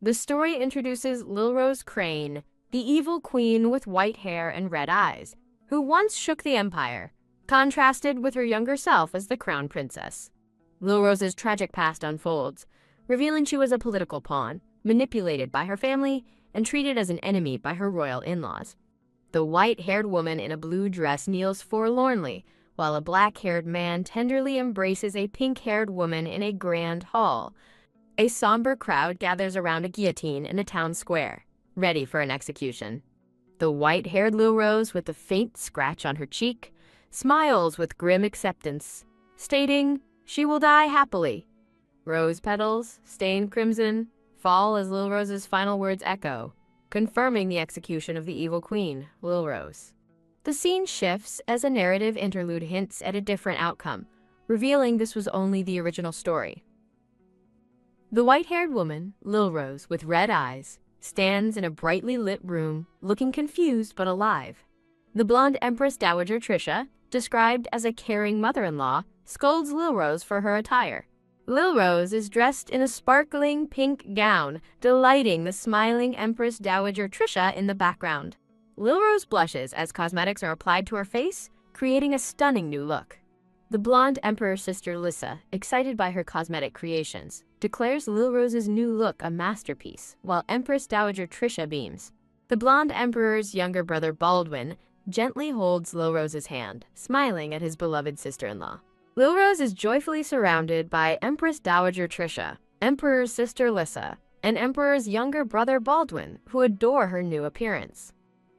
The story introduces Lil Rose Crane, the evil queen with white hair and red eyes, who once shook the empire, contrasted with her younger self as the crown princess. Lil Rose's tragic past unfolds, revealing she was a political pawn, manipulated by her family and treated as an enemy by her royal in-laws. The white-haired woman in a blue dress kneels forlornly, while a black-haired man tenderly embraces a pink-haired woman in a grand hall. A somber crowd gathers around a guillotine in a town square, ready for an execution. The white-haired Lil Rose, with a faint scratch on her cheek, smiles with grim acceptance, stating she will die happily. Rose petals, stained crimson, fall as Lil Rose's final words echo, confirming the execution of the evil queen, Lil Rose. The scene shifts as a narrative interlude hints at a different outcome, revealing this was only the original story. The white-haired woman, Lil Rose, with red eyes, stands in a brightly lit room, looking confused but alive. The blonde Empress Dowager Trisha, described as a caring mother-in-law, scolds Lil Rose for her attire. Lil Rose is dressed in a sparkling pink gown, delighting the smiling Empress Dowager Trisha in the background. Lil Rose blushes as cosmetics are applied to her face, creating a stunning new look. The blonde Emperor's sister Lissa, excited by her cosmetic creations, declares Lil Rose's new look a masterpiece, while Empress Dowager Trisha beams. The blonde Emperor's younger brother Baldwin gently holds Lil Rose's hand, smiling at his beloved sister-in-law. Lil Rose is joyfully surrounded by Empress Dowager Trisha, Emperor's sister Lissa, and Emperor's younger brother Baldwin, who adore her new appearance.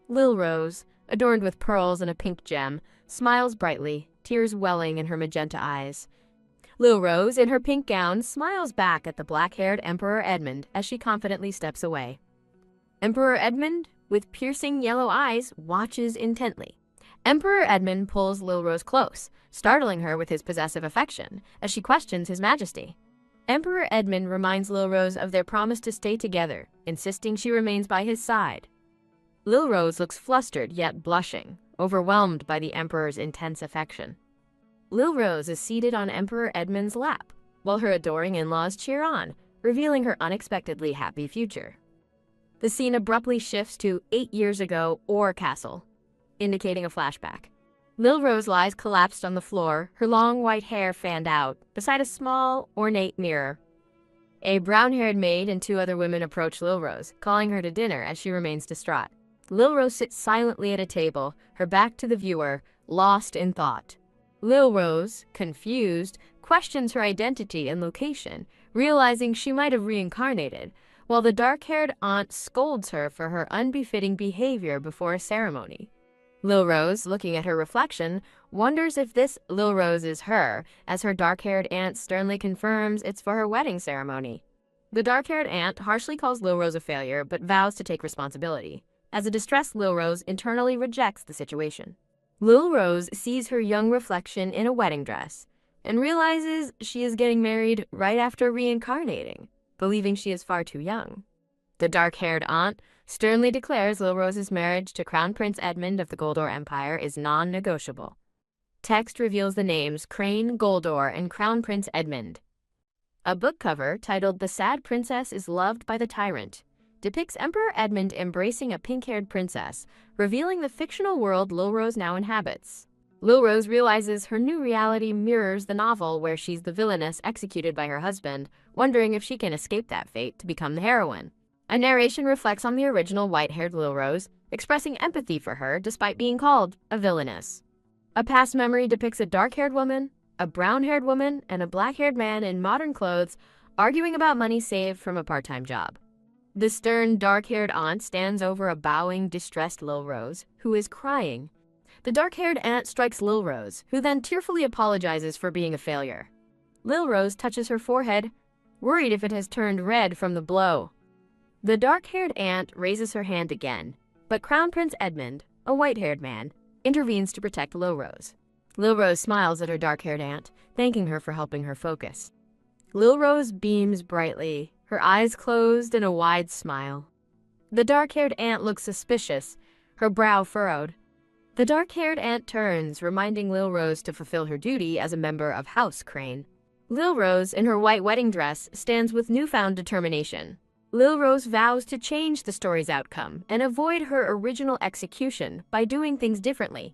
Lil Rose, adorned with pearls and a pink gem, smiles brightly, tears welling in her magenta eyes. Lil Rose, in her pink gown, smiles back at the black-haired Emperor Edmund as she confidently steps away. Emperor Edmund, with piercing yellow eyes, watches intently. Emperor Edmund pulls Lil Rose close, startling her with his possessive affection, as she questions his majesty. Emperor Edmund reminds Lil Rose of their promise to stay together, insisting she remains by his side. Lil Rose looks flustered yet blushing, overwhelmed by the Emperor's intense affection. Lil Rose is seated on Emperor Edmund's lap, while her adoring in-laws cheer on, revealing her unexpectedly happy future. The scene abruptly shifts to 8 years ago, Or Castle, indicating a flashback. Lil Rose lies collapsed on the floor, her long white hair fanned out, beside a small, ornate mirror. A brown-haired maid and 2 other women approach Lil Rose, calling her to dinner as she remains distraught. Lil Rose sits silently at a table, her back to the viewer, lost in thought. Lil Rose, confused, questions her identity and location, realizing she might have reincarnated, while the dark-haired aunt scolds her for her unbefitting behavior before a ceremony. Lil Rose, looking at her reflection, wonders if this Lil Rose is her, as her dark-haired aunt sternly confirms it's for her wedding ceremony. The dark-haired aunt harshly calls Lil Rose a failure, but vows to take responsibility. As a distressed Lil Rose internally rejects the situation. Lil Rose sees her young reflection in a wedding dress, and realizes she is getting married right after reincarnating, believing she is far too young. The dark-haired aunt sternly declares Lil Rose's marriage to Crown Prince Edmund of the Goldor Empire is non-negotiable. Text reveals the names Crane, Goldor, and Crown Prince Edmund. A book cover titled "The Sad Princess is Loved by the Tyrant" depicts Emperor Edmund embracing a pink-haired princess, revealing the fictional world Lil Rose now inhabits. Lil Rose realizes her new reality mirrors the novel where she's the villainess executed by her husband, wondering if she can escape that fate to become the heroine. A narration reflects on the original white-haired Lil Rose, expressing empathy for her despite being called a villainess. A past memory depicts a dark-haired woman, a brown-haired woman, and a black-haired man in modern clothes arguing about money saved from a part-time job. The stern, dark-haired aunt stands over a bowing, distressed Lil Rose, who is crying. The dark-haired aunt strikes Lil Rose, who then tearfully apologizes for being a failure. Lil Rose touches her forehead, worried if it has turned red from the blow. The dark-haired aunt raises her hand again, but Crown Prince Edmund, a white-haired man, intervenes to protect Lil Rose. Lil Rose smiles at her dark-haired aunt, thanking her for helping her focus. Lil Rose beams brightly, her eyes closed in a wide smile. The dark-haired aunt looks suspicious, her brow furrowed. The dark-haired aunt turns, reminding Lil Rose to fulfill her duty as a member of House Crane. Lil Rose, in her white wedding dress, stands with newfound determination. Lil Rose vows to change the story's outcome and avoid her original execution by doing things differently.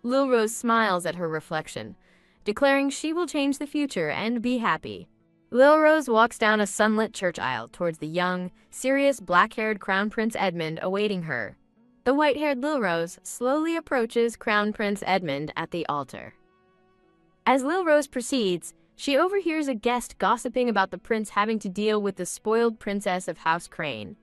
Lil Rose smiles at her reflection, declaring she will change the future and be happy. Lil Rose walks down a sunlit church aisle towards the young, serious, black-haired Crown Prince Edmund awaiting her. The white-haired Lil Rose slowly approaches Crown Prince Edmund at the altar. As Lil Rose proceeds, she overhears a guest gossiping about the prince having to deal with the spoiled princess of House Crane.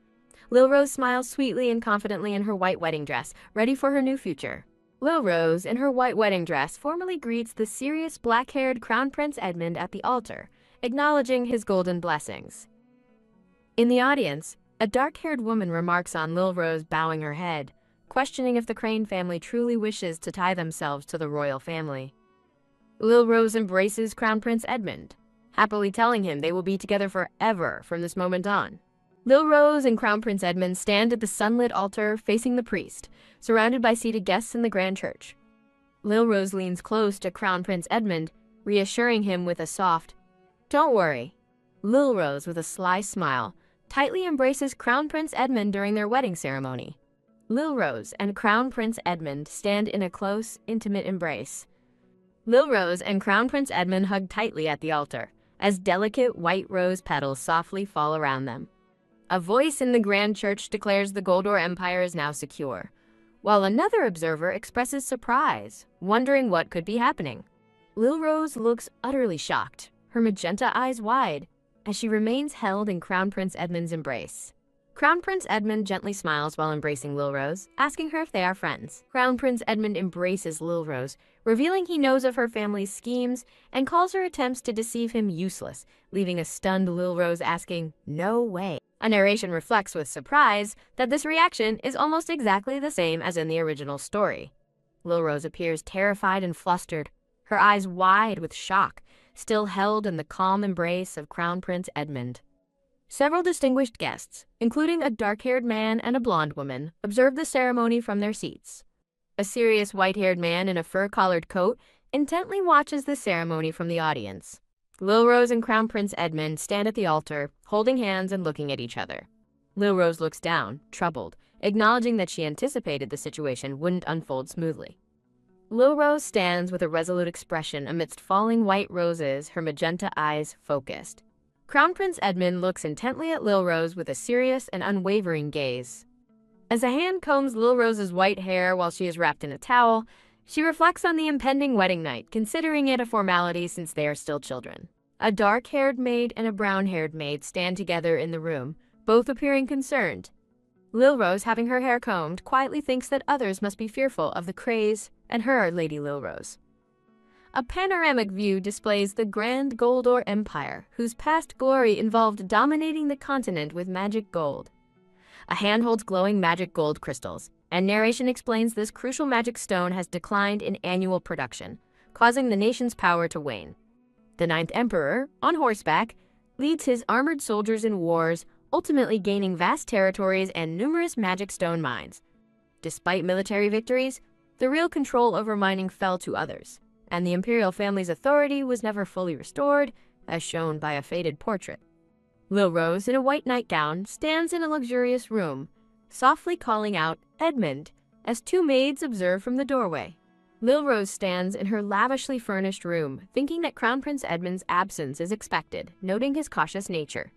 Lil Rose smiles sweetly and confidently in her white wedding dress, ready for her new future. Lil Rose, in her white wedding dress, formally greets the serious black-haired Crown Prince Edmund at the altar, acknowledging his golden blessings. In the audience, a dark-haired woman remarks on Lil Rose bowing her head, questioning if the Crane family truly wishes to tie themselves to the royal family. Lil Rose embraces Crown Prince Edmund, happily telling him they will be together forever from this moment on. Lil Rose and Crown Prince Edmund stand at the sunlit altar facing the priest, surrounded by seated guests in the grand church. Lil Rose leans close to Crown Prince Edmund, reassuring him with a soft, "Don't worry." Lil Rose, with a sly smile, tightly embraces Crown Prince Edmund during their wedding ceremony. Lil Rose and Crown Prince Edmund stand in a close, intimate embrace. Lil Rose and Crown Prince Edmund hug tightly at the altar, as delicate white rose petals softly fall around them. A voice in the grand church declares the Goldor Empire is now secure, while another observer expresses surprise, wondering what could be happening. Lil Rose looks utterly shocked, her magenta eyes wide, as she remains held in Crown Prince Edmund's embrace. Crown Prince Edmund gently smiles while embracing Lil Rose, asking her if they are friends. Crown Prince Edmund embraces Lil Rose, revealing he knows of her family's schemes and calls her attempts to deceive him useless, leaving a stunned Lil Rose asking, "No way." A narration reflects with surprise that this reaction is almost exactly the same as in the original story. Lil Rose appears terrified and flustered, her eyes wide with shock, still held in the calm embrace of Crown Prince Edmund. Several distinguished guests, including a dark-haired man and a blonde woman, observe the ceremony from their seats. A serious white-haired man in a fur-collared coat intently watches the ceremony from the audience. Lil Rose and Crown Prince Edmund stand at the altar, holding hands and looking at each other. Lil Rose looks down, troubled, acknowledging that she anticipated the situation wouldn't unfold smoothly. Lil Rose stands with a resolute expression amidst falling white roses, her magenta eyes focused. Crown Prince Edmund looks intently at Lil Rose with a serious and unwavering gaze. As a hand combs Lil Rose's white hair while she is wrapped in a towel, she reflects on the impending wedding night, considering it a formality since they are still children. A dark-haired maid and a brown-haired maid stand together in the room, both appearing concerned. Lil Rose, having her hair combed, quietly thinks that others must be fearful of the craze and her Lady Lil Rose. A panoramic view displays the Grand Goldor Empire, whose past glory involved dominating the continent with magic gold. A hand holds glowing magic gold crystals, and narration explains this crucial magic stone has declined in annual production, causing the nation's power to wane. The 9th Emperor, on horseback, leads his armored soldiers in wars, ultimately gaining vast territories and numerous magic stone mines. Despite military victories, the real control over mining fell to others, and the imperial family's authority was never fully restored, as shown by a faded portrait. Lil Rose, in a white nightgown, stands in a luxurious room, softly calling out, "Edmund," as two maids observe from the doorway. Lil Rose stands in her lavishly furnished room, thinking that Crown Prince Edmund's absence is expected, noting his cautious nature.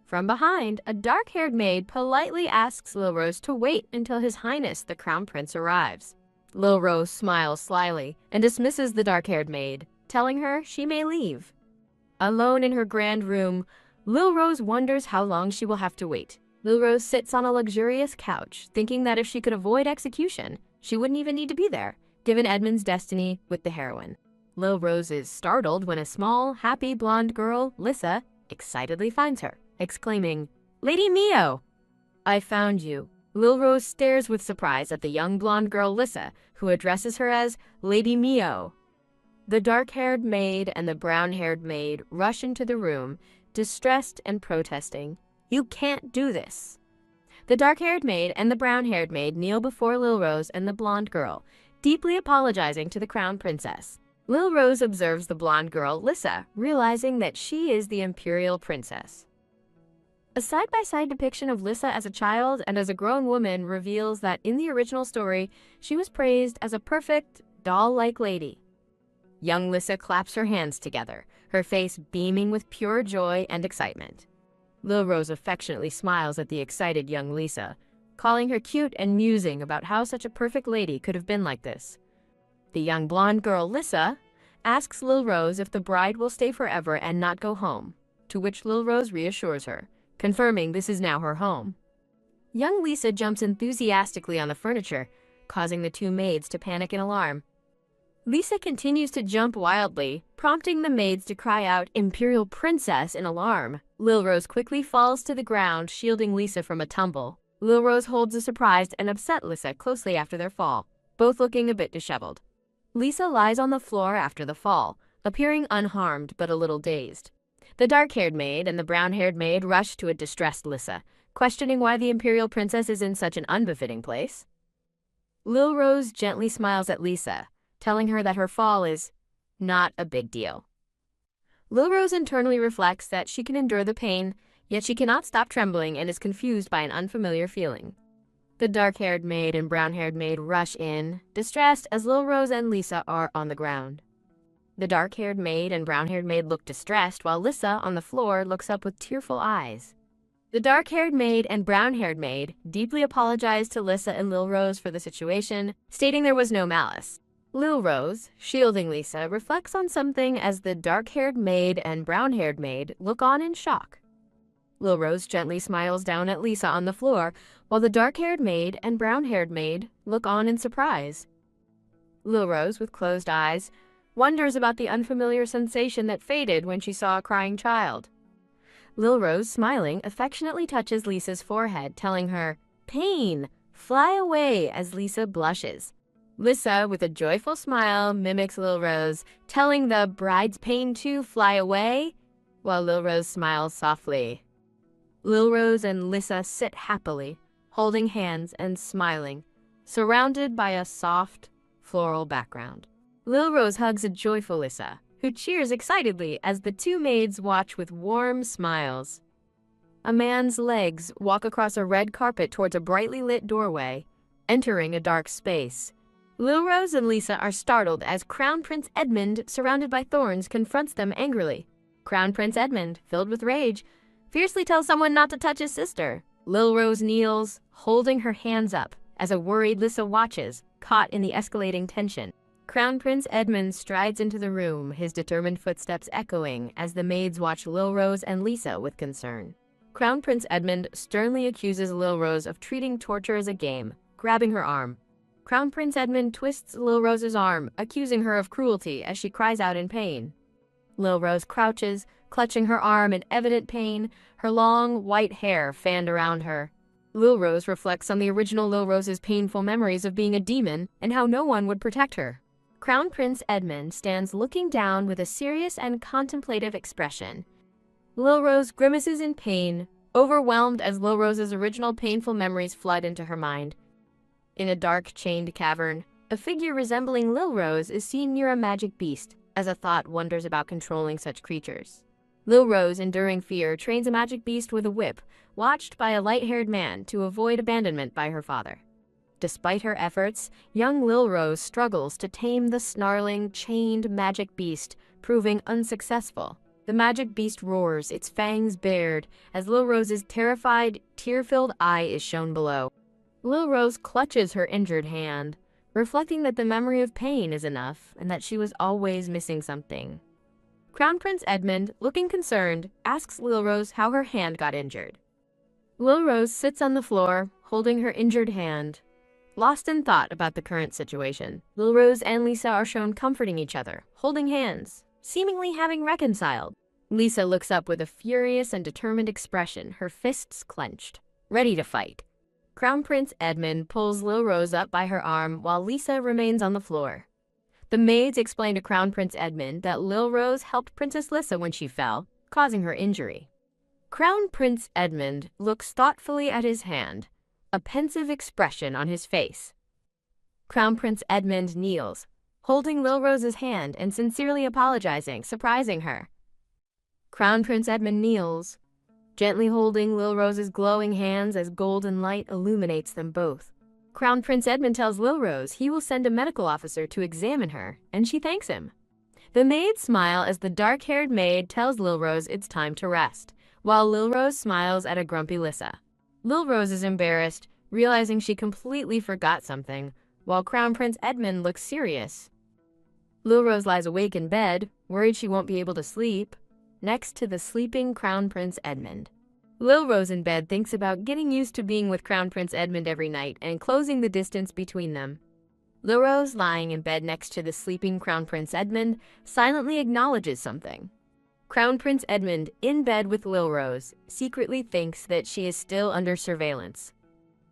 From behind, a dark-haired maid politely asks Lil Rose to wait until His Highness the Crown Prince arrives. Lil Rose smiles slyly and dismisses the dark-haired maid, telling her she may leave. Alone in her grand room, Lil Rose wonders how long she will have to wait. Lil Rose sits on a luxurious couch, thinking that if she could avoid execution, she wouldn't even need to be there, given Edmund's destiny with the heroine. Lil Rose is startled when a small, happy blonde girl, Lissa, excitedly finds her, exclaiming, "Lady Mio! I found you." Lil Rose stares with surprise at the young blonde girl Lissa, who addresses her as Lady Mio. The dark-haired maid and the brown-haired maid rush into the room, distressed and protesting, "You can't do this." The dark-haired maid and the brown-haired maid kneel before Lil Rose and the blonde girl, deeply apologizing to the crown princess. Lil Rose observes the blonde girl Lissa, realizing that she is the imperial princess. A side-by-side depiction of Lissa as a child and as a grown woman reveals that in the original story, she was praised as a perfect, doll-like lady. Young Lissa claps her hands together, her face beaming with pure joy and excitement. Lil Rose affectionately smiles at the excited young Lissa, calling her cute and musing about how such a perfect lady could have been like this. The young blonde girl, Lissa, asks Lil Rose if the bride will stay forever and not go home, to which Lil Rose reassures her, confirming this is now her home. Young Lissa jumps enthusiastically on the furniture, causing the two maids to panic in alarm. Lissa continues to jump wildly, prompting the maids to cry out, "Imperial Princess," in alarm. Lil Rose quickly falls to the ground, shielding Lissa from a tumble. Lil Rose holds a surprised and upset Lissa closely after their fall, both looking a bit disheveled. Lissa lies on the floor after the fall, appearing unharmed but a little dazed. The dark-haired maid and the brown-haired maid rush to a distressed Lissa, questioning why the Imperial Princess is in such an unbefitting place. Lil Rose gently smiles at Lissa, telling her that her fall is not a big deal. Lil Rose internally reflects that she can endure the pain, yet she cannot stop trembling and is confused by an unfamiliar feeling. The dark-haired maid and brown-haired maid rush in, distressed as Lil Rose and Lissa are on the ground. The dark-haired maid and brown-haired maid look distressed, while Lissa, on the floor, looks up with tearful eyes. The dark-haired maid and brown-haired maid deeply apologize to Lissa and Lil Rose for the situation, stating there was no malice. Lil Rose, shielding Lissa, reflects on something as the dark-haired maid and brown-haired maid look on in shock. Lil Rose gently smiles down at Lissa on the floor, while the dark-haired maid and brown-haired maid look on in surprise. Lil Rose, with closed eyes, wonders about the unfamiliar sensation that faded when she saw a crying child. Lil Rose, smiling, affectionately touches Lissa's forehead, telling her, "Pain, fly away," as Lissa blushes. Lissa, with a joyful smile, mimics Lil Rose, telling the bride's pain to fly away, while Lil Rose smiles softly. Lil Rose and Lissa sit happily, holding hands and smiling, surrounded by a soft, floral background. Lil Rose hugs a joyful Lissa, who cheers excitedly as the two maids watch with warm smiles. A man's legs walk across a red carpet towards a brightly lit doorway, entering a dark space. Lil Rose and Lissa are startled as Crown Prince Edmund, surrounded by thorns, confronts them angrily. Crown Prince Edmund, filled with rage, fiercely tells someone not to touch his sister. Lil Rose kneels, holding her hands up, as a worried Lissa watches, caught in the escalating tension. Crown Prince Edmund strides into the room, his determined footsteps echoing as the maids watch Lil Rose and Lissa with concern. Crown Prince Edmund sternly accuses Lil Rose of treating torture as a game, grabbing her arm. Crown Prince Edmund twists Lil Rose's arm, accusing her of cruelty as she cries out in pain. Lil Rose crouches, clutching her arm in evident pain, her long, white hair fanned around her. Lil Rose reflects on the original Lil Rose's painful memories of being a demon and how no one would protect her. Crown Prince Edmund stands looking down with a serious and contemplative expression. Lil Rose grimaces in pain, overwhelmed as Lil Rose's original painful memories flood into her mind. In a dark, chained cavern, a figure resembling Lil Rose is seen near a magic beast, as a thought wonders about controlling such creatures. Lil Rose, enduring fear, trains a magic beast with a whip, watched by a light-haired man to avoid abandonment by her father. Despite her efforts, young Lil Rose struggles to tame the snarling, chained magic beast, proving unsuccessful. The magic beast roars, its fangs bared, as Lil Rose's terrified, tear-filled eye is shown below. Lil Rose clutches her injured hand, reflecting that the memory of pain is enough and that she was always missing something. Crown Prince Edmund, looking concerned, asks Lil Rose how her hand got injured. Lil Rose sits on the floor, holding her injured hand, lost in thought about the current situation. Lil Rose and Lissa are shown comforting each other, holding hands, seemingly having reconciled. Lissa looks up with a furious and determined expression, her fists clenched, ready to fight. Crown Prince Edmund pulls Lil Rose up by her arm while Lissa remains on the floor. The maids explain to Crown Prince Edmund that Lil Rose helped Princess Lissa when she fell, causing her injury. Crown Prince Edmund looks thoughtfully at his hand, a pensive expression on his face. Crown Prince Edmund kneels, holding Lil Rose's hand and sincerely apologizing, surprising her. Crown Prince Edmund kneels, gently holding Lil Rose's glowing hands as golden light illuminates them both. Crown Prince Edmund tells Lil Rose he will send a medical officer to examine her, and she thanks him. The maids smile as the dark-haired maid tells Lil Rose it's time to rest, while Lil Rose smiles at a grumpy Lissa. Lil Rose is embarrassed, realizing she completely forgot something, while Crown Prince Edmund looks serious. Lil Rose lies awake in bed, worried she won't be able to sleep, next to the sleeping Crown Prince Edmund. Lil Rose in bed thinks about getting used to being with Crown Prince Edmund every night and closing the distance between them. Lil Rose, lying in bed next to the sleeping Crown Prince Edmund, silently acknowledges something. Crown Prince Edmund, in bed with Lil Rose, secretly thinks that she is still under surveillance.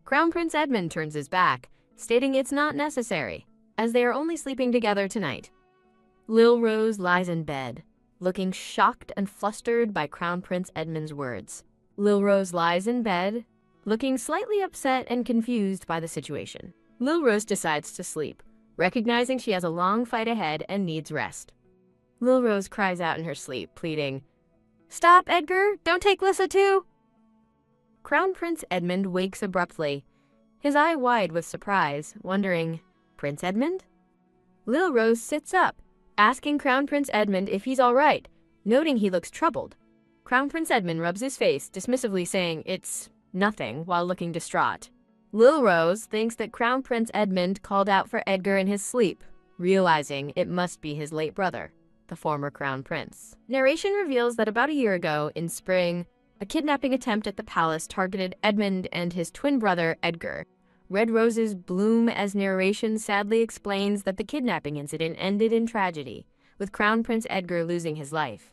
Crown Prince Edmund turns his back, stating it's not necessary, as they are only sleeping together tonight. Lil Rose lies in bed, looking shocked and flustered by Crown Prince Edmund's words. Lil Rose lies in bed, looking slightly upset and confused by the situation. Lil Rose decides to sleep, recognizing she has a long fight ahead and needs rest. Lil Rose cries out in her sleep, pleading, "Stop, Edgar! Don't take Lissa too!" Crown Prince Edmund wakes abruptly, his eye wide with surprise, wondering, "Prince Edmund?" Lil Rose sits up, asking Crown Prince Edmund if he's all right, noting he looks troubled. Crown Prince Edmund rubs his face, dismissively saying it's nothing while looking distraught. Lil Rose thinks that Crown Prince Edmund called out for Edgar in his sleep, realizing it must be his late brother, the former Crown Prince. Narration reveals that about a year ago, in spring, a kidnapping attempt at the palace targeted Edmund and his twin brother, Edgar. Red roses bloom as narration sadly explains that the kidnapping incident ended in tragedy, with Crown Prince Edgar losing his life.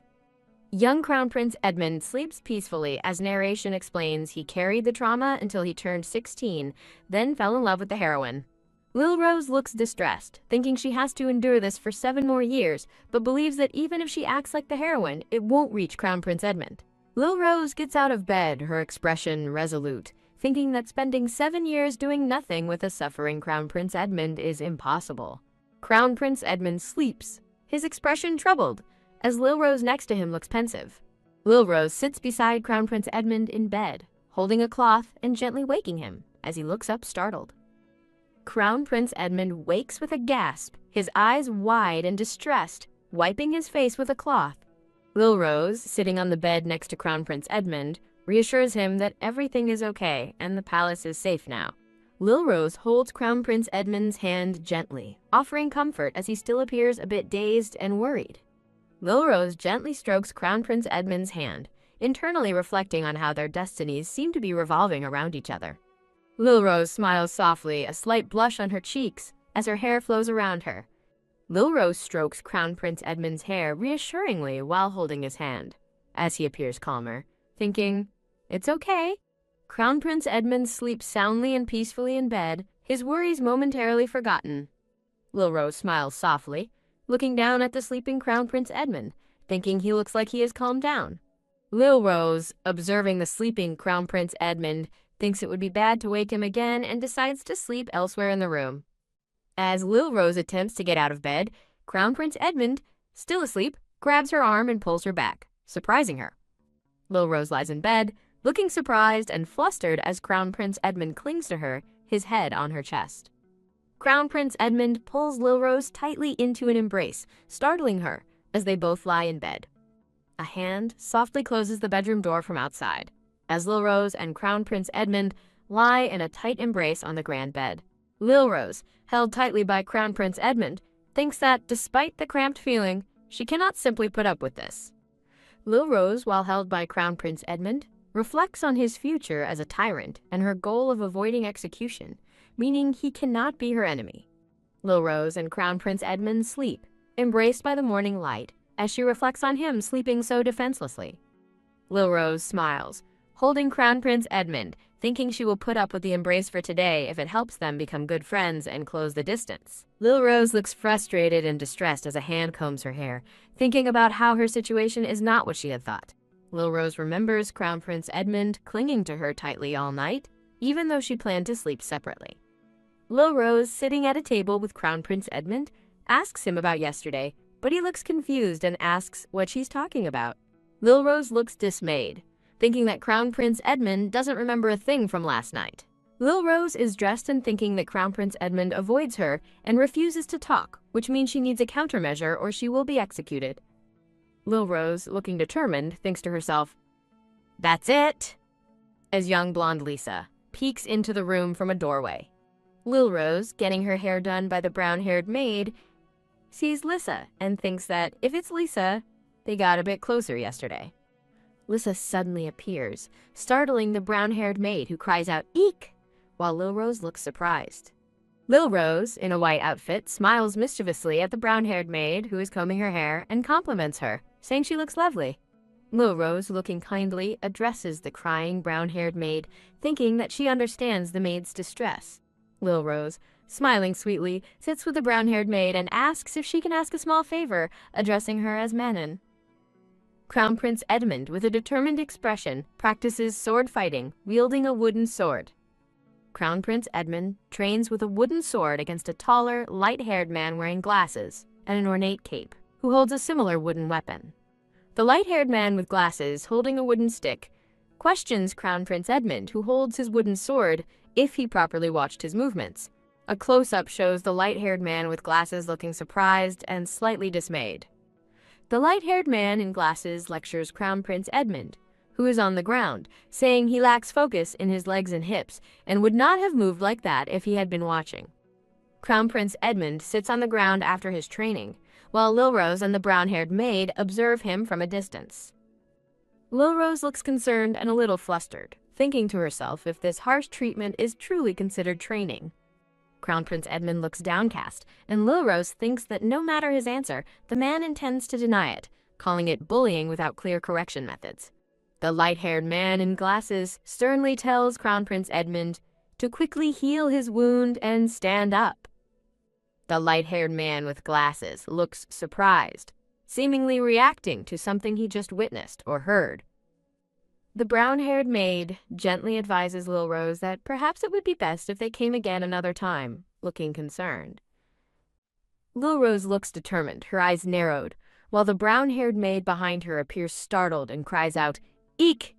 Young Crown Prince Edmund sleeps peacefully as narration explains he carried the trauma until he turned 16, then fell in love with the heroine. Lil Rose looks distressed, thinking she has to endure this for 7 more years, but believes that even if she acts like the heroine, it won't reach Crown Prince Edmund. Lil Rose gets out of bed, her expression resolute, thinking that spending 7 years doing nothing with a suffering Crown Prince Edmund is impossible. Crown Prince Edmund sleeps, his expression troubled, as Lil Rose next to him looks pensive. Lil Rose sits beside Crown Prince Edmund in bed, holding a cloth and gently waking him as he looks up startled. Crown Prince Edmund wakes with a gasp, his eyes wide and distressed, wiping his face with a cloth. Lil Rose, sitting on the bed next to Crown Prince Edmund, reassures him that everything is okay and the palace is safe now. Lil Rose holds Crown Prince Edmund's hand gently, offering comfort as he still appears a bit dazed and worried. Lil Rose gently strokes Crown Prince Edmund's hand, internally reflecting on how their destinies seem to be revolving around each other. Lil Rose smiles softly, a slight blush on her cheeks, as her hair flows around her. Lil Rose strokes Crown Prince Edmund's hair reassuringly while holding his hand, as he appears calmer, thinking, "It's okay." Crown Prince Edmund sleeps soundly and peacefully in bed, his worries momentarily forgotten. Lil Rose smiles softly, looking down at the sleeping Crown Prince Edmund, thinking he looks like he has calmed down. Lil Rose, observing the sleeping Crown Prince Edmund, thinks it would be bad to wake him again and decides to sleep elsewhere in the room. As Lil Rose attempts to get out of bed, Crown Prince Edmund, still asleep, grabs her arm and pulls her back, surprising her. Lil Rose lies in bed, looking surprised and flustered as Crown Prince Edmund clings to her, his head on her chest. Crown Prince Edmund pulls Lil Rose tightly into an embrace, startling her as they both lie in bed. A hand softly closes the bedroom door from outside, as Lil Rose and Crown Prince Edmund lie in a tight embrace on the grand bed. Lil Rose, held tightly by Crown Prince Edmund, thinks that, despite the cramped feeling, she cannot simply put up with this. Lil Rose, while held by Crown Prince Edmund, reflects on his future as a tyrant and her goal of avoiding execution, meaning he cannot be her enemy. Lil Rose and Crown Prince Edmund sleep, embraced by the morning light, as she reflects on him sleeping so defenselessly. Lil Rose smiles, holding Crown Prince Edmund, thinking she will put up with the embrace for today if it helps them become good friends and close the distance. Lil Rose looks frustrated and distressed as a hand combs her hair, thinking about how her situation is not what she had thought. Lil Rose remembers Crown Prince Edmund clinging to her tightly all night, even though she planned to sleep separately. Lil Rose, sitting at a table with Crown Prince Edmund, asks him about yesterday, but he looks confused and asks what she's talking about. Lil Rose looks dismayed, thinking that Crown Prince Edmund doesn't remember a thing from last night. Lil Rose is dressed and thinking that Crown Prince Edmund avoids her and refuses to talk, which means she needs a countermeasure or she will be executed. Lil Rose, looking determined, thinks to herself, "That's it!" as young blonde Lisa peeks into the room from a doorway. Lil Rose, getting her hair done by the brown-haired maid, sees Lisa and thinks that if it's Lisa, they got a bit closer yesterday. Lisa suddenly appears, startling the brown-haired maid who cries out, "Eek!" while Lil Rose looks surprised. Lil Rose, in a white outfit, smiles mischievously at the brown-haired maid who is combing her hair and compliments her, saying she looks lovely. Lil Rose, looking kindly, addresses the crying brown-haired maid, thinking that she understands the maid's distress. Lil Rose, smiling sweetly, sits with the brown-haired maid and asks if she can ask a small favor, addressing her as Manon. Crown Prince Edmund, with a determined expression, practices sword fighting, wielding a wooden sword. Crown Prince Edmund trains with a wooden sword against a taller, light-haired man wearing glasses and an ornate cape, who holds a similar wooden weapon. The light-haired man with glasses, holding a wooden stick, questions Crown Prince Edmund, who holds his wooden sword, if he properly watched his movements. A close-up shows the light-haired man with glasses looking surprised and slightly dismayed. The light-haired man in glasses lectures Crown Prince Edmund, who is on the ground, saying he lacks focus in his legs and hips and would not have moved like that if he had been watching. Crown Prince Edmund sits on the ground after his training, while Lil Rose and the brown-haired maid observe him from a distance. Lil Rose looks concerned and a little flustered, thinking to herself if this harsh treatment is truly considered training. Crown Prince Edmund looks downcast, and Lil Rose thinks that no matter his answer, the man intends to deny it, calling it bullying without clear correction methods. The light-haired man in glasses sternly tells Crown Prince Edmund to quickly heal his wound and stand up. The light-haired man with glasses looks surprised, seemingly reacting to something he just witnessed or heard. The brown-haired maid gently advises Lil Rose that perhaps it would be best if they came again another time, looking concerned. Lil Rose looks determined, her eyes narrowed, while the brown-haired maid behind her appears startled and cries out, "Eek!"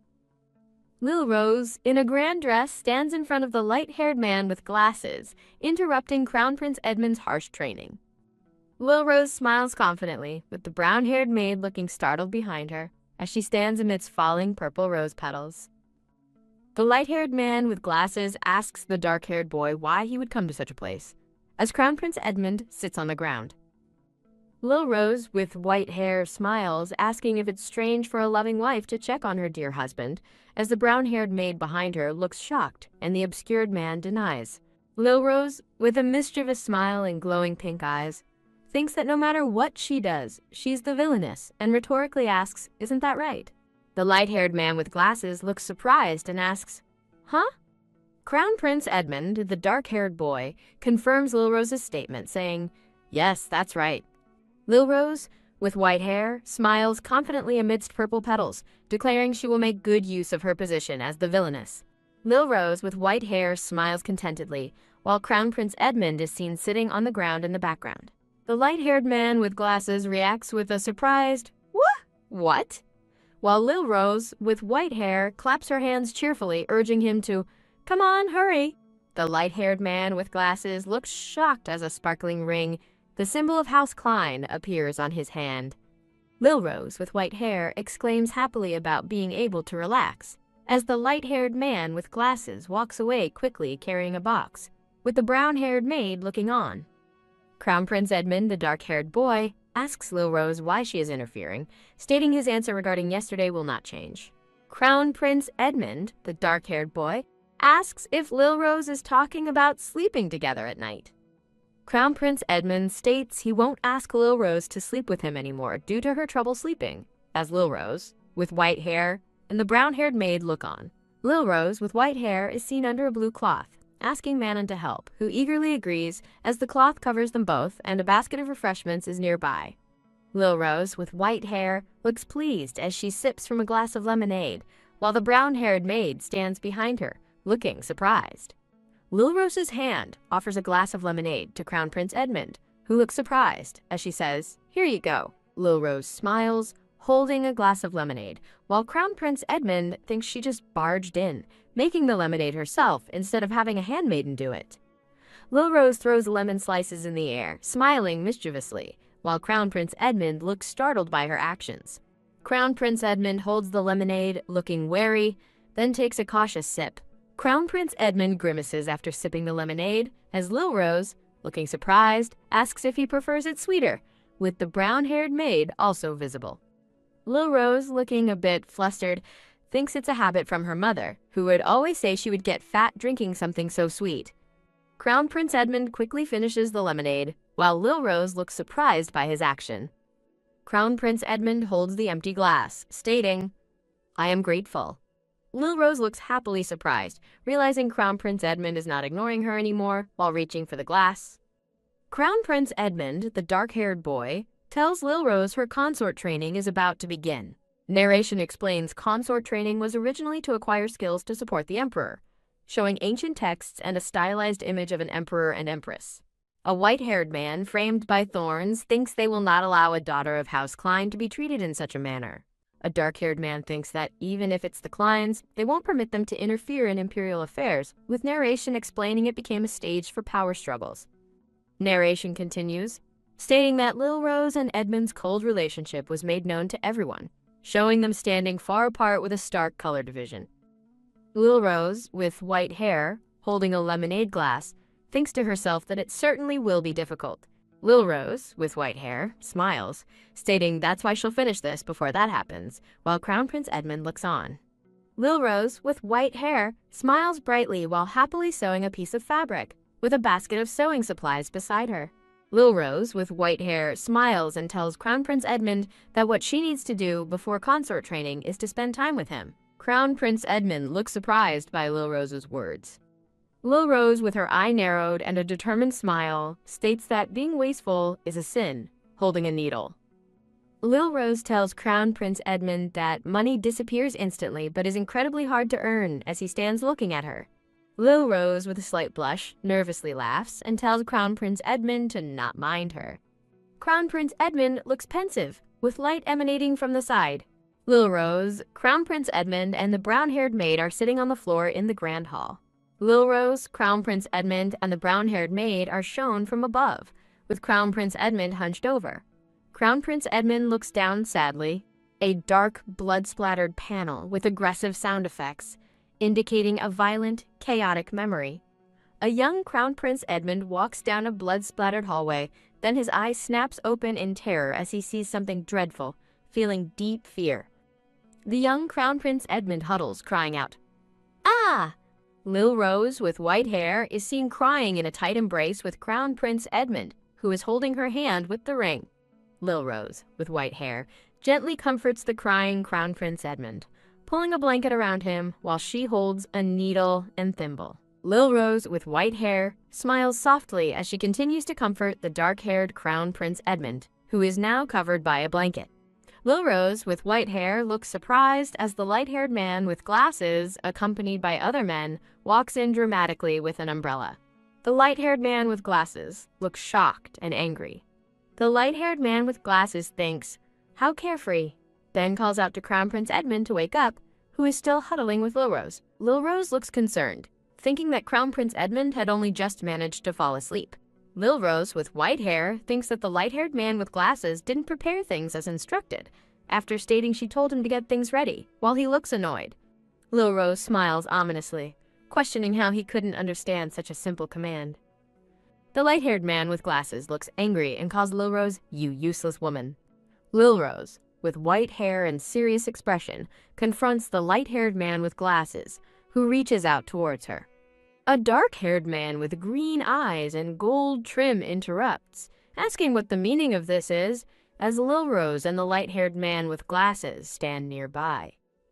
Lil Rose, in a grand dress, stands in front of the light-haired man with glasses, interrupting Crown Prince Edmund's harsh training. Lil Rose smiles confidently, with the brown-haired maid looking startled behind her, as she stands amidst falling purple rose petals. The light-haired man with glasses asks the dark-haired boy why he would come to such a place, as Crown Prince Edmund sits on the ground. Lil Rose, with white hair, smiles, asking if it's strange for a loving wife to check on her dear husband, as the brown-haired maid behind her looks shocked and the obscured man denies. Lil Rose, with a mischievous smile and glowing pink eyes, thinks that no matter what she does, she's the villainess, and rhetorically asks, "Isn't that right?" The light-haired man with glasses looks surprised and asks, "Huh?" Crown Prince Edmund, the dark-haired boy, confirms Lil Rose's statement, saying, "Yes, that's right." Lil Rose, with white hair, smiles confidently amidst purple petals, declaring she will make good use of her position as the villainess. Lil Rose, with white hair, smiles contentedly, while Crown Prince Edmund is seen sitting on the ground in the background. The light-haired man with glasses reacts with a surprised, "What?" While Lil Rose, with white hair, claps her hands cheerfully, urging him to, "Come on, hurry." The light-haired man with glasses looks shocked as a sparkling ring, the symbol of House Klein, appears on his hand. Lil Rose, with white hair, exclaims happily about being able to relax, as the light-haired man with glasses walks away quickly carrying a box, with the brown-haired maid looking on. Crown Prince Edmund, the dark-haired boy, asks Lil Rose why she is interfering, stating his answer regarding yesterday will not change. Crown Prince Edmund, the dark-haired boy, asks if Lil Rose is talking about sleeping together at night. Crown Prince Edmund states he won't ask Lil Rose to sleep with him anymore due to her trouble sleeping, as Lil Rose, with white hair, and the brown-haired maid look on. Lil Rose, with white hair, is seen under a blue cloth, asking Manon to help, who eagerly agrees as the cloth covers them both and a basket of refreshments is nearby. Lil Rose, with white hair, looks pleased as she sips from a glass of lemonade, while the brown-haired maid stands behind her, looking surprised. Lil Rose's hand offers a glass of lemonade to Crown Prince Edmund, who looks surprised as she says, "Here you go." Lil Rose smiles, holding a glass of lemonade, while Crown Prince Edmund thinks she just barged in, making the lemonade herself instead of having a handmaiden do it. Lil Rose throws lemon slices in the air, smiling mischievously, while Crown Prince Edmund looks startled by her actions. Crown Prince Edmund holds the lemonade, looking wary, then takes a cautious sip. Crown Prince Edmund grimaces after sipping the lemonade, as Lil Rose, looking surprised, asks if he prefers it sweeter, with the brown-haired maid also visible. Lil Rose, looking a bit flustered, thinks it's a habit from her mother, who would always say she would get fat drinking something so sweet. Crown Prince Edmund quickly finishes the lemonade, while Lil Rose looks surprised by his action. Crown Prince Edmund holds the empty glass, stating, "I am grateful." Lil Rose looks happily surprised, realizing Crown Prince Edmund is not ignoring her anymore while reaching for the glass. Crown Prince Edmund, the dark-haired boy, tells Lil Rose her consort training is about to begin. Narration explains consort training was originally to acquire skills to support the emperor, showing ancient texts and a stylized image of an emperor and empress. A white-haired man, framed by thorns, thinks they will not allow a daughter of House Klein to be treated in such a manner. A dark-haired man thinks that even if it's the Kleins, they won't permit them to interfere in imperial affairs, with narration explaining it became a stage for power struggles. Narration continues, stating that Lil Rose and Edmund's cold relationship was made known to everyone, showing them standing far apart with a stark color division. Lil Rose, with white hair, holding a lemonade glass, thinks to herself that it certainly will be difficult. Lil Rose, with white hair, smiles, stating that's why she'll finish this before that happens, while Crown Prince Edmund looks on. Lil Rose, with white hair, smiles brightly while happily sewing a piece of fabric, with a basket of sewing supplies beside her. Lil Rose, with white hair, smiles and tells Crown Prince Edmund that what she needs to do before consort training is to spend time with him. Crown Prince Edmund looks surprised by Lil Rose's words. Lil Rose, with her eye narrowed and a determined smile, states that being wasteful is a sin, holding a needle. Lil Rose tells Crown Prince Edmund that money disappears instantly but is incredibly hard to earn as he stands looking at her. Lil Rose, with a slight blush, nervously laughs and tells Crown Prince Edmund to not mind her. Crown Prince Edmund looks pensive, with light emanating from the side. Lil Rose, Crown Prince Edmund, and the brown-haired maid are sitting on the floor in the Grand Hall. Lil Rose, Crown Prince Edmund, and the brown-haired maid are shown from above, with Crown Prince Edmund hunched over. Crown Prince Edmund looks down sadly. A dark, blood-splattered panel with aggressive sound effects, indicating a violent, chaotic memory. A young Crown Prince Edmund walks down a blood-splattered hallway, then his eyes snaps open in terror as he sees something dreadful, feeling deep fear. The young Crown Prince Edmund huddles, crying out, "Ah!" Lil Rose, with white hair, is seen crying in a tight embrace with Crown Prince Edmund, who is holding her hand with the ring. Lil Rose, with white hair, gently comforts the crying Crown Prince Edmund, pulling a blanket around him while she holds a needle and thimble. Lil Rose, with white hair, smiles softly as she continues to comfort the dark-haired Crown Prince Edmund, who is now covered by a blanket. Lil Rose, with white hair, looks surprised as the light-haired man with glasses, accompanied by other men, walks in dramatically with an umbrella. The light-haired man with glasses looks shocked and angry. The light-haired man with glasses thinks, "How carefree," then calls out to Crown Prince Edmund to wake up, who is still huddling with Lil Rose. Lil Rose looks concerned, thinking that Crown Prince Edmund had only just managed to fall asleep. Lil Rose, with white hair, thinks that the light-haired man with glasses didn't prepare things as instructed, after stating she told him to get things ready, while he looks annoyed. Lil Rose smiles ominously, questioning how he couldn't understand such a simple command. The light-haired man with glasses looks angry and calls Lil Rose, "You useless woman." Lil Rose, with white hair and serious expression, confronts the light-haired man with glasses, who reaches out towards her. A dark-haired man with green eyes and gold trim interrupts, asking what the meaning of this is, as Lil Rose and the light-haired man with glasses stand nearby.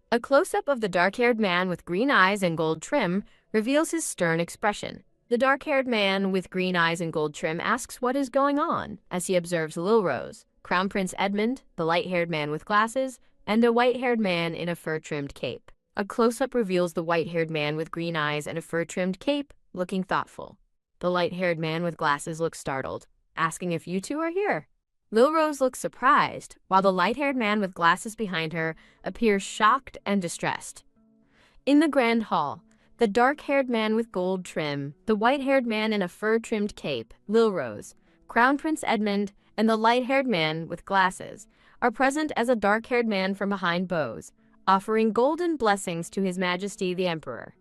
A close-up of the dark-haired man with green eyes and gold trim reveals his stern expression. The dark-haired man with green eyes and gold trim asks what is going on as he observes Lil Rose, Crown Prince Edmund, the light-haired man with glasses, and a white-haired man in a fur-trimmed cape. A close-up reveals the white-haired man with green eyes and a fur-trimmed cape, looking thoughtful. The light-haired man with glasses looks startled, asking if you two are here. Lil Rose looks surprised, while the light-haired man with glasses behind her appears shocked and distressed. In the grand hall, the dark-haired man with gold trim, the white-haired man in a fur-trimmed cape, Lil Rose, Crown Prince Edmund, and the light-haired man with glasses are present as a dark-haired man from behind bows, offering golden blessings to His Majesty the Emperor.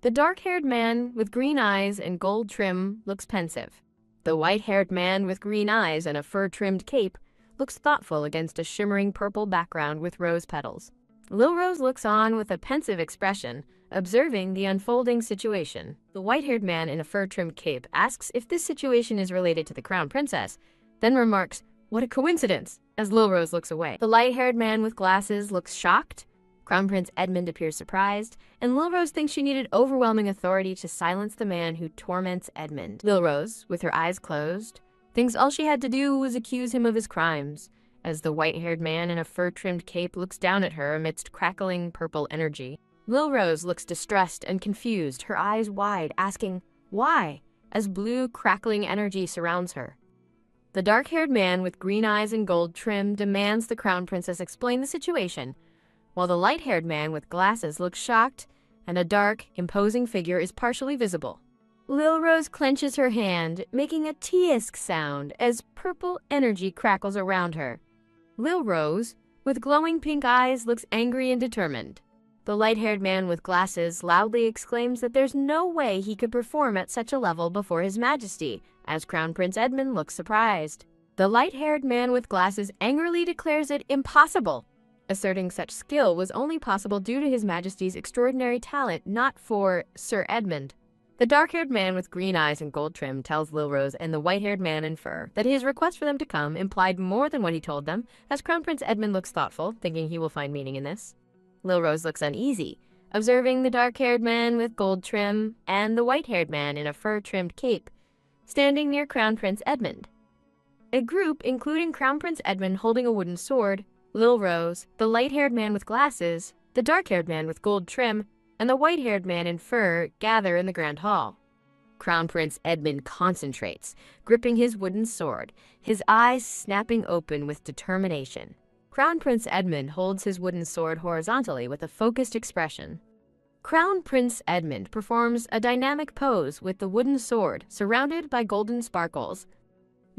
The dark-haired man with green eyes and gold trim looks pensive. The white-haired man with green eyes and a fur-trimmed cape looks thoughtful against a shimmering purple background with rose petals. Lil Rose looks on with a pensive expression, observing the unfolding situation. The white-haired man in a fur-trimmed cape asks if this situation is related to the crown princess, then remarks, "What a coincidence," as Lil Rose looks away. The light-haired man with glasses looks shocked, Crown Prince Edmund appears surprised, and Lil Rose thinks she needed overwhelming authority to silence the man who torments Edmund. Lil Rose, with her eyes closed, thinks all she had to do was accuse him of his crimes, as the white-haired man in a fur-trimmed cape looks down at her amidst crackling purple energy. Lil Rose looks distressed and confused, her eyes wide, asking, "Why?" as blue, crackling energy surrounds her. The dark-haired man with green eyes and gold trim demands the crown princess explain the situation, while the light-haired man with glasses looks shocked, and a dark, imposing figure is partially visible. Lil Rose clenches her hand, making a tisk sound as purple energy crackles around her. Lil Rose, with glowing pink eyes, looks angry and determined. The light-haired man with glasses loudly exclaims that there's no way he could perform at such a level before His Majesty, as Crown Prince Edmund looks surprised. The light-haired man with glasses angrily declares it impossible, asserting such skill was only possible due to His Majesty's extraordinary talent, not for Sir Edmund. The dark-haired man with green eyes and gold trim tells Lil Rose and the white-haired man in fur that his request for them to come implied more than what he told them, as Crown Prince Edmund looks thoughtful, thinking he will find meaning in this. Lil Rose looks uneasy, observing the dark-haired man with gold trim and the white-haired man in a fur-trimmed cape, standing near Crown Prince Edmund. A group, including Crown Prince Edmund holding a wooden sword, Lil Rose, the light-haired man with glasses, the dark-haired man with gold trim, and the white-haired man in fur gather in the grand hall. Crown Prince Edmund concentrates, gripping his wooden sword, his eyes snapping open with determination. Crown Prince Edmund holds his wooden sword horizontally with a focused expression. Crown Prince Edmund performs a dynamic pose with the wooden sword surrounded by golden sparkles.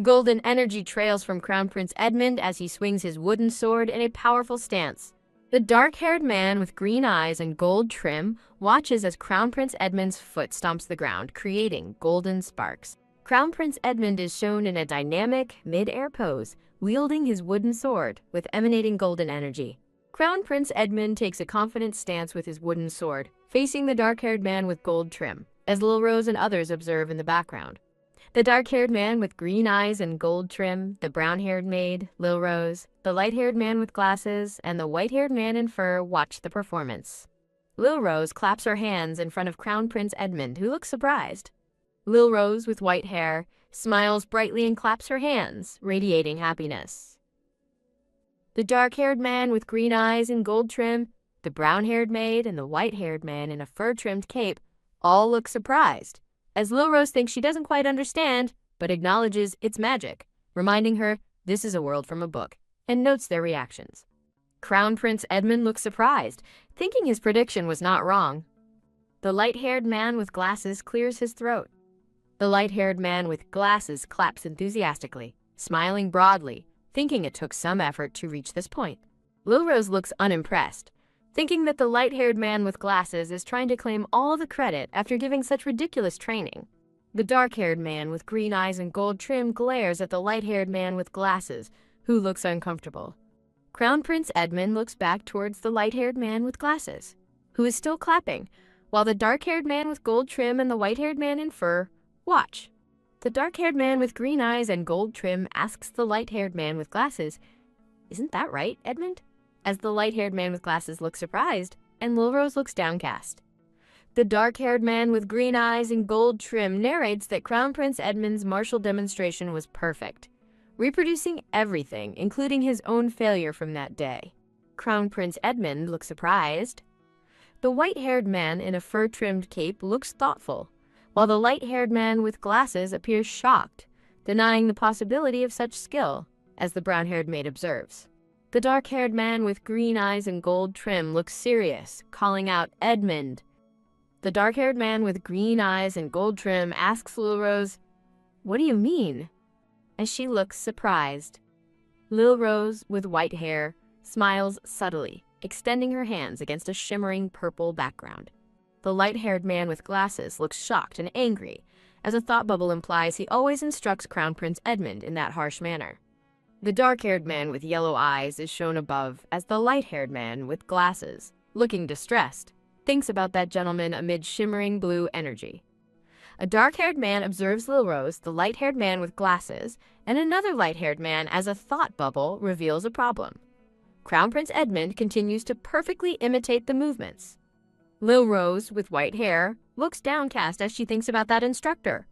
Golden energy trails from Crown Prince Edmund as he swings his wooden sword in a powerful stance. The dark-haired man with green eyes and gold trim watches as Crown Prince Edmund's foot stomps the ground, creating golden sparks. Crown Prince Edmund is shown in a dynamic, mid-air pose, wielding his wooden sword with emanating golden energy. Crown Prince Edmund takes a confident stance with his wooden sword, facing the dark-haired man with gold trim, as Lil Rose and others observe in the background. The dark-haired man with green eyes and gold trim, the brown-haired maid, Lil Rose, the light-haired man with glasses, and the white-haired man in fur watch the performance. Lil Rose claps her hands in front of Crown Prince Edmund, who looks surprised. Lil Rose, with white hair, smiles brightly and claps her hands, radiating happiness. The dark-haired man with green eyes and gold trim, the brown-haired maid, and the white-haired man in a fur-trimmed cape all look surprised, as Lil Rose thinks she doesn't quite understand, but acknowledges its magic, reminding her this is a world from a book, and notes their reactions. Crown Prince Edmund looks surprised, thinking his prediction was not wrong. The light-haired man with glasses clears his throat. The light-haired man with glasses claps enthusiastically, smiling broadly, thinking it took some effort to reach this point. Lil Rose looks unimpressed, thinking that the light-haired man with glasses is trying to claim all the credit after giving such ridiculous training. The dark-haired man with green eyes and gold trim glares at the light-haired man with glasses, who looks uncomfortable. Crown Prince Edmund looks back towards the light-haired man with glasses, who is still clapping, while the dark-haired man with gold trim and the white-haired man in fur watch. The dark-haired man with green eyes and gold trim asks the light-haired man with glasses, "Isn't that right, Edmund?" as the light-haired man with glasses looks surprised, and Lil Rose looks downcast. The dark-haired man with green eyes and gold trim narrates that Crown Prince Edmund's martial demonstration was perfect, reproducing everything, including his own failure from that day. Crown Prince Edmund looks surprised. The white-haired man in a fur-trimmed cape looks thoughtful, while the light-haired man with glasses appears shocked, denying the possibility of such skill. as the brown-haired maid observes. The dark-haired man with green eyes and gold trim looks serious, calling out, "Edmund." The dark-haired man with green eyes and gold trim asks Lil Rose, "What do you mean?" as she looks surprised. Lil Rose, with white hair, smiles subtly, extending her hands against a shimmering purple background. The light-haired man with glasses looks shocked and angry, as a thought bubble implies he always instructs Crown Prince Edmund in that harsh manner. The dark-haired man with yellow eyes is shown above as the light-haired man with glasses, looking distressed, thinks about that gentleman amid shimmering blue energy. A dark-haired man observes Lil Rose, the light-haired man with glasses, and another light-haired man as a thought bubble reveals a problem. Crown Prince Edmund continues to perfectly imitate the movements. Lil Rose, with white hair, looks downcast as she thinks about that instructor.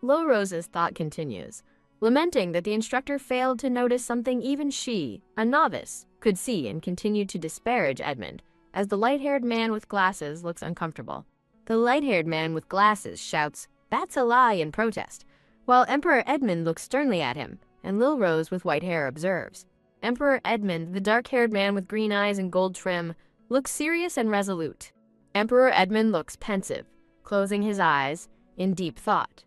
Lil Rose's thought continues, lamenting that the instructor failed to notice something even she, a novice, could see and continued to disparage Edmund, as the light-haired man with glasses looks uncomfortable. The light-haired man with glasses shouts, "That's a lie," in protest, while Emperor Edmund looks sternly at him, and Lil Rose with white hair observes. Emperor Edmund, the dark-haired man with green eyes and gold trim, looks serious and resolute. Emperor Edmund looks pensive, closing his eyes in deep thought.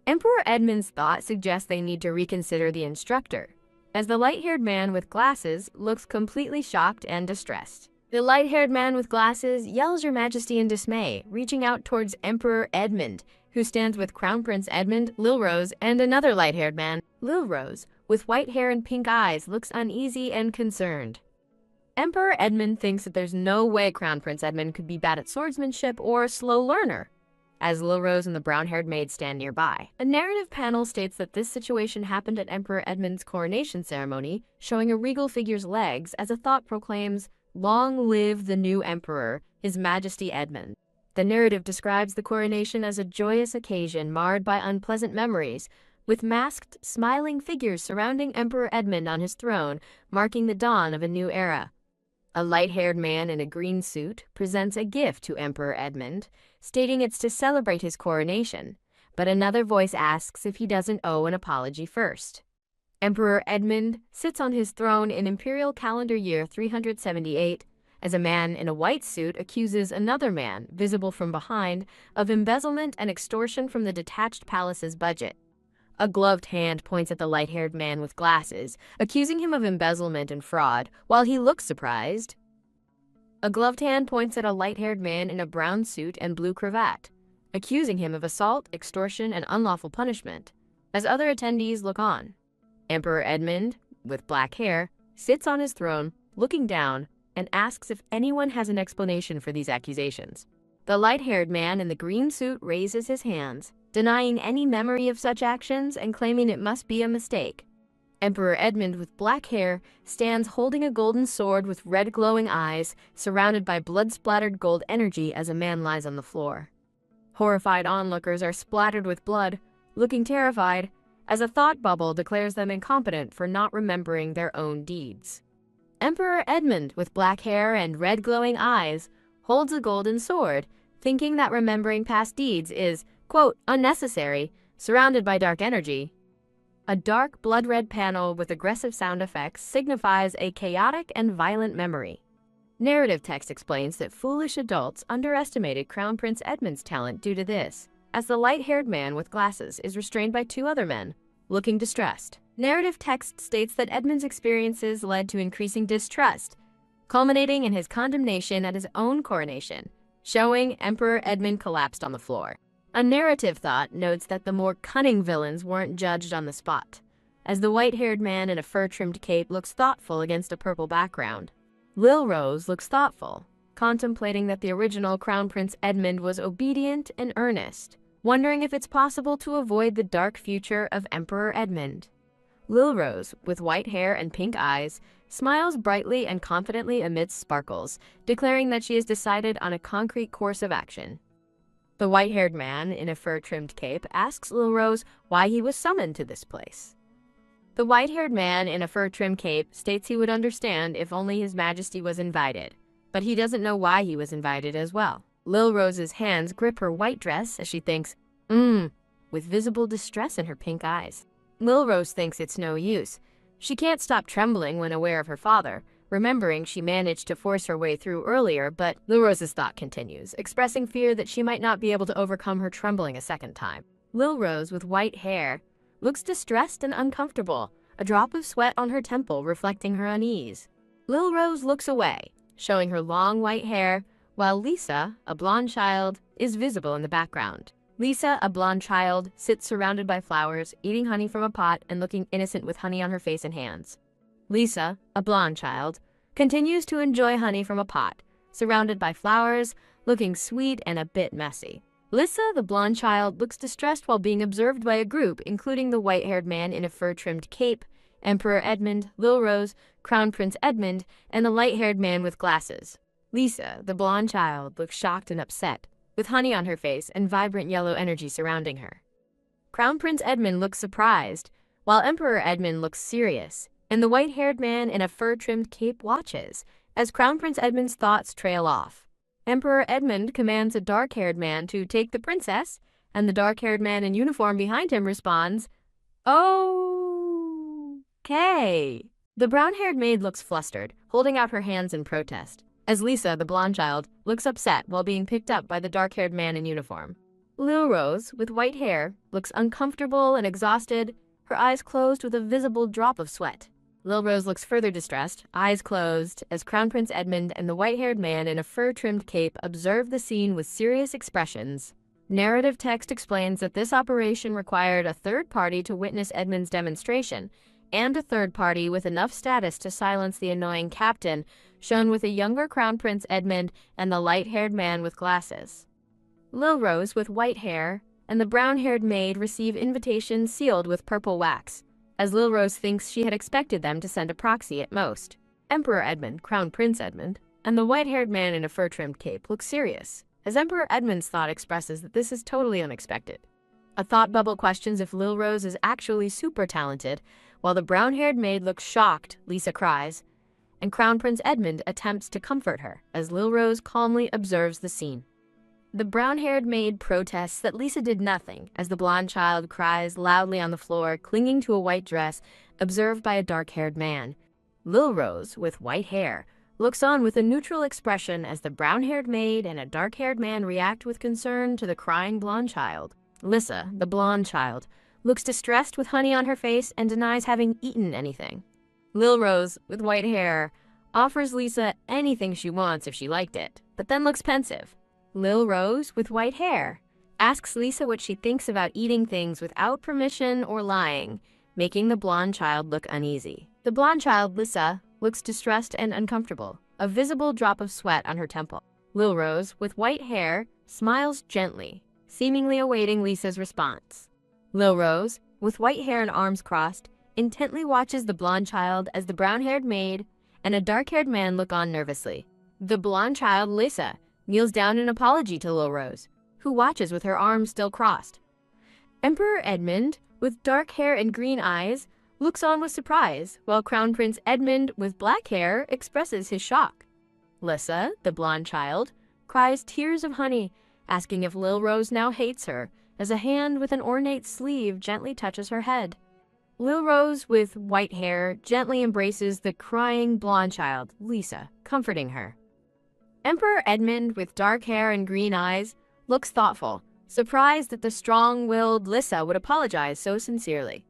Emperor Edmund's thought suggests they need to reconsider the instructor, as the light-haired man with glasses looks completely shocked and distressed. The light-haired man with glasses yells "Your Majesty" in dismay, reaching out towards Emperor Edmund, who stands with Crown Prince Edmund, Lil Rose, and another light-haired man. Lil Rose, with white hair and pink eyes, looks uneasy and concerned. Emperor Edmund thinks that there's no way Crown Prince Edmund could be bad at swordsmanship or a slow learner, as Lil Rose and the brown-haired maid stand nearby. A narrative panel states that this situation happened at Emperor Edmund's coronation ceremony, showing a regal figure's legs as a thought proclaims, "Long live the new emperor, His Majesty Edmund." The narrative describes the coronation as a joyous occasion marred by unpleasant memories, with masked, smiling figures surrounding Emperor Edmund on his throne, marking the dawn of a new era. A light-haired man in a green suit presents a gift to Emperor Edmund, stating it's to celebrate his coronation, but another voice asks if he doesn't owe an apology first. Emperor Edmund sits on his throne in Imperial Calendar Year 378, as a man in a white suit accuses another man, visible from behind, of embezzlement and extortion from the detached palace's budget. A gloved hand points at the light-haired man with glasses, accusing him of embezzlement and fraud, while he looks surprised. A gloved hand points at a light-haired man in a brown suit and blue cravat, accusing him of assault, extortion, and unlawful punishment, as other attendees look on. Emperor Edmund, with black hair, sits on his throne, looking down, and asks if anyone has an explanation for these accusations. The light-haired man in the green suit raises his hands, denying any memory of such actions and claiming it must be a mistake. Emperor Edmund, with black hair, stands holding a golden sword with red glowing eyes, surrounded by blood-splattered gold energy as a man lies on the floor. Horrified onlookers are splattered with blood, looking terrified, as a thought bubble declares them incompetent for not remembering their own deeds. Emperor Edmund, with black hair and red glowing eyes, holds a golden sword, thinking that remembering past deeds is, quote, unnecessary, surrounded by dark energy. A dark, blood-red panel with aggressive sound effects signifies a chaotic and violent memory. Narrative text explains that foolish adults underestimated Crown Prince Edmund's talent due to this, as the light-haired man with glasses is restrained by two other men, looking distressed. Narrative text states that Edmund's experiences led to increasing distrust, culminating in his condemnation at his own coronation, showing Emperor Edmund collapsed on the floor. A narrative thought notes that the more cunning villains weren't judged on the spot, as the white-haired man in a fur-trimmed cape looks thoughtful against a purple background. Lil Rose looks thoughtful, contemplating that the original Crown Prince Edmund was obedient and earnest, wondering if it's possible to avoid the dark future of Emperor Edmund. Lil Rose, with white hair and pink eyes, smiles brightly and confidently amidst sparkles, declaring that she has decided on a concrete course of action. The white-haired man in a fur-trimmed cape asks Lil Rose why he was summoned to this place. The white-haired man in a fur-trimmed cape states he would understand if only His Majesty was invited, but he doesn't know why he was invited as well. Lil Rose's hands grip her white dress as she thinks, with visible distress in her pink eyes. Lil Rose thinks it's no use, She can't stop trembling when aware of her father, remembering she managed to force her way through earlier, but Lil Rose's thought continues, expressing fear that she might not be able to overcome her trembling a second time. Lil Rose, with white hair, looks distressed and uncomfortable, a drop of sweat on her temple reflecting her unease. Lil Rose looks away, showing her long white hair, while Lisa, a blonde child, is visible in the background. Lisa, a blonde child, sits surrounded by flowers, eating honey from a pot and looking innocent with honey on her face and hands. Lisa, a blonde child, continues to enjoy honey from a pot, surrounded by flowers, looking sweet and a bit messy. Lissa, the blonde child, looks distressed while being observed by a group, including the white-haired man in a fur-trimmed cape, Emperor Edmund, Lil Rose, Crown Prince Edmund, and the light-haired man with glasses. Lisa, the blonde child, looks shocked and upset, with honey on her face and vibrant yellow energy surrounding her. Crown Prince Edmund looks surprised, while Emperor Edmund looks serious, and the white-haired man in a fur-trimmed cape watches, as Crown Prince Edmund's thoughts trail off. Emperor Edmund commands a dark-haired man to take the princess, and the dark-haired man in uniform behind him responds, "Okay." The brown-haired maid looks flustered, holding out her hands in protest, as Lisa, the blonde child, looks upset while being picked up by the dark-haired man in uniform. Lil Rose, with white hair, looks uncomfortable and exhausted, her eyes closed with a visible drop of sweat. Lil Rose looks further distressed, eyes closed, as Crown Prince Edmund and the white-haired man in a fur-trimmed cape observe the scene with serious expressions. Narrative text explains that this operation required a third party to witness Edmund's demonstration, and a third party with enough status to silence the annoying captain, shown with a younger Crown Prince Edmund and the light-haired man with glasses. Lil Rose, with white hair, and the brown-haired maid receive invitations sealed with purple wax, as Lil Rose thinks she had expected them to send a proxy at most. Emperor Edmund, Crown Prince Edmund, and the white-haired man in a fur-trimmed cape look serious, as Emperor Edmund's thought expresses that this is totally unexpected. A thought bubble questions if Lil Rose is actually super talented, while the brown-haired maid looks shocked, Lisa cries, and Crown Prince Edmund attempts to comfort her, as Lil Rose calmly observes the scene. The brown-haired maid protests that Lisa did nothing, as the blonde child cries loudly on the floor, clinging to a white dress, observed by a dark-haired man. Lil Rose, with white hair, looks on with a neutral expression as the brown-haired maid and a dark-haired man react with concern to the crying blonde child. Lissa, the blonde child, looks distressed with honey on her face and denies having eaten anything. Lil Rose, with white hair, offers Lisa anything she wants if she liked it, but then looks pensive. Lil Rose, with white hair, asks Lisa what she thinks about eating things without permission or lying, making the blonde child look uneasy. The blonde child, Lissa, looks distressed and uncomfortable, a visible drop of sweat on her temple. Lil Rose, with white hair, smiles gently, seemingly awaiting Lisa's response. Lil Rose, with white hair and arms crossed, intently watches the blonde child as the brown-haired maid and a dark-haired man look on nervously. The blonde child, Lisa, kneels down in apology to Lil Rose, who watches with her arms still crossed. Emperor Edmund, with dark hair and green eyes, looks on with surprise, while Crown Prince Edmund, with black hair, expresses his shock. Lissa, the blonde child, cries tears of honey, asking if Lil Rose now hates her, as a hand with an ornate sleeve gently touches her head. Lil Rose, with white hair, gently embraces the crying blonde child, Lisa, comforting her. Emperor Edmund, with dark hair and green eyes, looks thoughtful, surprised that the strong-willed Lissa would apologize so sincerely.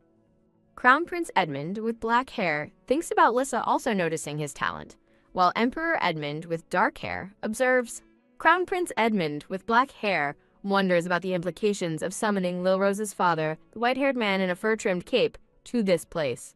Crown Prince Edmund, with black hair, thinks about Lissa also noticing his talent, while Emperor Edmund, with dark hair, observes. Crown Prince Edmund, with black hair, wonders about the implications of summoning Lil Rose's father, the white-haired man in a fur-trimmed cape, to this place.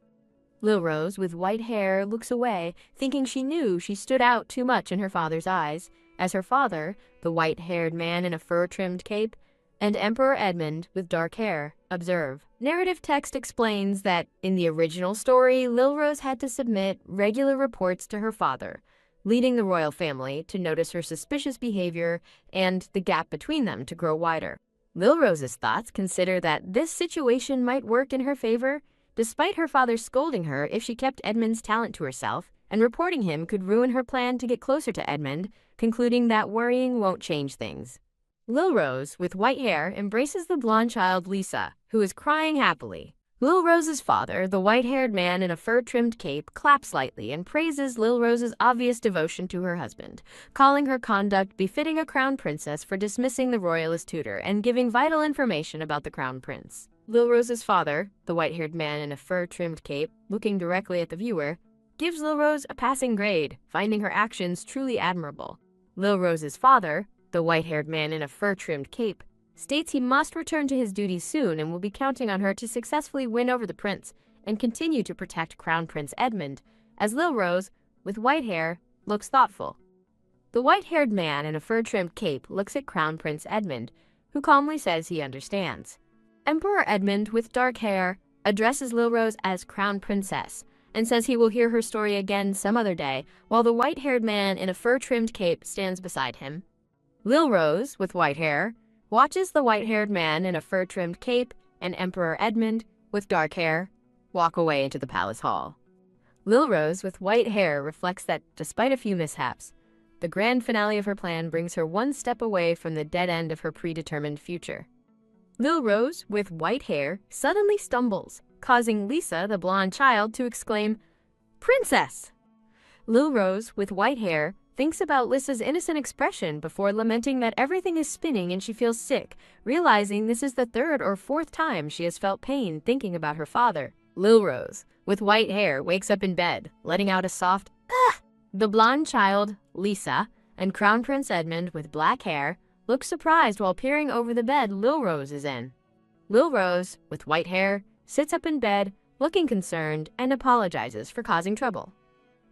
Lil Rose, with white hair, looks away, thinking she knew she stood out too much in her father's eyes, as her father, the white-haired man in a fur-trimmed cape, and Emperor Edmund, with dark hair, observe. Narrative text explains that, in the original story, Lil Rose had to submit regular reports to her father, leading the royal family to notice her suspicious behavior and the gap between them to grow wider. Lil Rose's thoughts consider that this situation might work in her favor, despite her father scolding her if she kept Edmund's talent to herself, and reporting him could ruin her plan to get closer to Edmund, concluding that worrying won't change things. Lil Rose, with white hair, embraces the blonde child Lisa, who is crying happily. Lil Rose's father, the white-haired man in a fur-trimmed cape, claps lightly and praises Lil Rose's obvious devotion to her husband, calling her conduct befitting a crown princess for dismissing the royalist tutor and giving vital information about the crown prince. Lil Rose's father, the white-haired man in a fur-trimmed cape, looking directly at the viewer, gives Lil Rose a passing grade, finding her actions truly admirable. Lil Rose's father, the white-haired man in a fur-trimmed cape, states he must return to his duties soon and will be counting on her to successfully win over the prince and continue to protect Crown Prince Edmund, as Lil Rose, with white hair, looks thoughtful. The white-haired man in a fur-trimmed cape looks at Crown Prince Edmund, who calmly says he understands. Emperor Edmund, with dark hair, addresses Lil Rose as Crown Princess and says he will hear her story again some other day, while the white-haired man in a fur-trimmed cape stands beside him. Lil Rose, with white hair, watches the white-haired man in a fur-trimmed cape and Emperor Edmund, with dark hair, walk away into the palace hall. Lil Rose, with white hair, reflects that, despite a few mishaps, the grand finale of her plan brings her one step away from the dead end of her predetermined future. Lil Rose, with white hair, suddenly stumbles, causing Lisa, the blonde child, to exclaim, "Princess!" Lil Rose, with white hair, thinks about Lisa's innocent expression before lamenting that everything is spinning and she feels sick, realizing this is the third or fourth time she has felt pain thinking about her father. Lil Rose, with white hair, wakes up in bed, letting out a soft, "Ah!" The blonde child, Lisa, and Crown Prince Edmund, with black hair, look surprised while peering over the bed Lil Rose is in. Lil Rose, with white hair, sits up in bed, looking concerned, and apologizes for causing trouble.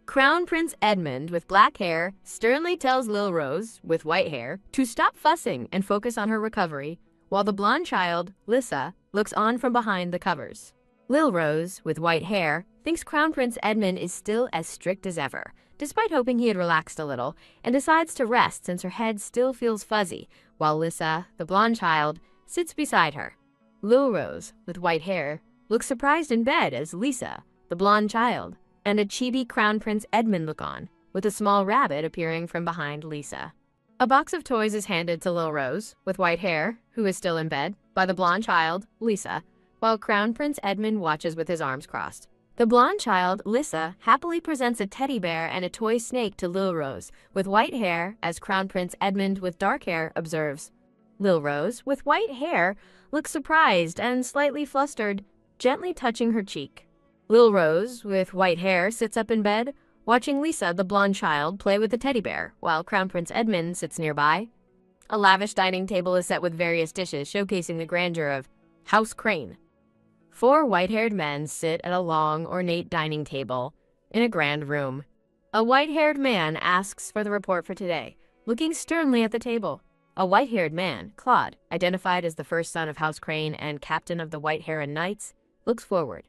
Crown Prince Edmund, with black hair, sternly tells Lil Rose, with white hair, to stop fussing and focus on her recovery, while the blonde child, Lisa, looks on from behind the covers. Lil Rose, with white hair, thinks Crown Prince Edmund is still as strict as ever, despite hoping he had relaxed a little, and decides to rest since her head still feels fuzzy, while Lisa, the blonde child, sits beside her. Lil Rose, with white hair, looks surprised in bed as Lisa, the blonde child, and a chibi Crown Prince Edmund look on, with a small rabbit appearing from behind Lisa. A box of toys is handed to Lil Rose, with white hair, who is still in bed, by the blonde child, Lisa, while Crown Prince Edmund watches with his arms crossed. The blonde child, Lisa, happily presents a teddy bear and a toy snake to Lil Rose, with white hair, as Crown Prince Edmund, with dark hair, observes. Lil Rose, with white hair, looks surprised and slightly flustered, gently touching her cheek. Lil Rose, with white hair, sits up in bed, watching Lisa, the blonde child, play with the teddy bear, while Crown Prince Edmund sits nearby. A lavish dining table is set with various dishes showcasing the grandeur of House Crane. 4 white-haired men sit at a long, ornate dining table in a grand room. A white-haired man asks for the report for today, looking sternly at the table. A white-haired man, Claude, identified as the first son of House Crane and captain of the White Heron Knights, looks forward.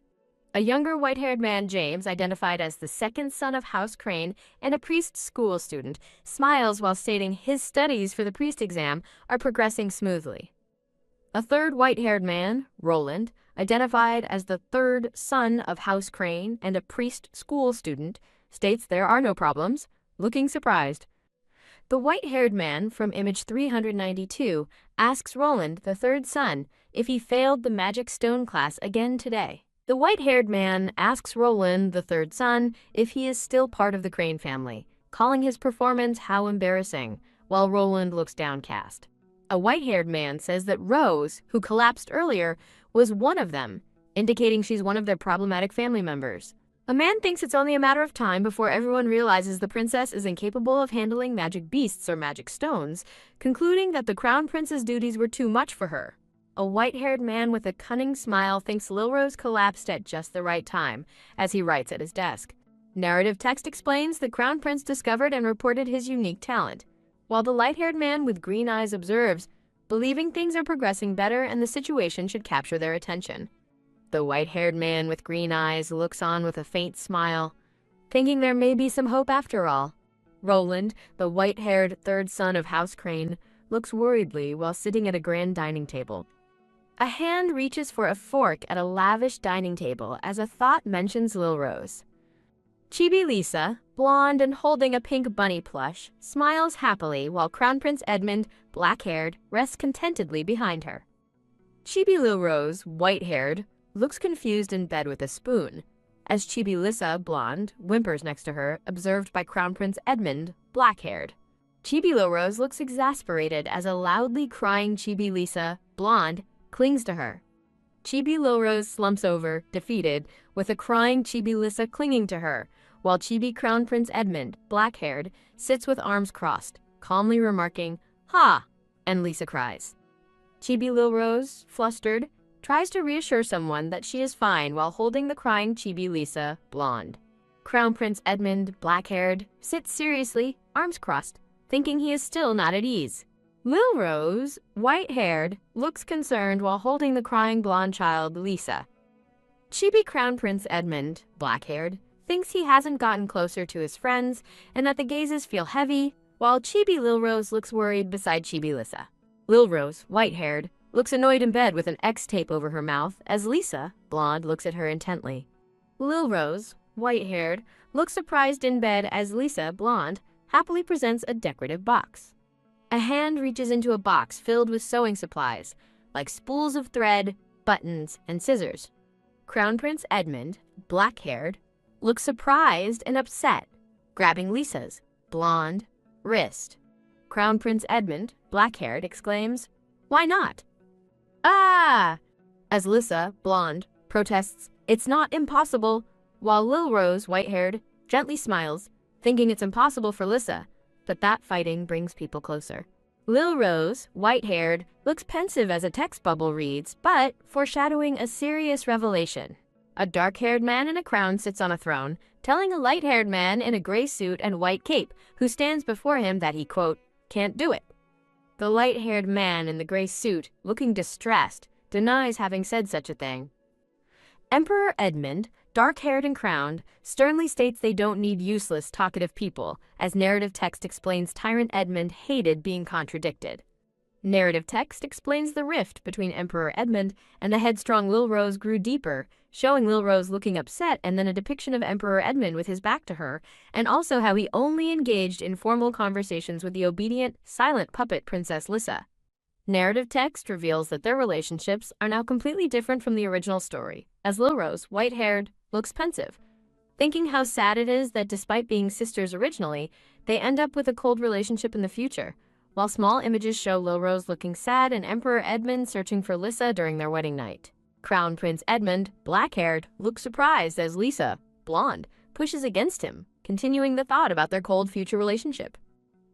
A younger white-haired man, James, identified as the second son of House Crane and a priest school student, smiles while stating his studies for the priest exam are progressing smoothly. A third white-haired man, Roland, identified as the third son of House Crane and a priest school student, states there are no problems, looking surprised. The white-haired man from image 392 asks Roland, the third son, if he failed the magic stone class again today. The white-haired man asks Roland, the third son, if he is still part of the Crane family, calling his performance how embarrassing, while Roland looks downcast. A white-haired man says that Rose, who collapsed earlier, was one of them, indicating she's one of their problematic family members. A man thinks it's only a matter of time before everyone realizes the princess is incapable of handling magic beasts or magic stones, concluding that the crown prince's duties were too much for her. A white-haired man with a cunning smile thinks Lil Rose collapsed at just the right time, as he writes at his desk. Narrative text explains the crown prince discovered and reported his unique talent, while the light-haired man with green eyes observes, believing things are progressing better and the situation should capture their attention. The white-haired man with green eyes looks on with a faint smile, thinking there may be some hope after all. Roland, the white-haired third son of House Crane, looks worriedly while sitting at a grand dining table. A hand reaches for a fork at a lavish dining table as a thought mentions Lil Rose. Chibi Lisa, blonde and holding a pink bunny plush, smiles happily while Crown Prince Edmund, black-haired, rests contentedly behind her. Chibi Lil Rose, white-haired, looks confused in bed with a spoon, as Chibi Lisa, blonde, whimpers next to her, observed by Crown Prince Edmund, black-haired. Chibi Lil Rose looks exasperated as a loudly crying Chibi Lisa, blonde, clings to her. Chibi Lil Rose slumps over, defeated, with a crying Chibi Lisa clinging to her, while Chibi Crown Prince Edmund, black-haired, sits with arms crossed, calmly remarking, "Ha!" and Lisa cries. Chibi Lil Rose, flustered, tries to reassure someone that she is fine while holding the crying Chibi Lisa, blonde. Crown Prince Edmund, black-haired, sits seriously, arms crossed, thinking he is still not at ease. Lil Rose, white-haired, looks concerned while holding the crying blonde child, Lisa. Chibi Crown Prince Edmund, black-haired, thinks he hasn't gotten closer to his friends and that the gazes feel heavy, while Chibi Lil Rose looks worried beside Chibi Lisa. Lil Rose, white-haired, looks annoyed in bed with an X tape over her mouth as Lisa, blonde, looks at her intently. Lil Rose, white-haired, looks surprised in bed as Lisa, blonde, happily presents a decorative box. A hand reaches into a box filled with sewing supplies, like spools of thread, buttons, and scissors. Crown Prince Edmund, black-haired, looks surprised and upset, grabbing Lisa's, blonde, wrist. Crown Prince Edmund, black-haired, exclaims, "Why not?" "Ah!" as Lisa, blonde, protests, "It's not impossible," while Lil Rose, white-haired, gently smiles, thinking it's impossible for Lisa, but that fighting brings people closer. Lil Rose, white-haired, looks pensive as a text bubble reads, but foreshadowing a serious revelation. A dark-haired man in a crown sits on a throne, telling a light-haired man in a gray suit and white cape who stands before him that he, quote, "can't do it." The light-haired man in the gray suit, looking distressed, denies having said such a thing. Emperor Edmund, dark-haired and crowned, sternly states they don't need useless, talkative people, as narrative text explains Tyrant Edmund hated being contradicted. Narrative text explains the rift between Emperor Edmund and the headstrong Lil Rose grew deeper, showing Lil Rose looking upset and then a depiction of Emperor Edmund with his back to her, and also how he only engaged in formal conversations with the obedient, silent puppet Princess Lisa. Narrative text reveals that their relationships are now completely different from the original story, as Lil Rose, white-haired, looks pensive, thinking how sad it is that despite being sisters originally, they end up with a cold relationship in the future, while small images show Lil Rose looking sad and Emperor Edmund searching for Lisa during their wedding night. Crown Prince Edmund, black-haired, looks surprised as Lisa, blonde, pushes against him, continuing the thought about their cold future relationship.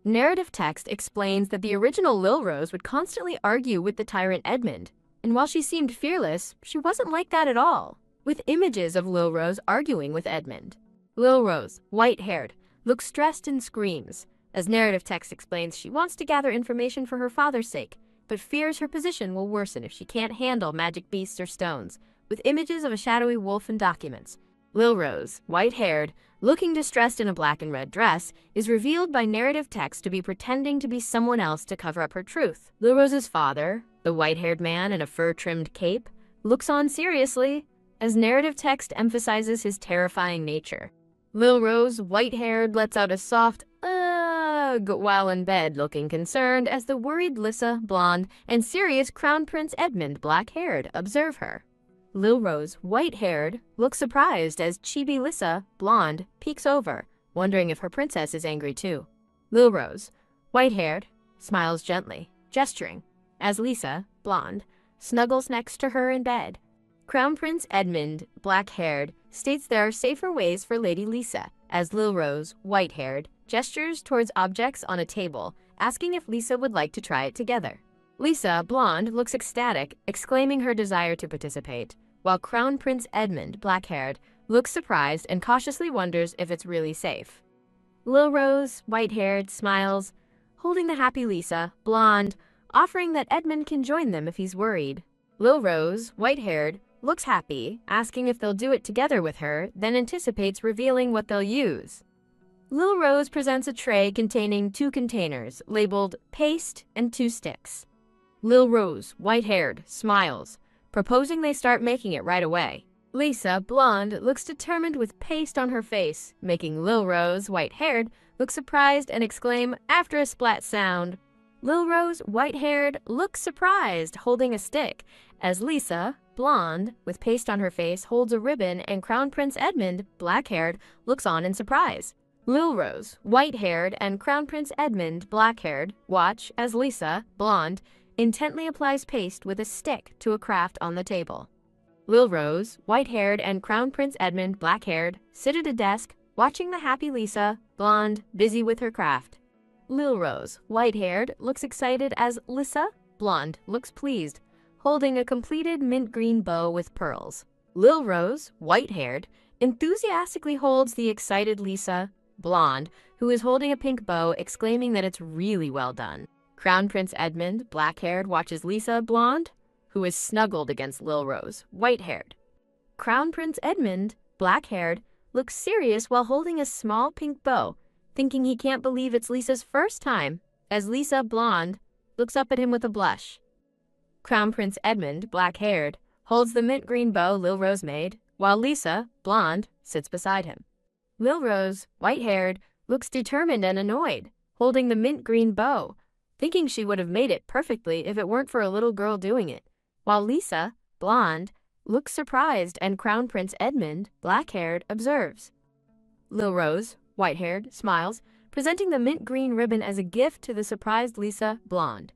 Narrative text explains that the original Lil Rose would constantly argue with the Tyrant Edmund, and while she seemed fearless, she wasn't like that at all, with images of Lil Rose arguing with Edmund. Lil Rose, white-haired, looks stressed and screams. As narrative text explains, she wants to gather information for her father's sake, but fears her position will worsen if she can't handle magic beasts or stones, with images of a shadowy wolf and documents. Lil Rose, white-haired, looking distressed in a black and red dress, is revealed by narrative text to be pretending to be someone else to cover up her truth. Lil Rose's father, the white-haired man in a fur-trimmed cape, looks on seriously, as narrative text emphasizes his terrifying nature. Lil Rose, white-haired, lets out a soft ugh while in bed, looking concerned as the worried Lisa, blonde, and serious Crown Prince Edmund, black-haired, observe her. Lil Rose, white-haired, looks surprised as Chibi Lisa, blonde, peeks over, wondering if her princess is angry too. Lil Rose, white-haired, smiles gently, gesturing, as Lisa, blonde, snuggles next to her in bed. Crown Prince Edmund, black-haired, states there are safer ways for Lady Lisa, as Lil Rose, white-haired, gestures towards objects on a table, asking if Lisa would like to try it together. Lisa, blonde, looks ecstatic, exclaiming her desire to participate, while Crown Prince Edmund, black-haired, looks surprised and cautiously wonders if it's really safe. Lil Rose, white-haired, smiles, holding the happy Lisa, blonde, offering that Edmund can join them if he's worried. Lil Rose, white-haired, looks happy, asking if they'll do it together with her, then anticipates revealing what they'll use. Lil Rose presents a tray containing 2 containers, labeled paste and 2 sticks. Lil Rose, white-haired, smiles, proposing they start making it right away. Lisa, blonde, looks determined with paste on her face, making Lil Rose, white-haired, look surprised and exclaim, after a splat sound. Lil Rose, white-haired, looks surprised, holding a stick, as Lisa, blonde, with paste on her face, holds a ribbon, and Crown Prince Edmund, black-haired, looks on in surprise. Lil Rose, white-haired, and Crown Prince Edmund, black-haired, watch as Lisa, blonde, intently applies paste with a stick to a craft on the table. Lil Rose, white-haired, and Crown Prince Edmund, black-haired, sit at a desk, watching the happy Lisa, blonde, busy with her craft. Lil Rose, white-haired, looks excited as Lisa, blonde, looks pleased, holding a completed mint green bow with pearls. Lil Rose, white-haired, enthusiastically holds the excited Lisa, blonde, who is holding a pink bow, exclaiming that it's really well done. Crown Prince Edmund, black-haired, watches Lisa, blonde, who is snuggled against Lil Rose, white-haired. Crown Prince Edmund, black-haired, looks serious while holding a small pink bow, thinking he can't believe it's Lisa's first time, as Lisa, blonde, looks up at him with a blush. Crown Prince Edmund, black-haired, holds the mint green bow Lil Rose made, while Lisa, blonde, sits beside him. Lil Rose, white-haired, looks determined and annoyed, holding the mint green bow, thinking she would have made it perfectly if it weren't for a little girl doing it, while Lisa, blonde, looks surprised and Crown Prince Edmund, black-haired, observes. Lil Rose, white-haired, smiles, presenting the mint green ribbon as a gift to the surprised Lisa, blonde.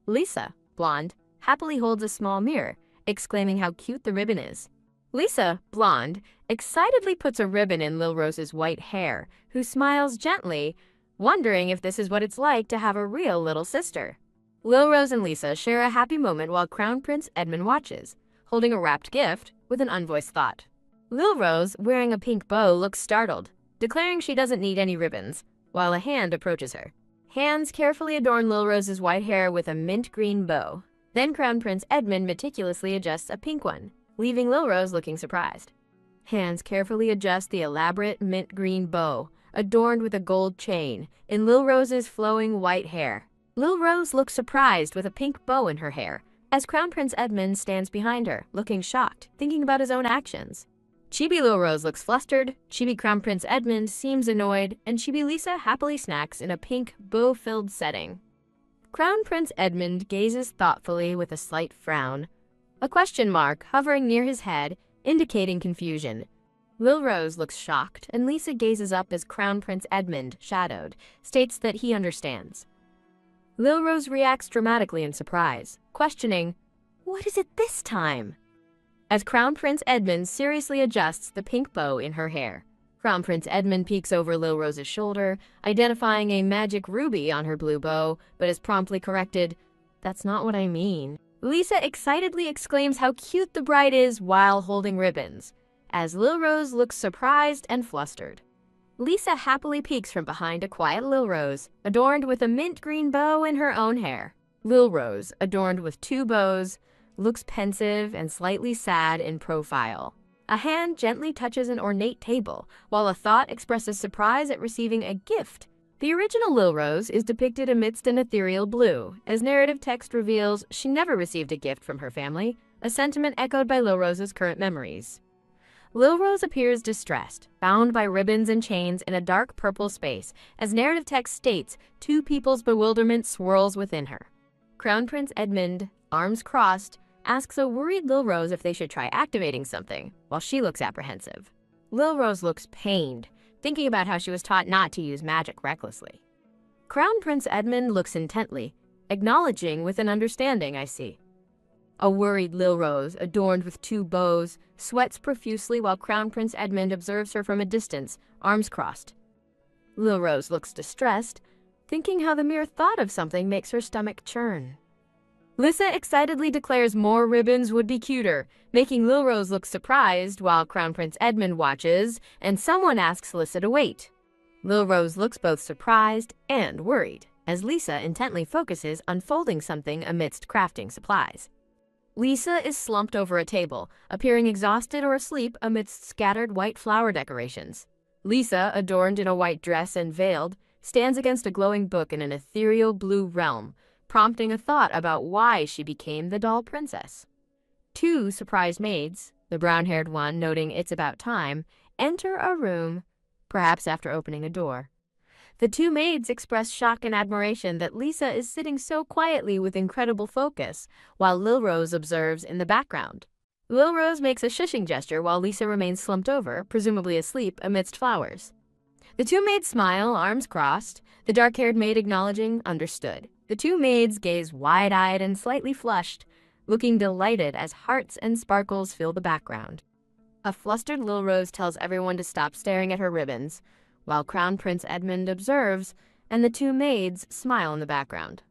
Lisa, blonde, happily holds a small mirror, exclaiming how cute the ribbon is. Lisa, blonde, excitedly puts a ribbon in Lil Rose's white hair, who smiles gently, wondering if this is what it's like to have a real little sister. Lil Rose and Lisa share a happy moment while Crown Prince Edmund watches, holding a wrapped gift with an unvoiced thought. Lil Rose, wearing a pink bow, looks startled, declaring she doesn't need any ribbons, while a hand approaches her. Hands carefully adorn Lil Rose's white hair with a mint green bow. Then Crown Prince Edmund meticulously adjusts a pink one, leaving Lil Rose looking surprised. Hands carefully adjust the elaborate mint green bow, adorned with a gold chain, in Lil Rose's flowing white hair. Lil Rose looks surprised with a pink bow in her hair, as Crown Prince Edmund stands behind her, looking shocked, thinking about his own actions. Chibi Lil Rose looks flustered, Chibi Crown Prince Edmund seems annoyed, and Chibi Lisa happily snacks in a pink, bow-filled setting. Crown Prince Edmund gazes thoughtfully with a slight frown, a question mark hovering near his head, indicating confusion. Lil Rose looks shocked, and Lisa gazes up as Crown Prince Edmund, shadowed, states that he understands. Lil Rose reacts dramatically in surprise, questioning, "What is it this time?" As Crown Prince Edmund seriously adjusts the pink bow in her hair. Crown Prince Edmund peeks over Lil Rose's shoulder, identifying a magic ruby on her blue bow, but is promptly corrected, "That's not what I mean." Lisa excitedly exclaims how cute the bride is while holding ribbons, as Lil Rose looks surprised and flustered. Lisa happily peeks from behind a quiet Lil Rose, adorned with a mint green bow in her own hair. Lil Rose, adorned with two bows, looks pensive and slightly sad in profile. A hand gently touches an ornate table, while a thought expresses surprise at receiving a gift. The original Lil Rose is depicted amidst an ethereal blue, as narrative text reveals she never received a gift from her family, a sentiment echoed by Lil Rose's current memories. Lil Rose appears distressed, bound by ribbons and chains in a dark purple space, as narrative text states, two people's bewilderment swirls within her. Crown Prince Edmund, arms crossed, asks a worried Lil Rose if they should try activating something, while she looks apprehensive. Lil Rose looks pained, thinking about how she was taught not to use magic recklessly. Crown Prince Edmund looks intently, acknowledging with an understanding, "I see." A worried Lil Rose, adorned with two bows, sweats profusely while Crown Prince Edmund observes her from a distance, arms crossed. Lil Rose looks distressed, thinking how the mere thought of something makes her stomach churn. Lisa excitedly declares more ribbons would be cuter, making Lil Rose look surprised while Crown Prince Edmund watches, and someone asks Lisa to wait. Lil Rose looks both surprised and worried, as Lisa intently focuses on folding something amidst crafting supplies. Lisa is slumped over a table, appearing exhausted or asleep amidst scattered white flower decorations. Lisa, adorned in a white dress and veiled, stands against a glowing book in an ethereal blue realm, prompting a thought about why she became the doll princess. Two surprised maids, the brown-haired one noting it's about time, enter a room, perhaps after opening a door. The two maids express shock and admiration that Lisa is sitting so quietly with incredible focus, while Lil Rose observes in the background. Lil Rose makes a shushing gesture while Lisa remains slumped over, presumably asleep, amidst flowers. The two maids smile, arms crossed, the dark-haired maid acknowledging understood. The two maids gaze wide-eyed and slightly flushed, looking delighted as hearts and sparkles fill the background. A flustered Lil Rose tells everyone to stop staring at her ribbons, while Crown Prince Edmund observes, and the two maids smile in the background.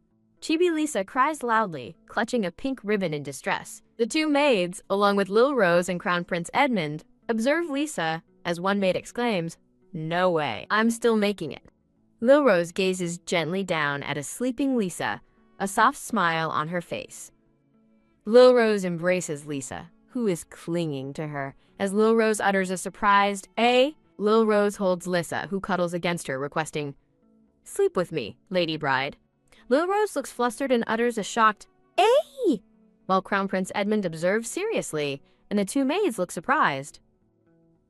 Chibi Lisa cries loudly, clutching a pink ribbon in distress. The two maids, along with Lil Rose and Crown Prince Edmund, observe Lisa as one maid exclaims, "No way, I'm still making it." Lil Rose gazes gently down at a sleeping Lisa, a soft smile on her face. Lil Rose embraces Lisa, who is clinging to her. As Lil Rose utters a surprised, "Eh?" Lil Rose holds Lisa, who cuddles against her, requesting, "Sleep with me, Lady Bride." Lil Rose looks flustered and utters a shocked, "Eh?" while Crown Prince Edmund observes seriously, and the two maids look surprised.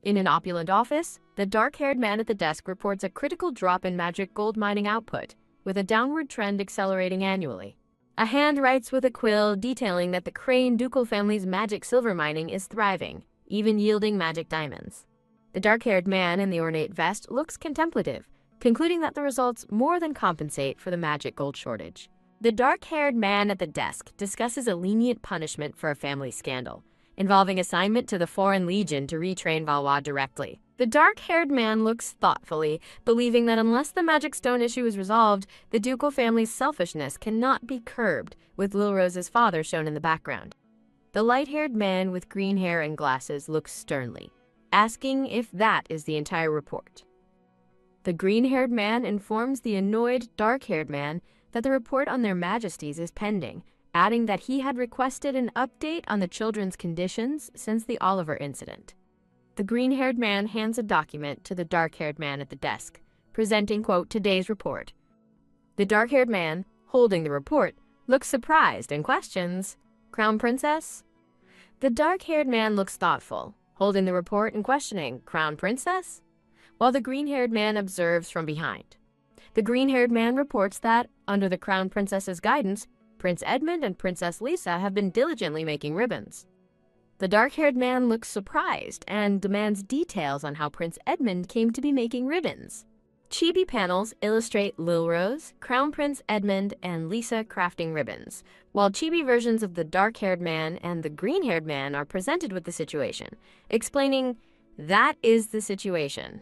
In an opulent office, the dark-haired man at the desk reports a critical drop in magic gold mining output, with a downward trend accelerating annually. A hand writes with a quill detailing that the Crane ducal family's magic silver mining is thriving, even yielding magic diamonds. The dark-haired man in the ornate vest looks contemplative, concluding that the results more than compensate for the magic gold shortage. The dark-haired man at the desk discusses a lenient punishment for a family scandal, involving assignment to the Foreign Legion to retrain Valois directly. The dark-haired man looks thoughtfully, believing that unless the magic stone issue is resolved, the ducal family's selfishness cannot be curbed, with Lil Rose's father shown in the background. The light-haired man with green hair and glasses looks sternly, asking if that is the entire report. The green-haired man informs the annoyed, dark-haired man that the report on their majesties is pending, adding that he had requested an update on the children's conditions since the Oliver incident. The green-haired man hands a document to the dark-haired man at the desk, presenting, quote, "today's report." The dark-haired man, holding the report, looks surprised and questions, "Crown Princess?" The dark-haired man looks thoughtful, holding the report and questioning, "Crown Princess?" while the green-haired man observes from behind. The green-haired man reports that, under the Crown Princess's guidance, Prince Edmund and Princess Lisa have been diligently making ribbons. The dark-haired man looks surprised and demands details on how Prince Edmund came to be making ribbons. Chibi panels illustrate Lil Rose, Crown Prince Edmund, and Lisa crafting ribbons, while chibi versions of the dark-haired man and the green-haired man are presented with the situation, explaining, "That is the situation."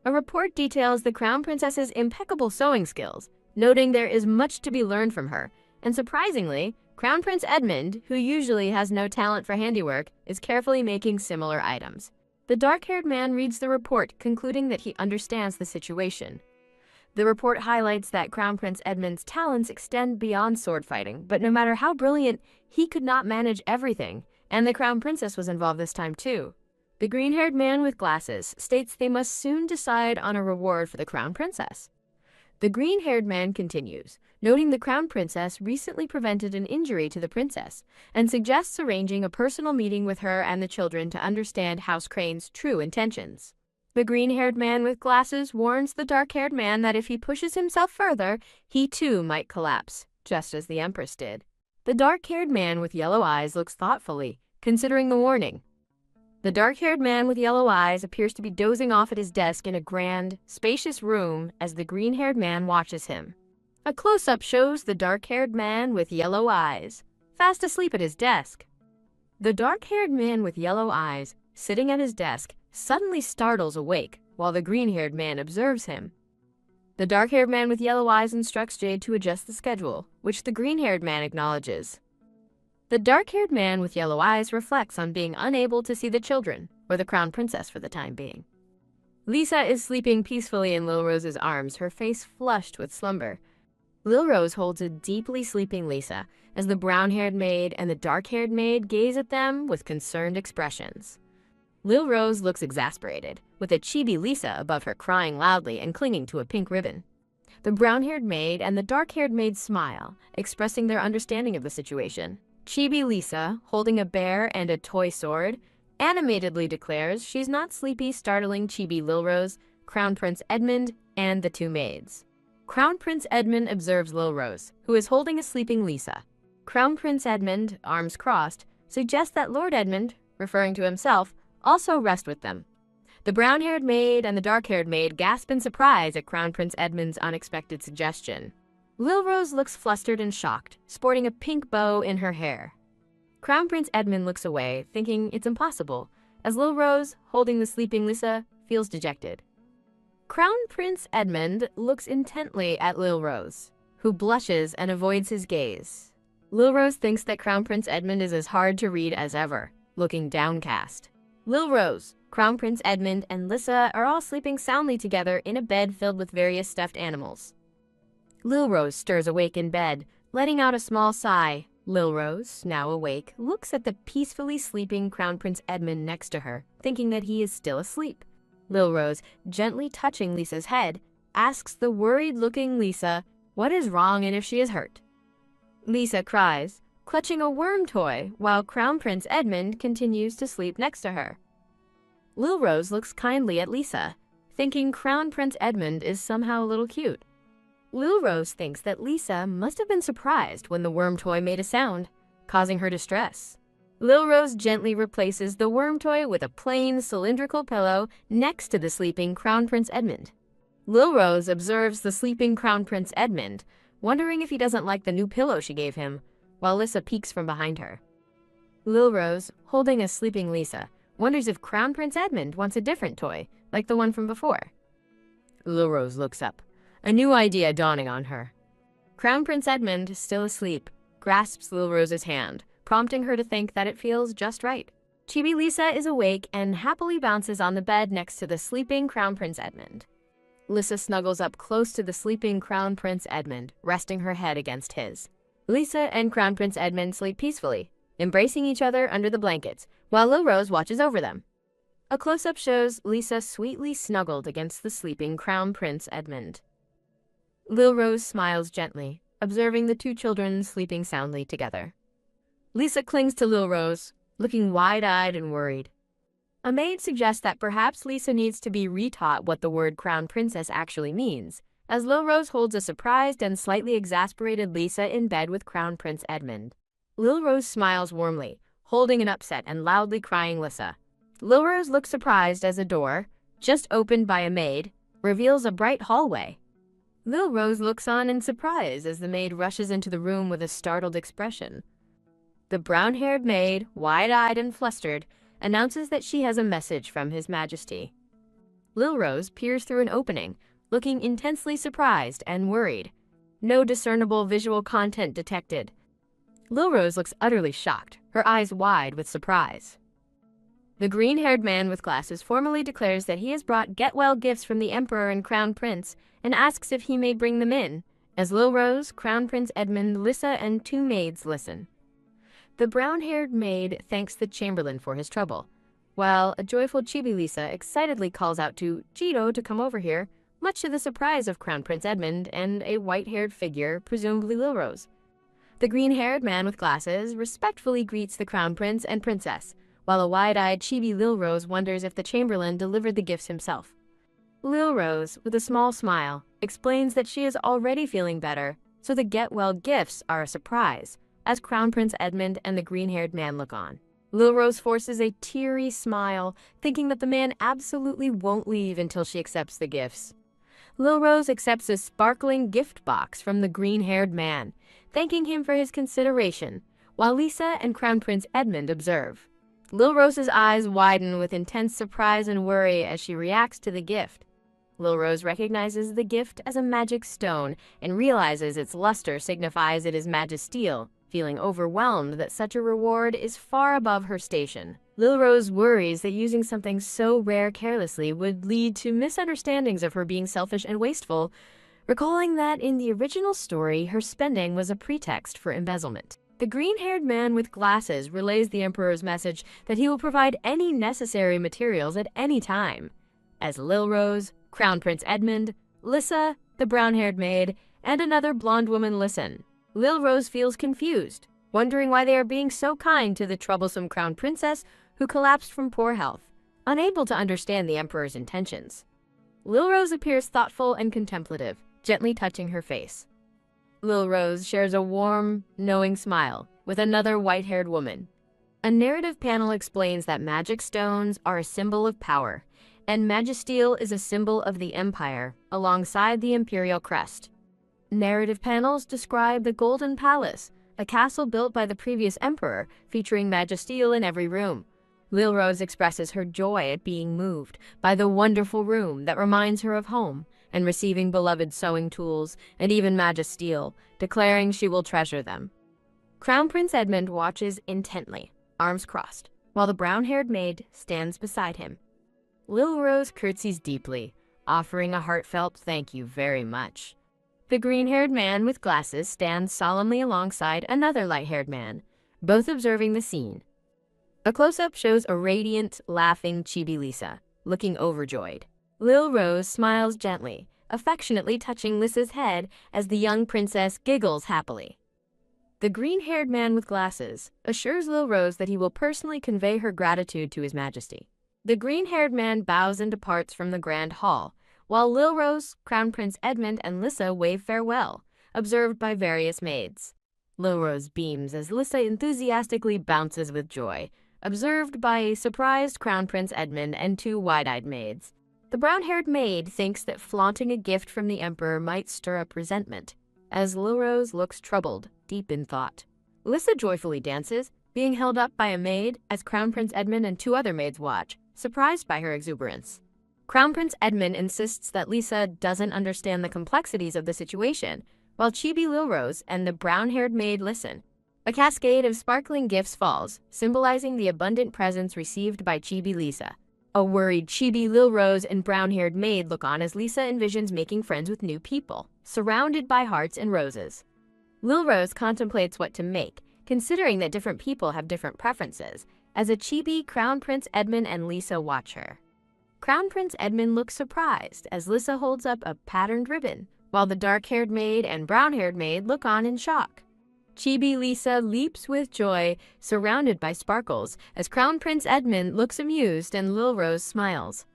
A report details the Crown Princess's impeccable sewing skills, noting there is much to be learned from her, and surprisingly, Crown Prince Edmund, who usually has no talent for handiwork, is carefully making similar items. The dark-haired man reads the report, concluding that he understands the situation. The report highlights that Crown Prince Edmund's talents extend beyond sword fighting, but no matter how brilliant, he could not manage everything, and the Crown Princess was involved this time too. The green-haired man with glasses states they must soon decide on a reward for the Crown Princess. The green-haired man continues, noting the Crown Princess recently prevented an injury to the princess, and suggests arranging a personal meeting with her and the children to understand House Crane's true intentions. The green-haired man with glasses warns the dark-haired man that if he pushes himself further, he too might collapse, just as the Empress did. The dark-haired man with yellow eyes looks thoughtfully, considering the warning. The dark-haired man with yellow eyes appears to be dozing off at his desk in a grand, spacious room as the green-haired man watches him. A close-up shows the dark-haired man with yellow eyes, fast asleep at his desk. The dark-haired man with yellow eyes, sitting at his desk, suddenly startles awake while the green-haired man observes him. The dark-haired man with yellow eyes instructs Jade to adjust the schedule, which the green-haired man acknowledges. The dark-haired man with yellow eyes reflects on being unable to see the children, or the Crown Princess for the time being. Lisa is sleeping peacefully in Lil Rose's arms, her face flushed with slumber. Lil Rose holds a deeply sleeping Lisa as the brown-haired maid and the dark-haired maid gaze at them with concerned expressions. Lil Rose looks exasperated, with a chibi Lisa above her crying loudly and clinging to a pink ribbon. The brown-haired maid and the dark-haired maid smile, expressing their understanding of the situation. Chibi Lisa, holding a bear and a toy sword, animatedly declares she's not sleepy, startling chibi Lil Rose, Crown Prince Edmund, and the two maids. Crown Prince Edmund observes Lil Rose, who is holding a sleeping Lisa. Crown Prince Edmund, arms crossed, suggests that Lord Edmund, referring to himself, also rest with them. The brown-haired maid and the dark-haired maid gasp in surprise at Crown Prince Edmund's unexpected suggestion. Lil Rose looks flustered and shocked, sporting a pink bow in her hair. Crown Prince Edmund looks away, thinking it's impossible, as Lil Rose, holding the sleeping Lisa, feels dejected. Crown Prince Edmund looks intently at Lil Rose, who blushes and avoids his gaze. Lil Rose thinks that Crown Prince Edmund is as hard to read as ever, looking downcast. Lil Rose, Crown Prince Edmund, and Lisa are all sleeping soundly together in a bed filled with various stuffed animals. Lil Rose stirs awake in bed, letting out a small sigh. Lil Rose, now awake, looks at the peacefully sleeping Crown Prince Edmund next to her, thinking that he is still asleep. Lil Rose, gently touching Lisa's head, asks the worried-looking Lisa what is wrong and if she is hurt. Lisa cries, clutching a worm toy, while Crown Prince Edmund continues to sleep next to her. Lil Rose looks kindly at Lisa, thinking Crown Prince Edmund is somehow a little cute. Lil Rose thinks that Lisa must have been surprised when the worm toy made a sound, causing her distress. Lil Rose gently replaces the worm toy with a plain, cylindrical pillow next to the sleeping Crown Prince Edmund. Lil Rose observes the sleeping Crown Prince Edmund, wondering if he doesn't like the new pillow she gave him, while Lisa peeks from behind her. Lil Rose, holding a sleeping Lisa, wonders if Crown Prince Edmund wants a different toy, like the one from before. Lil Rose looks up, a new idea dawning on her. Crown Prince Edmund, still asleep, grasps Lil Rose's hand, prompting her to think that it feels just right. Chibi Lisa is awake and happily bounces on the bed next to the sleeping Crown Prince Edmund. Lisa snuggles up close to the sleeping Crown Prince Edmund, resting her head against his. Lisa and Crown Prince Edmund sleep peacefully, embracing each other under the blankets, while Lil Rose watches over them. A close-up shows Lisa sweetly snuggled against the sleeping Crown Prince Edmund. Lil Rose smiles gently, observing the two children sleeping soundly together. Lisa clings to Lil Rose, looking wide-eyed and worried. A maid suggests that perhaps Lisa needs to be retaught what the word Crown Princess actually means, as Lil Rose holds a surprised and slightly exasperated Lisa in bed with Crown Prince Edmund. Lil Rose smiles warmly, holding an upset and loudly crying Lisa. Lil Rose looks surprised as a door, just opened by a maid, reveals a bright hallway. Lil Rose looks on in surprise as the maid rushes into the room with a startled expression. The brown-haired maid, wide-eyed and flustered, announces that she has a message from His Majesty. Lil Rose peers through an opening, looking intensely surprised and worried. No discernible visual content detected. Lil Rose looks utterly shocked, her eyes wide with surprise. The green-haired man with glasses formally declares that he has brought get-well gifts from the Emperor and Crown Prince and asks if he may bring them in, as Lil Rose, Crown Prince Edmund, Lisa, and two maids listen. The brown-haired maid thanks the Chamberlain for his trouble, while a joyful Chibi Lisa excitedly calls out to Jito to come over here, much to the surprise of Crown Prince Edmund and a white-haired figure, presumably Lil Rose. The green-haired man with glasses respectfully greets the Crown Prince and Princess, while a wide-eyed Chibi Lil Rose wonders if the Chamberlain delivered the gifts himself. Lil Rose, with a small smile, explains that she is already feeling better, so the get-well gifts are a surprise, as Crown Prince Edmund and the green-haired man look on. Lil Rose forces a teary smile, thinking that the man absolutely won't leave until she accepts the gifts. Lil Rose accepts a sparkling gift box from the green-haired man, thanking him for his consideration, while Lisa and Crown Prince Edmund observe. Lil Rose's eyes widen with intense surprise and worry as she reacts to the gift. Lil Rose recognizes the gift as a magic stone and realizes its luster signifies it is magisteel, feeling overwhelmed that such a reward is far above her station. Lil Rose worries that using something so rare carelessly would lead to misunderstandings of her being selfish and wasteful, recalling that in the original story, her spending was a pretext for embezzlement. The green-haired man with glasses relays the Emperor's message that he will provide any necessary materials at any time, as Lil Rose, Crown Prince Edmund, Lisa, the brown-haired maid, and another blonde woman listen. Lil Rose feels confused, wondering why they are being so kind to the troublesome Crown Princess who collapsed from poor health, unable to understand the Emperor's intentions. Lil Rose appears thoughtful and contemplative, gently touching her face. Lil Rose shares a warm, knowing smile with another white-haired woman. A narrative panel explains that magic stones are a symbol of power, and magisteel is a symbol of the empire, alongside the imperial crest. Narrative panels describe the Golden Palace, a castle built by the previous emperor, featuring magisteel in every room. Lil Rose expresses her joy at being moved by the wonderful room that reminds her of home, and receiving beloved sewing tools and even magisteel, declaring she will treasure them. Crown Prince Edmund watches intently, arms crossed, while the brown-haired maid stands beside him. Lil Rose curtsies deeply, offering a heartfelt thank you very much. The green-haired man with glasses stands solemnly alongside another light-haired man, both observing the scene. A close-up shows a radiant, laughing Chibi Lisa, looking overjoyed. Lil Rose smiles gently, affectionately touching Lisa's head as the young princess giggles happily. The green-haired man with glasses assures Lil Rose that he will personally convey her gratitude to His Majesty. The green-haired man bows and departs from the grand hall, while Lil Rose, Crown Prince Edmund, and Lisa wave farewell, observed by various maids. Lil Rose beams as Lisa enthusiastically bounces with joy, observed by a surprised Crown Prince Edmund and two wide-eyed maids. The brown-haired maid thinks that flaunting a gift from the Emperor might stir up resentment, as Lil Rose looks troubled, deep in thought. Lisa joyfully dances, being held up by a maid as Crown Prince Edmund and two other maids watch, surprised by her exuberance. Crown Prince Edmund insists that Lisa doesn't understand the complexities of the situation, while Chibi Lil Rose and the brown-haired maid listen. A cascade of sparkling gifts falls, symbolizing the abundant presents received by Chibi Lisa. A worried Chibi Lil Rose and brown-haired maid look on as Lisa envisions making friends with new people, surrounded by hearts and roses. Lil Rose contemplates what to make, considering that different people have different preferences, as a Chibi, Crown Prince Edmund and Lisa watch her. Crown Prince Edmund looks surprised as Lisa holds up a patterned ribbon, while the dark-haired maid and brown-haired maid look on in shock. Chibi Lisa leaps with joy, surrounded by sparkles, as Crown Prince Edmund looks amused and Lil Rose smiles.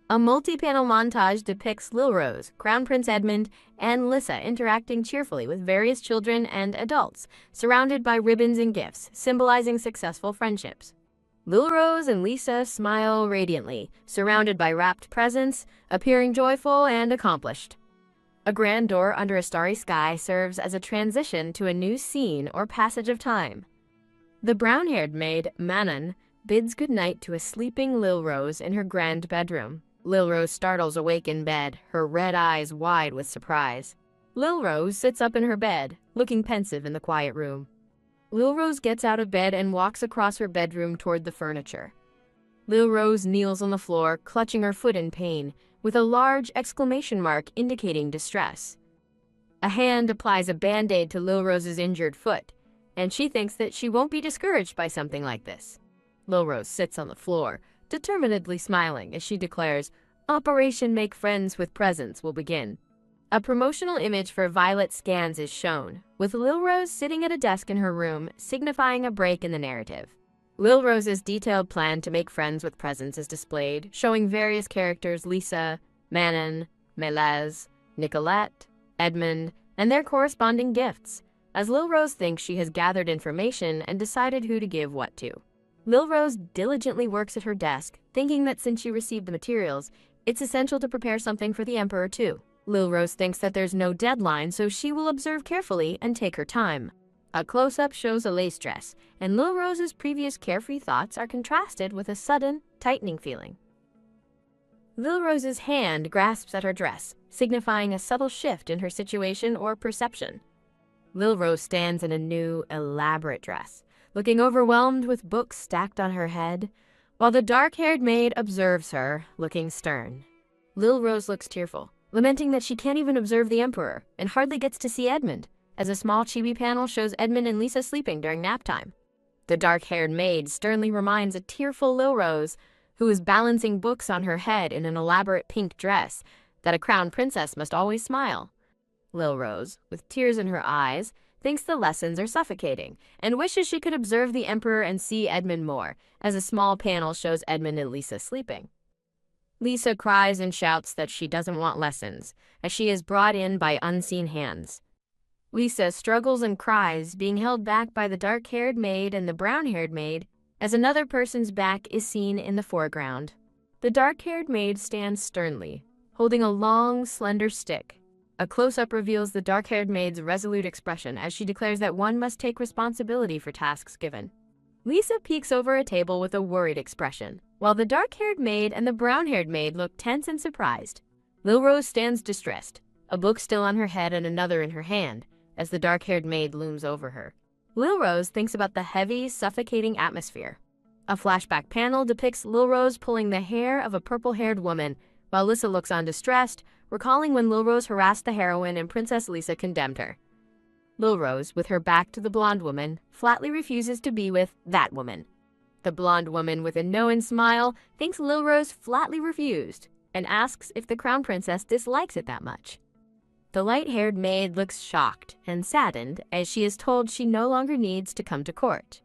A multi-panel montage depicts Lil Rose, Crown Prince Edmund, and Lisa interacting cheerfully with various children and adults, surrounded by ribbons and gifts, symbolizing successful friendships. Lil Rose and Lisa smile radiantly, surrounded by wrapped presents, appearing joyful and accomplished. A grand door under a starry sky serves as a transition to a new scene or passage of time. The brown-haired maid, Manon, bids goodnight to a sleeping Lil Rose in her grand bedroom. Lil Rose startles awake in bed, her red eyes wide with surprise. Lil Rose sits up in her bed, looking pensive in the quiet room. Lil Rose gets out of bed and walks across her bedroom toward the furniture. Lil Rose kneels on the floor, clutching her foot in pain, with a large exclamation mark indicating distress. A hand applies a band-aid to Lil Rose's injured foot, and she thinks that she won't be discouraged by something like this. Lil Rose sits on the floor, determinedly smiling as she declares, "Operation Make Friends with Presents will begin." A promotional image for Violet Scans is shown, with Lil Rose sitting at a desk in her room, signifying a break in the narrative. Lil Rose's detailed plan to make friends with presents is displayed, showing various characters Lisa, Manon, Melez, Nicolette, Edmund, and their corresponding gifts, as Lil Rose thinks she has gathered information and decided who to give what to. Lil Rose diligently works at her desk, thinking that since she received the materials, it's essential to prepare something for the Emperor too. Lil Rose thinks that there's no deadline, so she will observe carefully and take her time. A close-up shows a lace dress, and Lil Rose's previous carefree thoughts are contrasted with a sudden, tightening feeling. Lil Rose's hand grasps at her dress, signifying a subtle shift in her situation or perception. Lil Rose stands in a new, elaborate dress, looking overwhelmed with books stacked on her head, while the dark-haired maid observes her, looking stern. Lil Rose looks tearful, lamenting that she can't even observe the Emperor, and hardly gets to see Edmund, as a small chibi panel shows Edmund and Lisa sleeping during nap time. The dark-haired maid sternly reminds a tearful Lil Rose, who is balancing books on her head in an elaborate pink dress, that a crown princess must always smile. Lil Rose, with tears in her eyes, thinks the lessons are suffocating, and wishes she could observe the Emperor and see Edmund more, as a small panel shows Edmund and Lisa sleeping. Lisa cries and shouts that she doesn't want lessons, as she is brought in by unseen hands. Lisa struggles and cries, being held back by the dark-haired maid and the brown-haired maid, as another person's back is seen in the foreground. The dark-haired maid stands sternly, holding a long, slender stick. A close-up reveals the dark-haired maid's resolute expression as she declares that one must take responsibility for tasks given. Lisa peeks over a table with a worried expression, while the dark-haired maid and the brown-haired maid look tense and surprised. Lil Rose stands distressed, a book still on her head and another in her hand, as the dark-haired maid looms over her. Lil Rose thinks about the heavy, suffocating atmosphere. A flashback panel depicts Lil Rose pulling the hair of a purple-haired woman, while Lisa looks on distressed, recalling when Lil Rose harassed the heroine and Princess Lisa condemned her. Lil Rose, with her back to the blonde woman, flatly refuses to be with that woman. The blonde woman, with a knowing smile, thinks Lil Rose flatly refused and asks if the crown princess dislikes it that much. The light-haired maid looks shocked and saddened as she is told she no longer needs to come to court.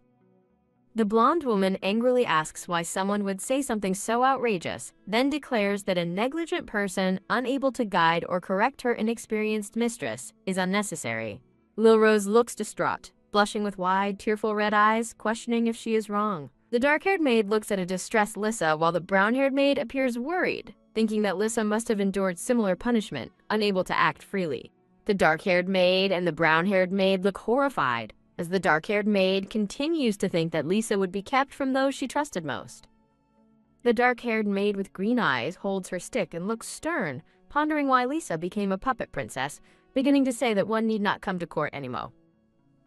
The blonde woman angrily asks why someone would say something so outrageous, then declares that a negligent person unable to guide or correct her inexperienced mistress is unnecessary. Lil Rose looks distraught, blushing with wide, tearful red eyes, questioning if she is wrong. The dark-haired maid looks at a distressed Lisa while the brown-haired maid appears worried, thinking that Lisa must have endured similar punishment, unable to act freely. The dark-haired maid and the brown-haired maid look horrified, as the dark-haired maid continues to think that Lisa would be kept from those she trusted most. The dark-haired maid with green eyes holds her stick and looks stern, pondering why Lisa became a puppet princess, beginning to say that one need not come to court anymore.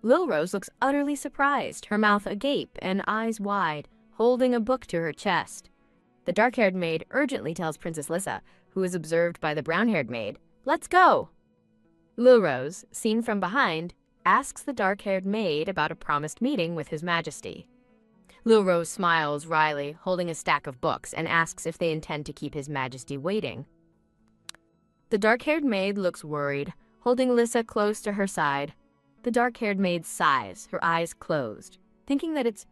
Lil Rose looks utterly surprised, her mouth agape and eyes wide, holding a book to her chest. The dark-haired maid urgently tells Princess Lisa, who is observed by the brown-haired maid, "Let's go!" Lil Rose, seen from behind, asks the dark-haired maid about a promised meeting with His Majesty. Lil Rose smiles wryly, holding a stack of books, and asks if they intend to keep His Majesty waiting. The dark-haired maid looks worried, holding Lisa close to her side. The dark-haired maid sighs, her eyes closed, thinking that it's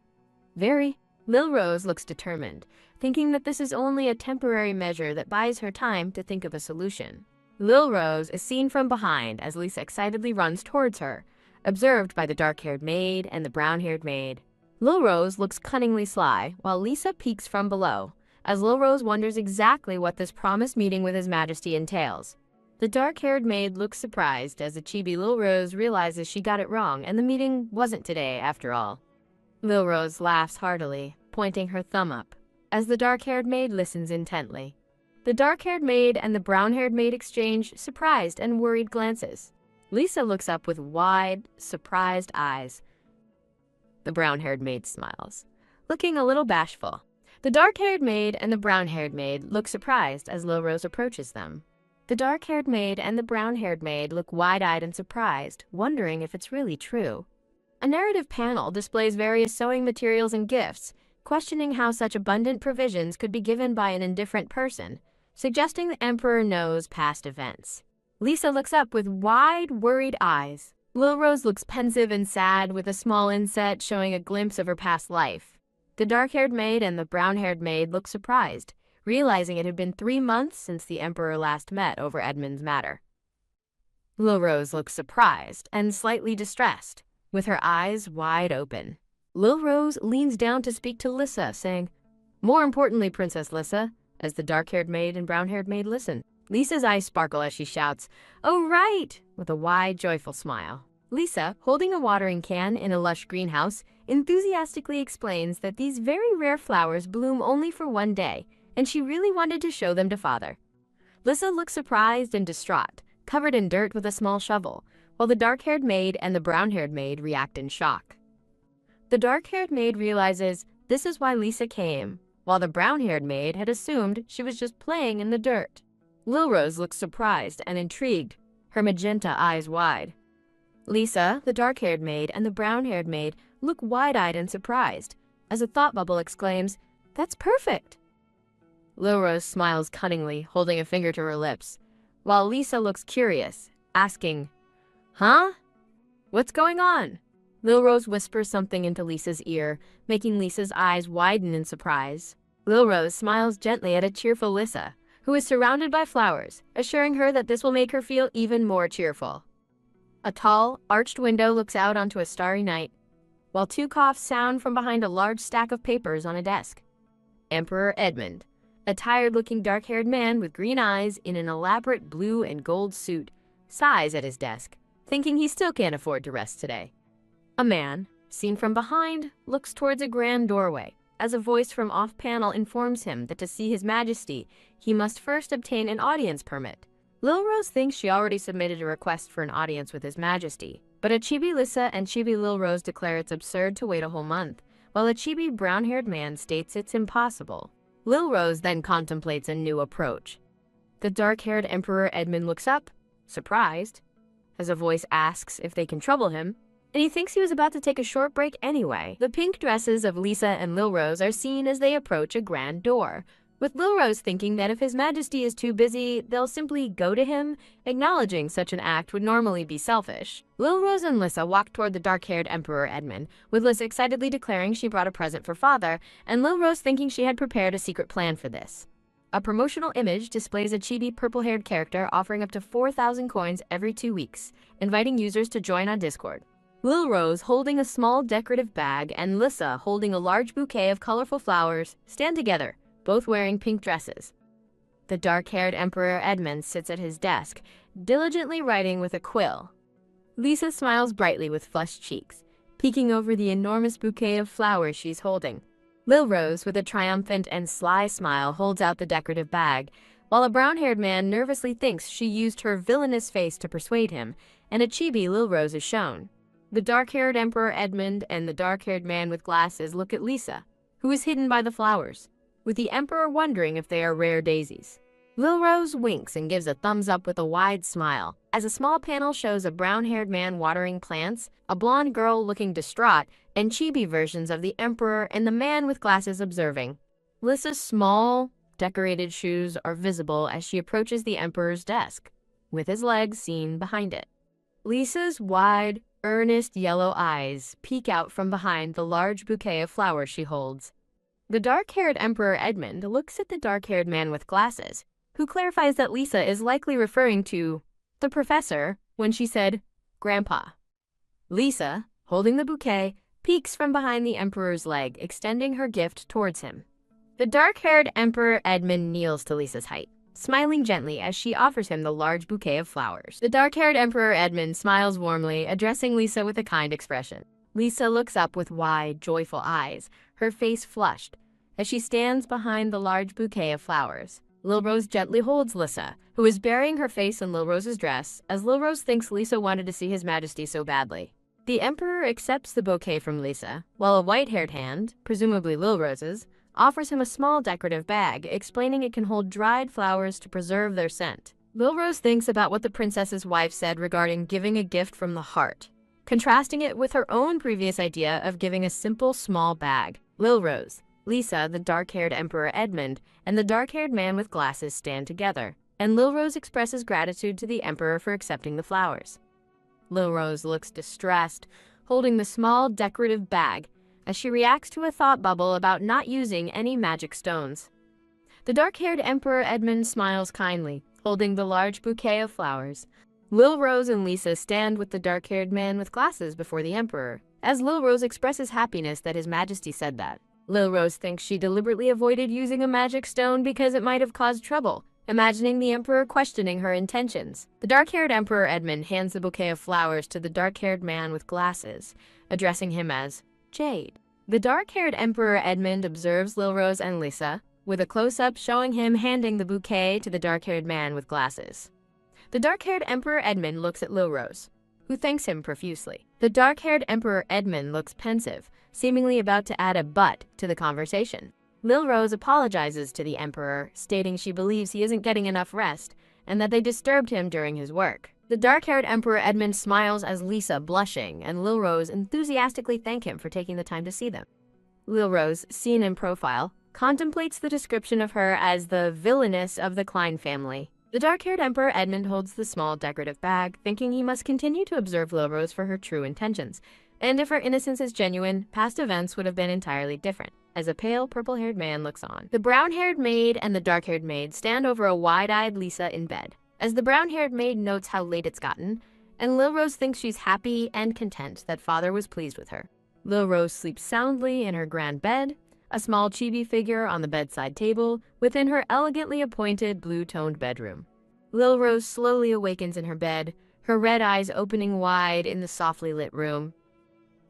very... Lil Rose looks determined, thinking that this is only a temporary measure that buys her time to think of a solution. Lil Rose is seen from behind as Lisa excitedly runs towards her, observed by the dark-haired maid and the brown-haired maid. Lil Rose looks cunningly sly, while Lisa peeks from below, as Lil Rose wonders exactly what this promised meeting with His Majesty entails. The dark-haired maid looks surprised as the chibi Lil Rose realizes she got it wrong and the meeting wasn't today after all. Lil Rose laughs heartily, pointing her thumb up, as the dark-haired maid listens intently. The dark-haired maid and the brown-haired maid exchange surprised and worried glances. Lisa looks up with wide, surprised eyes. The brown-haired maid smiles, looking a little bashful. The dark-haired maid and the brown-haired maid look surprised as Lil Rose approaches them. The dark-haired maid and the brown-haired maid look wide-eyed and surprised, wondering if it's really true. A narrative panel displays various sewing materials and gifts, questioning how such abundant provisions could be given by an indifferent person, suggesting the Emperor knows past events. Lisa looks up with wide, worried eyes. Lil Rose looks pensive and sad, with a small inset showing a glimpse of her past life. The dark-haired maid and the brown-haired maid look surprised, realizing it had been 3 months since the Emperor last met over Edmund's matter. Lil Rose looks surprised and slightly distressed, with her eyes wide open. Lil Rose leans down to speak to Lisa, saying, "More importantly, Princess Lisa," as the dark-haired maid and brown-haired maid listen. Lisa's eyes sparkle as she shouts, "Oh, right!" with a wide, joyful smile. Lisa, holding a watering can in a lush greenhouse, enthusiastically explains that these very rare flowers bloom only for 1 day, and she really wanted to show them to Father. Lisa looks surprised and distraught, covered in dirt with a small shovel, while the dark-haired maid and the brown-haired maid react in shock. The dark-haired maid realizes this is why Lisa came, while the brown-haired maid had assumed she was just playing in the dirt. Lil Rose looks surprised and intrigued, her magenta eyes wide. Lisa, the dark-haired maid, and the brown-haired maid look wide-eyed and surprised, as a thought bubble exclaims, "That's perfect!" Lil Rose smiles cunningly, holding a finger to her lips, while Lisa looks curious, asking, "Huh? What's going on?" Lil Rose whispers something into Lisa's ear, making Lisa's eyes widen in surprise. Lil Rose smiles gently at a cheerful Lisa, who is surrounded by flowers, assuring her that this will make her feel even more cheerful. A tall, arched window looks out onto a starry night, while two coughs sound from behind a large stack of papers on a desk. Emperor Edmund, a tired-looking dark-haired man with green eyes in an elaborate blue and gold suit, sighs at his desk, thinking he still can't afford to rest today. A man, seen from behind, looks towards a grand doorway, as a voice from off-panel informs him that to see His Majesty, he must first obtain an audience permit. Lil Rose thinks she already submitted a request for an audience with His Majesty, but a chibi Lisa and chibi Lil Rose declare it's absurd to wait a whole month, while a chibi brown-haired man states it's impossible. Lil Rose then contemplates a new approach. The dark-haired Emperor Edmund looks up, surprised, as a voice asks if they can trouble him, and he thinks he was about to take a short break anyway. The pink dresses of Lisa and Lil Rose are seen as they approach a grand door, with Lil Rose thinking that if His Majesty is too busy, they'll simply go to him, acknowledging such an act would normally be selfish. Lil Rose and Lisa walk toward the dark-haired Emperor Edmund, with Lisa excitedly declaring she brought a present for father, and Lil Rose thinking she had prepared a secret plan for this. A promotional image displays a chibi purple-haired character offering up to 4,000 coins every 2 weeks, inviting users to join on Discord. Lil Rose, holding a small decorative bag, and Lisa, holding a large bouquet of colorful flowers, stand together, both wearing pink dresses. The dark-haired Emperor Edmund sits at his desk, diligently writing with a quill. Lisa smiles brightly with flushed cheeks, peeking over the enormous bouquet of flowers she's holding. Lil Rose, with a triumphant and sly smile, holds out the decorative bag, while a brown-haired man nervously thinks she used her villainous face to persuade him, and a chibi Lil Rose is shown. The dark-haired Emperor Edmund and the dark-haired man with glasses look at Lisa, who is hidden by the flowers, with the Emperor wondering if they are rare daisies. Lil Rose winks and gives a thumbs up with a wide smile, as a small panel shows a brown-haired man watering plants, a blonde girl looking distraught, and chibi versions of the Emperor and the man with glasses observing. Lisa's small, decorated shoes are visible as she approaches the Emperor's desk, with his legs seen behind it. Lisa's wide, earnest yellow eyes peek out from behind the large bouquet of flowers she holds. The dark-haired Emperor Edmund looks at the dark-haired man with glasses, who clarifies that Lisa is likely referring to the professor when she said, "Grandpa." Lisa, holding the bouquet, peeks from behind the Emperor's leg, extending her gift towards him. The dark-haired Emperor Edmund kneels to Lisa's height, smiling gently as she offers him the large bouquet of flowers. The dark-haired Emperor Edmund smiles warmly, addressing Lisa with a kind expression. Lisa looks up with wide, joyful eyes, her face flushed, as she stands behind the large bouquet of flowers. Lil Rose gently holds Lisa, who is burying her face in Lil Rose's dress, as Lil Rose thinks Lisa wanted to see His Majesty so badly. The Emperor accepts the bouquet from Lisa, while a white-haired hand, presumably Lil Rose's, offers him a small decorative bag, explaining it can hold dried flowers to preserve their scent. Lil Rose thinks about what the princess's wife said regarding giving a gift from the heart, contrasting it with her own previous idea of giving a simple small bag. Lil Rose, Lisa, the dark-haired Emperor Edmund, and the dark-haired man with glasses stand together, and Lil Rose expresses gratitude to the Emperor for accepting the flowers. Lil Rose looks distressed, holding the small decorative bag, as she reacts to a thought bubble about not using any magic stones. The dark-haired Emperor Edmund smiles kindly, holding the large bouquet of flowers. Lil Rose and Lisa stand with the dark-haired man with glasses before the Emperor, as Lil Rose expresses happiness that His Majesty said that. Lil Rose thinks she deliberately avoided using a magic stone because it might have caused trouble, imagining the Emperor questioning her intentions. The dark-haired Emperor Edmund hands the bouquet of flowers to the dark-haired man with glasses, addressing him as Jade. The dark-haired Emperor Edmund observes Lil Rose and Lisa, with a close-up showing him handing the bouquet to the dark-haired man with glasses. The dark-haired Emperor Edmund looks at Lil Rose, who thanks him profusely. The dark-haired Emperor Edmund looks pensive, seemingly about to add a "but" to the conversation. Lil Rose apologizes to the Emperor, stating she believes he isn't getting enough rest, and that they disturbed him during his work. The dark-haired Emperor Edmund smiles as Lisa, blushing, and Lil Rose enthusiastically thank him for taking the time to see them. Lil Rose, seen in profile, contemplates the description of her as the villainess of the Klein family. The dark-haired Emperor Edmund holds the small decorative bag, thinking he must continue to observe Lil Rose for her true intentions, and if her innocence is genuine, past events would have been entirely different. as a pale purple-haired man looks on. The brown-haired maid and the dark-haired maid stand over a wide-eyed Lisa in bed. As the brown-haired maid notes how late it's gotten, and Lil Rose thinks she's happy and content that father was pleased with her. Lil Rose sleeps soundly in her grand bed, a small chibi figure on the bedside table within her elegantly appointed blue-toned bedroom. Lil Rose slowly awakens in her bed, her red eyes opening wide in the softly lit room.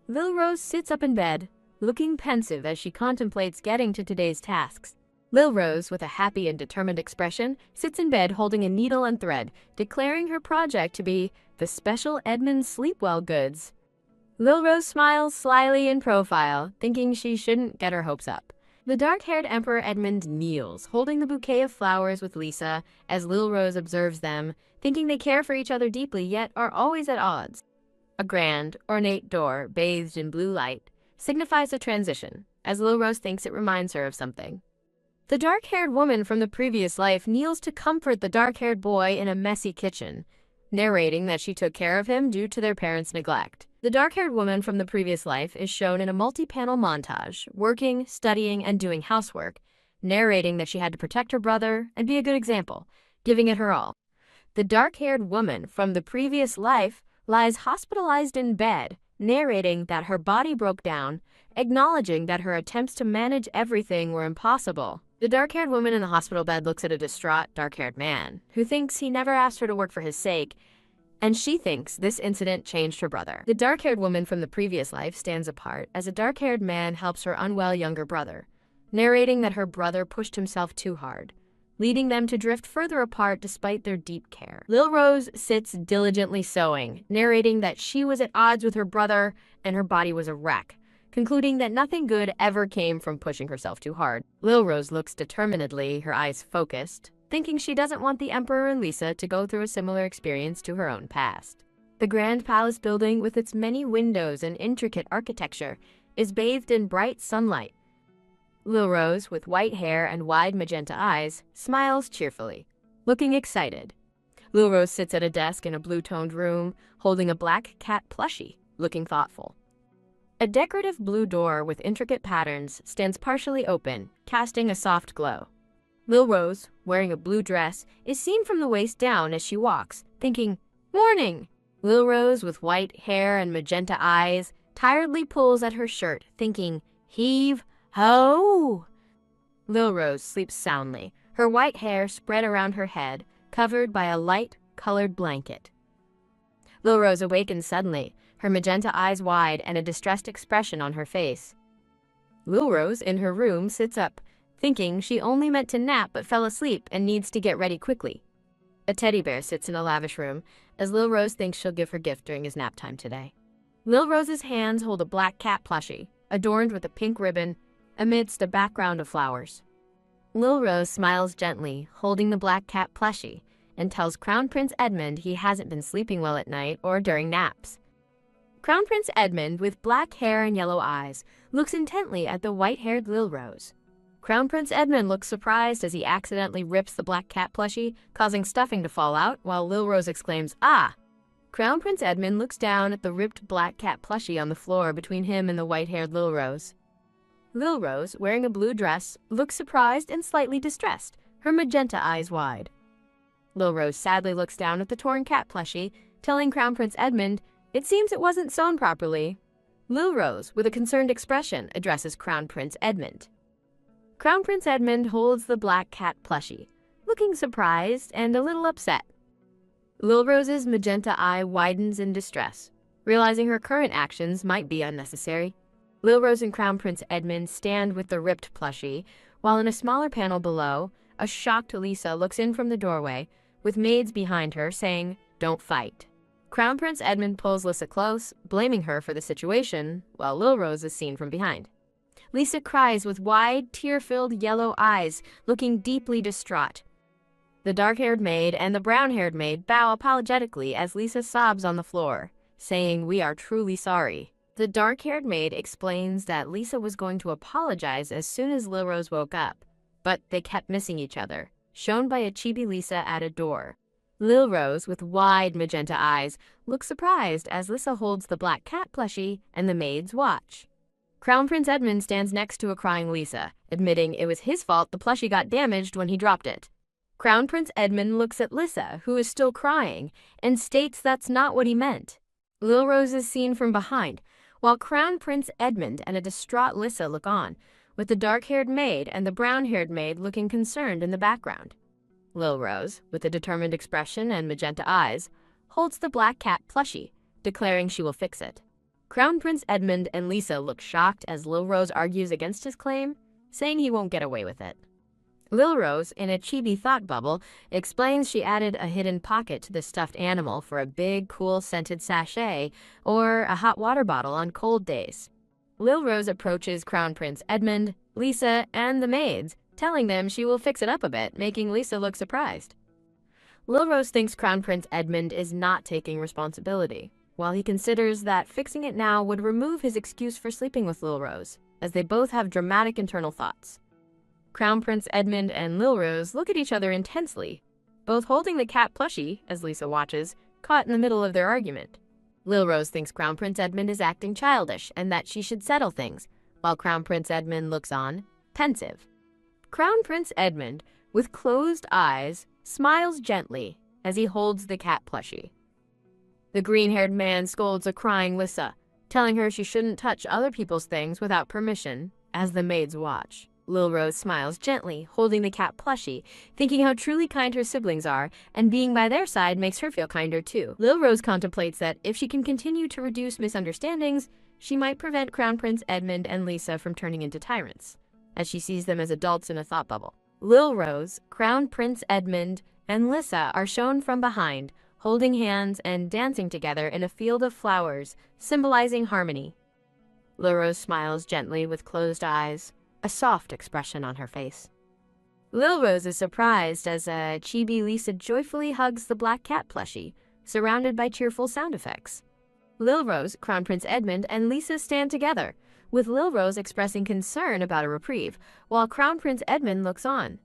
Lil Rose sits up in bed, looking pensive as she contemplates getting to today's tasks. Lil Rose, with a happy and determined expression, sits in bed holding a needle and thread, declaring her project to be the Special Edmund Sleepwell goods. Lil Rose smiles slyly in profile, thinking she shouldn't get her hopes up. The dark-haired Emperor Edmund kneels, holding the bouquet of flowers with Lisa, as Lil Rose observes them, thinking they care for each other deeply yet are always at odds. A grand, ornate door, bathed in blue light, signifies a transition, as Lil Rose thinks it reminds her of something. The dark-haired woman from the previous life kneels to comfort the dark-haired boy in a messy kitchen, narrating that she took care of him due to their parents' neglect. The dark-haired woman from the previous life is shown in a multi-panel montage, working, studying, and doing housework, narrating that she had to protect her brother and be a good example, giving it her all. The dark-haired woman from the previous life lies hospitalized in bed, narrating that her body broke down, acknowledging that her attempts to manage everything were impossible. The dark-haired woman in the hospital bed looks at a distraught, dark-haired man, who thinks he never asked her to work for his sake, and she thinks this incident changed her brother. The dark-haired woman from the previous life stands apart as a dark-haired man helps her unwell younger brother, narrating that her brother pushed himself too hard, leading them to drift further apart despite their deep care. Lil Rose sits diligently sewing, narrating that she was at odds with her brother and her body was a wreck, concluding that nothing good ever came from pushing herself too hard. Lil Rose looks determinedly, her eyes focused, thinking she doesn't want the Emperor and Lisa to go through a similar experience to her own past. The Grand Palace building, with its many windows and intricate architecture, is bathed in bright sunlight. Lil Rose, with white hair and wide magenta eyes, smiles cheerfully, looking excited. Lil Rose sits at a desk in a blue-toned room, holding a black cat plushie, looking thoughtful. A decorative blue door with intricate patterns stands partially open, casting a soft glow. Lil Rose, wearing a blue dress, is seen from the waist down as she walks, thinking, "Morning!" Lil Rose, with white hair and magenta eyes, tiredly pulls at her shirt, thinking, "Heave-ho!" Lil Rose sleeps soundly, her white hair spread around her head, covered by a light-colored blanket. Lil Rose awakens suddenly, her magenta eyes wide and a distressed expression on her face. Lil Rose, in her room, sits up, thinking she only meant to nap but fell asleep and needs to get ready quickly. A teddy bear sits in a lavish room, as Lil Rose thinks she'll give her gift during his nap time today. Lil Rose's hands hold a black cat plushie, adorned with a pink ribbon, amidst a background of flowers. Lil Rose smiles gently, holding the black cat plushie, and tells Crown Prince Edmund he hasn't been sleeping well at night or during naps. Crown Prince Edmund, with black hair and yellow eyes, looks intently at the white-haired Lil Rose. Crown Prince Edmund looks surprised as he accidentally rips the black cat plushie, causing stuffing to fall out, while Lil Rose exclaims, "Ah!" Crown Prince Edmund looks down at the ripped black cat plushie on the floor between him and the white-haired Lil Rose. Lil Rose, wearing a blue dress, looks surprised and slightly distressed, her magenta eyes wide. Lil Rose sadly looks down at the torn cat plushie, telling Crown Prince Edmund, "It seems it wasn't sewn properly." Lil Rose, with a concerned expression, addresses Crown Prince Edmund. Crown Prince Edmund holds the black cat plushie, looking surprised and a little upset. Lil Rose's magenta eye widens in distress, realizing her current actions might be unnecessary. Lil Rose and Crown Prince Edmund stand with the ripped plushie, while in a smaller panel below, a shocked Lisa looks in from the doorway, with maids behind her saying, "Don't fight." Crown Prince Edmund pulls Lisa close, blaming her for the situation, while Lil Rose is seen from behind. Lisa cries with wide, tear-filled yellow eyes, looking deeply distraught. The dark-haired maid and the brown-haired maid bow apologetically as Lisa sobs on the floor, saying, "We are truly sorry." The dark-haired maid explains that Lisa was going to apologize as soon as Lil Rose woke up, but they kept missing each other, shown by a chibi Lisa at a door. Lil Rose, with wide magenta eyes, looks surprised as Lisa holds the black cat plushie and the maids watch. Crown Prince Edmund stands next to a crying Lisa, admitting it was his fault the plushie got damaged when he dropped it. Crown Prince Edmund looks at Lisa, who is still crying, and states that's not what he meant. Lil Rose is seen from behind, while Crown Prince Edmund and a distraught Lisa look on, with the dark-haired maid and the brown-haired maid looking concerned in the background. Lil Rose, with a determined expression and magenta eyes, holds the black cat plushie, declaring she will fix it. Crown Prince Edmund and Lisa look shocked as Lil Rose argues against his claim, saying he won't get away with it. Lil Rose, in a chibi thought bubble, explains she added a hidden pocket to the stuffed animal for a big, cool scented sachet or a hot water bottle on cold days. Lil Rose approaches Crown Prince Edmund, Lisa, and the maids, telling them she will fix it up a bit, making Lisa look surprised. Lil Rose thinks Crown Prince Edmund is not taking responsibility, while he considers that fixing it now would remove his excuse for sleeping with Lil Rose, as they both have dramatic internal thoughts. Crown Prince Edmund and Lil Rose look at each other intensely, both holding the cat plushie, as Lisa watches, caught in the middle of their argument. Lil Rose thinks Crown Prince Edmund is acting childish and that she should settle things, while Crown Prince Edmund looks on, pensive. Crown Prince Edmund, with closed eyes, smiles gently as he holds the cat plushie. The green-haired man scolds a crying Lisa, telling her she shouldn't touch other people's things without permission, as the maids watch. Lil Rose smiles gently, holding the cat plushie, thinking how truly kind her siblings are, and being by their side makes her feel kinder too. Lil Rose contemplates that if she can continue to reduce misunderstandings, she might prevent Crown Prince Edmund and Lisa from turning into tyrants, as she sees them as adults in a thought bubble. Lil Rose, Crown Prince Edmund, and Lisa are shown from behind, holding hands and dancing together in a field of flowers, symbolizing harmony. Lil Rose smiles gently with closed eyes, a soft expression on her face. Lil Rose is surprised as chibi Lisa joyfully hugs the black cat plushie, surrounded by cheerful sound effects. Lil Rose, Crown Prince Edmund, and Lisa stand together, with Lil Rose expressing concern about a reprieve, while Crown Prince Edmund looks on.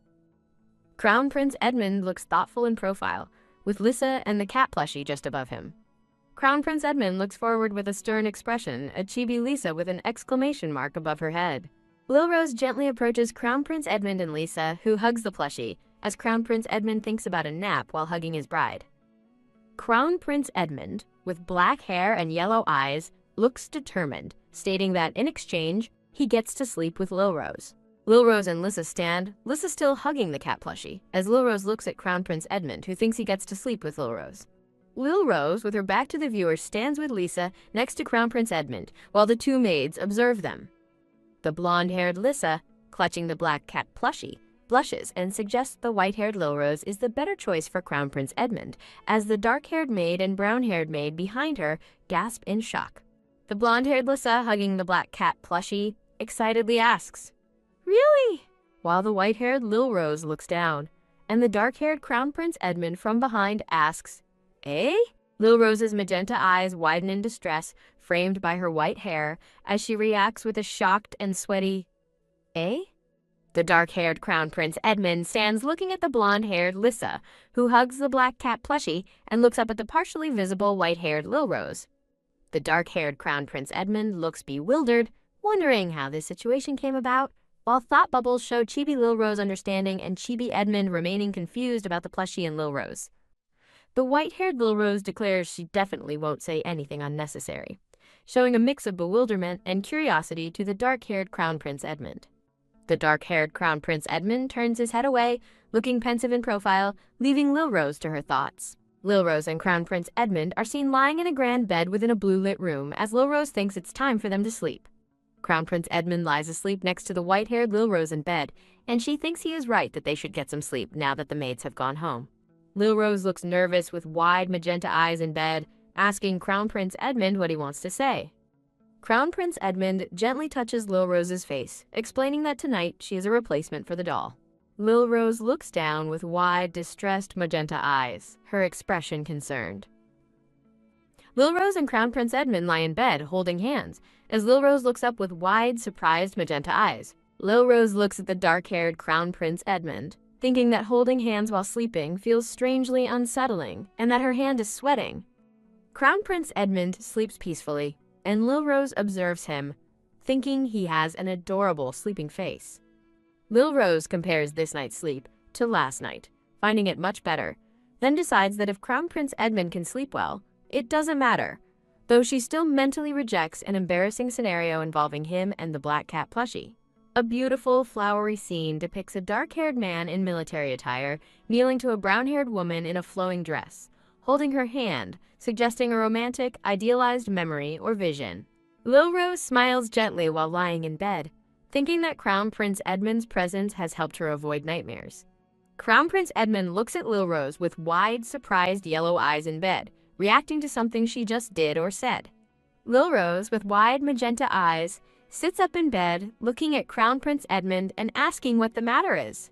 Crown Prince Edmund looks thoughtful in profile, with Lisa and the cat plushie just above him. Crown Prince Edmund looks forward with a stern expression, a chibi Lisa with an exclamation mark above her head. Lil Rose gently approaches Crown Prince Edmund and Lisa, who hugs the plushie, as Crown Prince Edmund thinks about a nap while hugging his bride. Crown Prince Edmund, with black hair and yellow eyes, looks determined, stating that in exchange, he gets to sleep with Lil Rose. Lil Rose and Lisa stand, Lisa still hugging the cat plushie, as Lil Rose looks at Crown Prince Edmund, who thinks he gets to sleep with Lil Rose. Lil Rose, with her back to the viewer, stands with Lisa next to Crown Prince Edmund, while the two maids observe them. The blonde-haired Lisa, clutching the black cat plushie, blushes and suggests the white-haired Lil Rose is the better choice for Crown Prince Edmund, as the dark-haired maid and brown-haired maid behind her gasp in shock. The blonde-haired Lisa, hugging the black cat plushie, excitedly asks, "Really?" While the white-haired Lil Rose looks down, and the dark-haired Crown Prince Edmund from behind asks, "Eh?" Lil Rose's magenta eyes widen in distress, framed by her white hair, as she reacts with a shocked and sweaty, "Eh?" The dark-haired Crown Prince Edmund stands looking at the blonde-haired Lisa, who hugs the black cat plushie and looks up at the partially visible white-haired Lil Rose. The dark-haired Crown Prince Edmund looks bewildered, wondering how this situation came about, while thought bubbles show chibi Lil Rose understanding and chibi Edmund remaining confused about the plushie and Lil Rose. The white-haired Lil Rose declares she definitely won't say anything unnecessary, showing a mix of bewilderment and curiosity to the dark-haired Crown Prince Edmund. The dark-haired Crown Prince Edmund turns his head away, looking pensive in profile, leaving Lil Rose to her thoughts. Lil Rose and Crown Prince Edmund are seen lying in a grand bed within a blue-lit room as Lil Rose thinks it's time for them to sleep. Crown Prince Edmund lies asleep next to the white-haired Lil Rose in bed, and she thinks he is right that they should get some sleep now that the maids have gone home. Lil Rose looks nervous with wide magenta eyes in bed, asking Crown Prince Edmund what he wants to say. Crown Prince Edmund gently touches Lil Rose's face, explaining that tonight she is a replacement for the doll. Lil Rose looks down with wide, distressed magenta eyes, her expression concerned. Lil Rose and Crown Prince Edmund lie in bed, holding hands, as Lil Rose looks up with wide, surprised magenta eyes. Lil Rose looks at the dark-haired Crown Prince Edmund, thinking that holding hands while sleeping feels strangely unsettling and that her hand is sweating. Crown Prince Edmund sleeps peacefully, and Lil Rose observes him, thinking he has an adorable sleeping face. Lil Rose compares this night's sleep to last night, finding it much better, then decides that if Crown Prince Edmund can sleep well, it doesn't matter, though she still mentally rejects an embarrassing scenario involving him and the black cat plushie. A beautiful, flowery scene depicts a dark-haired man in military attire kneeling to a brown-haired woman in a flowing dress, holding her hand, suggesting a romantic, idealized memory or vision. Lil Rose smiles gently while lying in bed, thinking that Crown Prince Edmund's presence has helped her avoid nightmares. Crown Prince Edmund looks at Lil Rose with wide, surprised yellow eyes in bed, reacting to something she just did or said. Lil Rose, with wide magenta eyes, sits up in bed, looking at Crown Prince Edmund and asking what the matter is.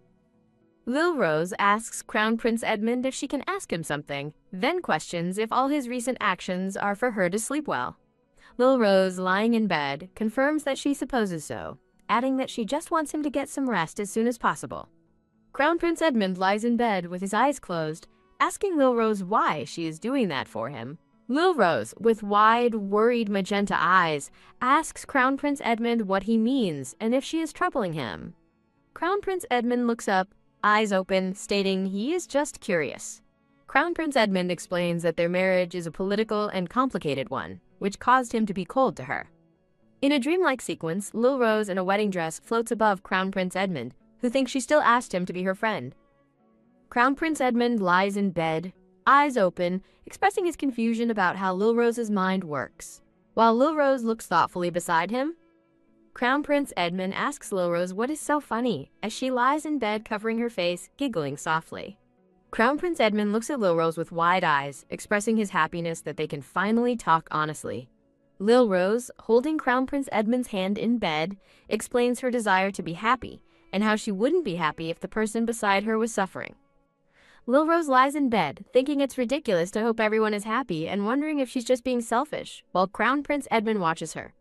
Lil Rose asks Crown Prince Edmund if she can ask him something, then questions if all his recent actions are for her to sleep well. Lil Rose, lying in bed, confirms that she supposes so, adding that she just wants him to get some rest as soon as possible. Crown Prince Edmund lies in bed with his eyes closed, asking Lil Rose why she is doing that for him. Lil Rose, with wide, worried magenta eyes, asks Crown Prince Edmund what he means and if she is troubling him. Crown Prince Edmund looks up, eyes open, stating he is just curious. Crown Prince Edmund explains that their marriage is a political and complicated one, which caused him to be cold to her. In a dreamlike sequence, Lil Rose in a wedding dress floats above Crown Prince Edmund, who thinks she still asked him to be her friend. Crown Prince Edmund lies in bed, eyes open, expressing his confusion about how Lil Rose's mind works. While Lil Rose looks thoughtfully beside him, Crown Prince Edmund asks Lil Rose what is so funny, as she lies in bed covering her face, giggling softly. Crown Prince Edmund looks at Lil Rose with wide eyes, expressing his happiness that they can finally talk honestly. Lil Rose, holding Crown Prince Edmund's hand in bed, explains her desire to be happy, and how she wouldn't be happy if the person beside her was suffering. Lil Rose lies in bed, thinking it's ridiculous to hope everyone is happy and wondering if she's just being selfish, while Crown Prince Edmund watches her.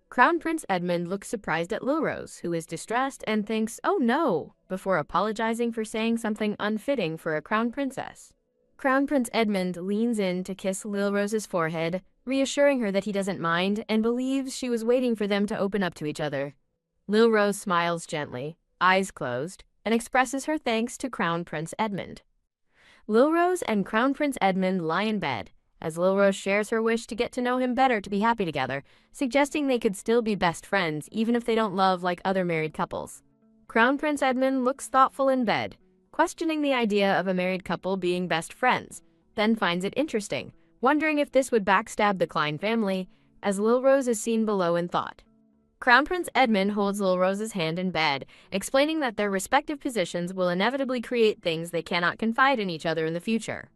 Crown Prince Edmund looks surprised at Lil Rose, who is distressed and thinks, "Oh no," before apologizing for saying something unfitting for a crown princess. Crown Prince Edmund leans in to kiss Lil Rose's forehead, reassuring her that he doesn't mind and believes she was waiting for them to open up to each other. Lil Rose smiles gently, eyes closed, and expresses her thanks to Crown Prince Edmund. Lil Rose and Crown Prince Edmund lie in bed, as Lil Rose shares her wish to get to know him better to be happy together, suggesting they could still be best friends even if they don't love like other married couples. Crown Prince Edmund looks thoughtful in bed, questioning the idea of a married couple being best friends, then finds it interesting, wondering if this would backstab the Klein family, as Lil Rose is seen below in thought. Crown Prince Edmund holds Lil Rose's hand in bed, explaining that their respective positions will inevitably create things they cannot confide in each other in the future.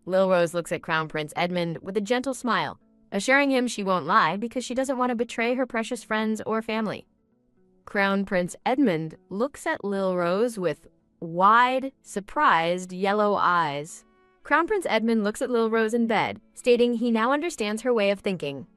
Lil Rose looks at Crown Prince Edmund with a gentle smile, assuring him she won't lie because she doesn't want to betray her precious friends or family. Crown Prince Edmund looks at Lil Rose with wide, surprised yellow eyes. Crown Prince Edmund looks at Lil Rose in bed, stating he now understands her way of thinking.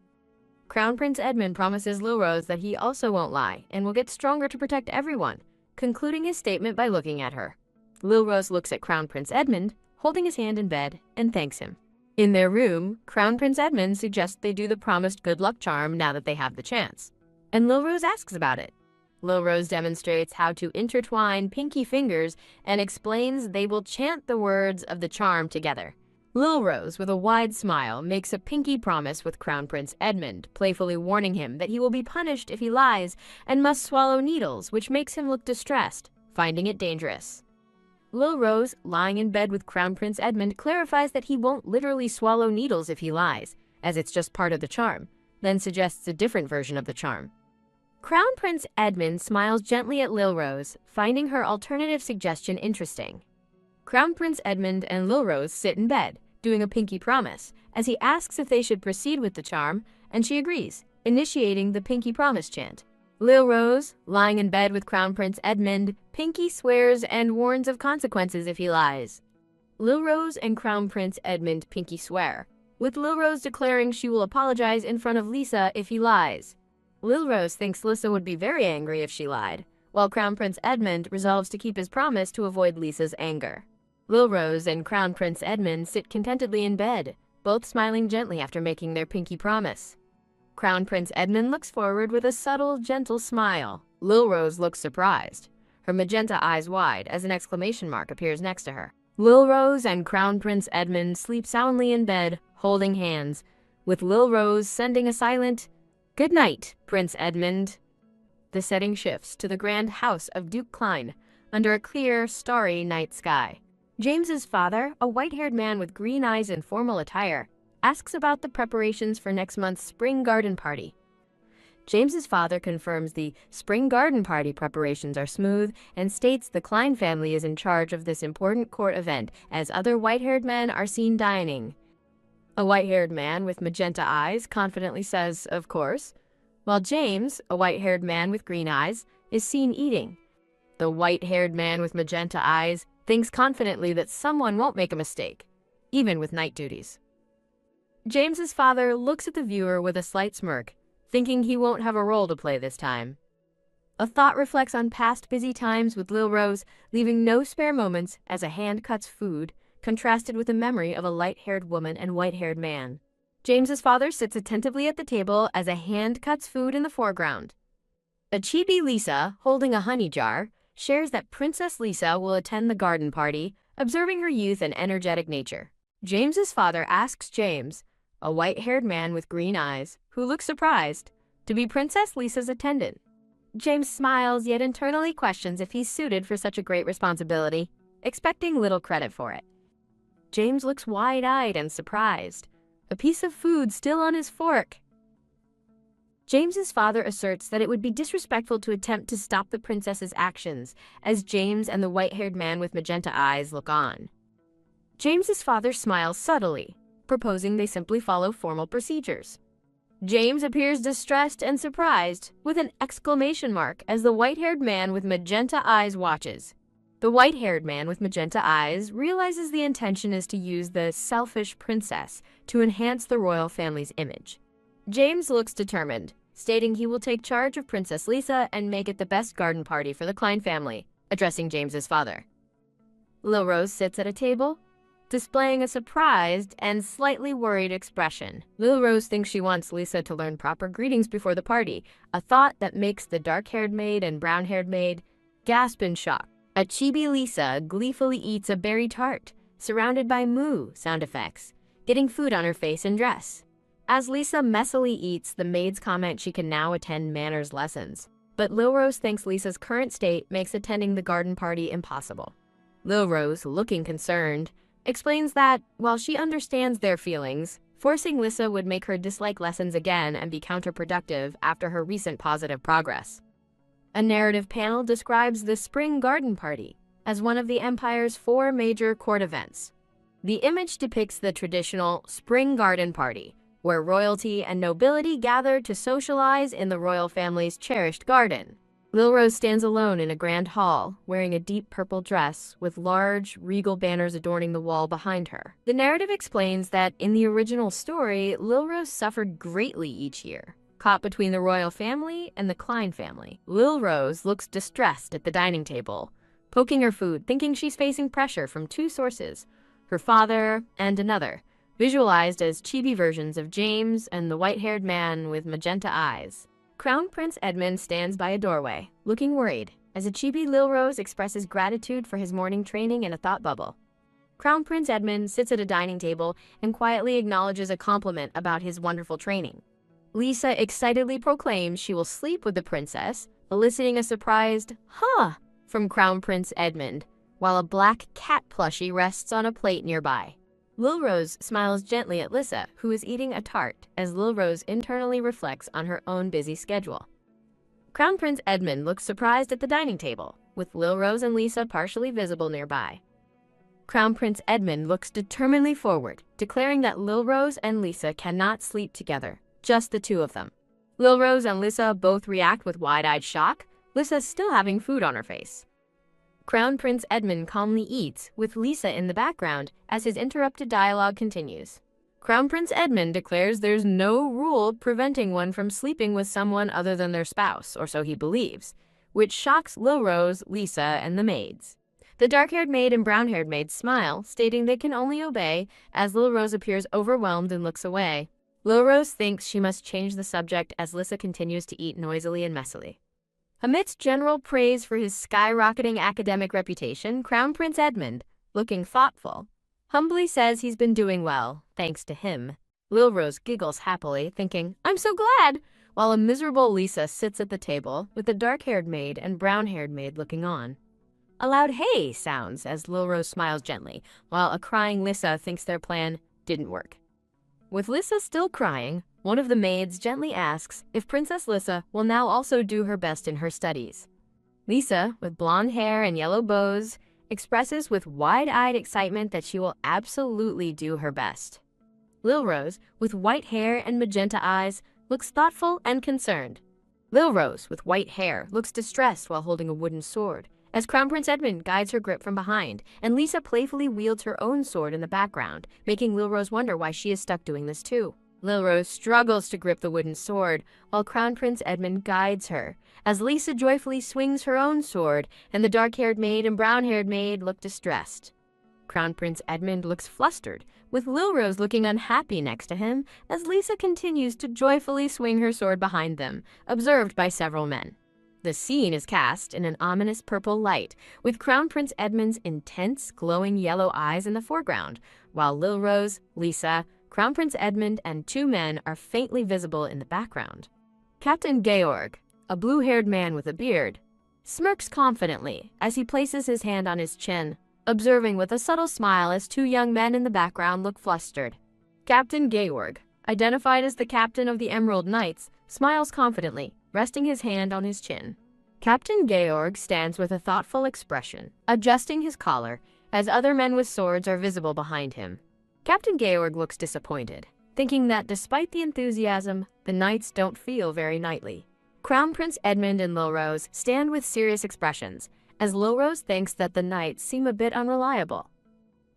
Crown Prince Edmund promises Lil Rose that he also won't lie and will get stronger to protect everyone, concluding his statement by looking at her. Lil Rose looks at Crown Prince Edmund, holding his hand in bed, and thanks him. In their room, Crown Prince Edmund suggests they do the promised good luck charm now that they have the chance, and Lil Rose asks about it. Lil Rose demonstrates how to intertwine pinky fingers and explains they will chant the words of the charm together. Lil Rose, with a wide smile, makes a pinky promise with Crown Prince Edmund, playfully warning him that he will be punished if he lies and must swallow needles, which makes him look distressed, finding it dangerous. Lil Rose, lying in bed with Crown Prince Edmund, clarifies that he won't literally swallow needles if he lies, as it's just part of the charm, then suggests a different version of the charm. Crown Prince Edmund smiles gently at Lil Rose, finding her alternative suggestion interesting. Crown Prince Edmund and Lil Rose sit in bed, doing a pinky promise, as he asks if they should proceed with the charm, and she agrees, initiating the pinky promise chant. Lil Rose, lying in bed with Crown Prince Edmund, pinky swears and warns of consequences if he lies. Lil Rose and Crown Prince Edmund pinky swear, with Lil Rose declaring she will apologize in front of Lisa if he lies. Lil Rose thinks Lisa would be very angry if she lied, while Crown Prince Edmund resolves to keep his promise to avoid Lisa's anger. Lil Rose and Crown Prince Edmund sit contentedly in bed, both smiling gently after making their pinky promise. Crown Prince Edmund looks forward with a subtle, gentle smile. Lil Rose looks surprised, her magenta eyes wide as an exclamation mark appears next to her. Lil Rose and Crown Prince Edmund sleep soundly in bed, holding hands, with Lil Rose sending a silent, "Good night, Prince Edmund." The setting shifts to the grand house of Duke Klein, under a clear, starry night sky. James's father, a white-haired man with green eyes and formal attire, asks about the preparations for next month's spring garden party. James's father confirms the spring garden party preparations are smooth and states the Klein family is in charge of this important court event as other white-haired men are seen dining. A white-haired man with magenta eyes confidently says, "Of course," while James, a white-haired man with green eyes, is seen eating. The white-haired man with magenta eyes thinks confidently that someone won't make a mistake, even with night duties. James's father looks at the viewer with a slight smirk, thinking he won't have a role to play this time. A thought reflects on past busy times with Lil Rose, leaving no spare moments as a hand cuts food, contrasted with a memory of a light-haired woman and white-haired man. James's father sits attentively at the table as a hand cuts food in the foreground. A chibi Lisa, holding a honey jar, shares that Princess Lisa will attend the garden party, observing her youth and energetic nature. James's father asks James, a white-haired man with green eyes, who looks surprised, to be Princess Lisa's attendant. James smiles yet internally questions if he's suited for such a great responsibility, expecting little credit for it. James looks wide-eyed and surprised, a piece of food still on his fork. James's father asserts that it would be disrespectful to attempt to stop the princess's actions, as James and the white-haired man with magenta eyes look on. James's father smiles subtly, proposing they simply follow formal procedures. James appears distressed and surprised, with an exclamation mark as the white-haired man with magenta eyes watches. The white-haired man with magenta eyes realizes the intention is to use the selfish princess to enhance the royal family's image. James looks determined, stating he will take charge of Princess Lisa and make it the best garden party for the Klein family, addressing James's father. Lil Rose sits at a table, displaying a surprised and slightly worried expression. Lil Rose thinks she wants Lisa to learn proper greetings before the party, a thought that makes the dark-haired maid and brown-haired maid gasp in shock. A chibi Lisa gleefully eats a berry tart, surrounded by moo sound effects, getting food on her face and dress. As Lisa messily eats, the maids comment she can now attend manners lessons. But Lil Rose thinks Lisa's current state makes attending the garden party impossible. Lil Rose, looking concerned, explains that, while she understands their feelings, forcing Lisa would make her dislike lessons again and be counterproductive after her recent positive progress. A narrative panel describes the Spring Garden Party as one of the Empire's 4 major court events. The image depicts the traditional Spring Garden Party, where royalty and nobility gather to socialize in the royal family's cherished garden. Lil Rose stands alone in a grand hall, wearing a deep purple dress with large, regal banners adorning the wall behind her. The narrative explains that in the original story, Lil Rose suffered greatly each year, caught between the royal family and the Klein family. Lil Rose looks distressed at the dining table, poking her food, thinking she's facing pressure from 2 sources, her father and another, visualized as chibi versions of James and the white-haired man with magenta eyes. Crown Prince Edmund stands by a doorway, looking worried, as a chibi Lil Rose expresses gratitude for his morning training in a thought bubble. Crown Prince Edmund sits at a dining table and quietly acknowledges a compliment about his wonderful training. Lisa excitedly proclaims she will sleep with the princess, eliciting a surprised, "Huh!" from Crown Prince Edmund, while a black cat plushie rests on a plate nearby. Lil Rose smiles gently at Lisa, who is eating a tart, as Lil Rose internally reflects on her own busy schedule. Crown Prince Edmund looks surprised at the dining table, with Lil Rose and Lisa partially visible nearby. Crown Prince Edmund looks determinedly forward, declaring that Lil Rose and Lisa cannot sleep together, just the 2 of them. Lil Rose and Lisa both react with wide-eyed shock, Lisa still having food on her face. Crown Prince Edmund calmly eats, with Lisa in the background, as his interrupted dialogue continues. Crown Prince Edmund declares there's no rule preventing one from sleeping with someone other than their spouse, or so he believes, which shocks Lil Rose, Lisa, and the maids. The dark-haired maid and brown-haired maid smile, stating they can only obey, as Lil Rose appears overwhelmed and looks away. Lil Rose thinks she must change the subject as Lissa continues to eat noisily and messily. Amidst general praise for his skyrocketing academic reputation, Crown Prince Edmund, looking thoughtful, humbly says he's been doing well, thanks to him. Lil Rose giggles happily, thinking, "I'm so glad," while a miserable Lisa sits at the table with the dark-haired maid and brown-haired maid looking on. A loud "hey" sounds as Lil Rose smiles gently, while a crying Lissa thinks their plan didn't work. With Lissa still crying, one of the maids gently asks if Princess Lissa will now also do her best in her studies. Lisa, with blonde hair and yellow bows, expresses with wide-eyed excitement that she will absolutely do her best. Lil Rose, with white hair and magenta eyes, looks thoughtful and concerned. Lil Rose, with white hair, looks distressed while holding a wooden sword, as Crown Prince Edmund guides her grip from behind, and Lisa playfully wields her own sword in the background, making Lil Rose wonder why she is stuck doing this too. Lil Rose struggles to grip the wooden sword, while Crown Prince Edmund guides her, as Lisa joyfully swings her own sword, and the dark-haired maid and brown-haired maid look distressed. Crown Prince Edmund looks flustered, with Lil Rose looking unhappy next to him, as Lisa continues to joyfully swing her sword behind them, observed by several men. The scene is cast in an ominous purple light, with Crown Prince Edmund's intense, glowing yellow eyes in the foreground, while Lil Rose, Lisa, Crown Prince Edmund, and two men are faintly visible in the background. Captain Georg, a blue-haired man with a beard, smirks confidently as he places his hand on his chin, observing with a subtle smile as two young men in the background look flustered. Captain Georg, identified as the captain of the Emerald Knights, smiles confidently, resting his hand on his chin. Captain Georg stands with a thoughtful expression, adjusting his collar, as other men with swords are visible behind him. Captain Georg looks disappointed, thinking that despite the enthusiasm, the knights don't feel very knightly. Crown Prince Edmund and Lil Rose stand with serious expressions, as Lil Rose thinks that the knights seem a bit unreliable.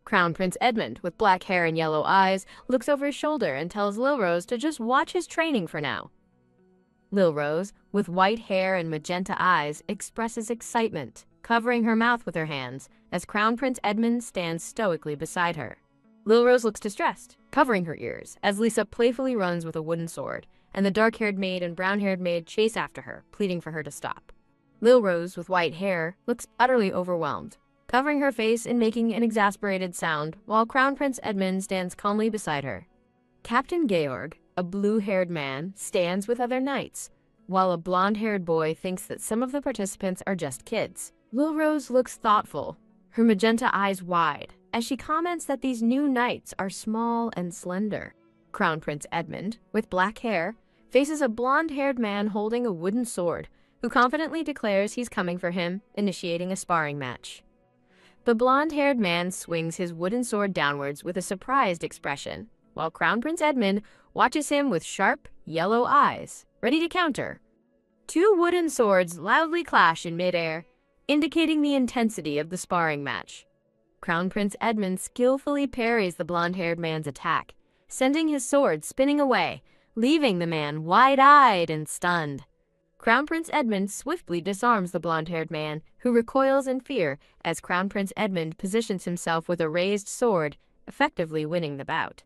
Crown Prince Edmund, with black hair and yellow eyes, looks over his shoulder and tells Lil Rose to just watch his training for now. Lil Rose, with white hair and magenta eyes, expresses excitement, covering her mouth with her hands, as Crown Prince Edmund stands stoically beside her. Lil Rose looks distressed, covering her ears, as Lisa playfully runs with a wooden sword, and the dark-haired maid and brown-haired maid chase after her, pleading for her to stop. Lil Rose, with white hair, looks utterly overwhelmed, covering her face and making an exasperated sound, while Crown Prince Edmund stands calmly beside her. Captain Georg, a blue-haired man, stands with other knights, while a blonde-haired boy thinks that some of the participants are just kids. Lil Rose looks thoughtful, her magenta eyes wide, as she comments that these new knights are small and slender. Crown Prince Edmund, with black hair, faces a blonde-haired man holding a wooden sword, who confidently declares he's coming for him, initiating a sparring match. The blonde-haired man swings his wooden sword downwards with a surprised expression, while Crown Prince Edmund watches him with sharp, yellow eyes, ready to counter. Two wooden swords loudly clash in midair, indicating the intensity of the sparring match. Crown Prince Edmund skillfully parries the blonde-haired man's attack, sending his sword spinning away, leaving the man wide-eyed and stunned. Crown Prince Edmund swiftly disarms the blonde-haired man, who recoils in fear as Crown Prince Edmund positions himself with a raised sword, effectively winning the bout.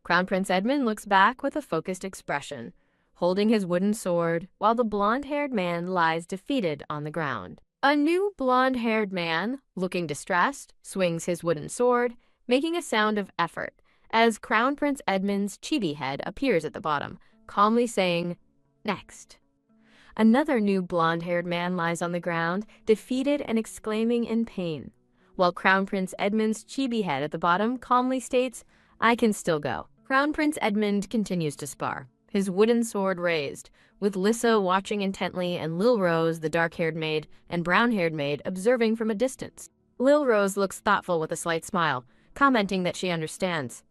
Crown Prince Edmund looks back with a focused expression, holding his wooden sword, while the blonde-haired man lies defeated on the ground. A new blonde-haired man, looking distressed, swings his wooden sword, making a sound of effort, as Crown Prince Edmund's chibi head appears at the bottom, calmly saying, "Next." Another new blonde-haired man lies on the ground, defeated and exclaiming in pain, while Crown Prince Edmund's chibi head at the bottom calmly states, "I can still go." Crown Prince Edmund continues to spar, his wooden sword raised, with Lissa watching intently and Lil Rose, the dark-haired maid, and brown-haired maid observing from a distance. Lil Rose looks thoughtful with a slight smile, commenting that she understands.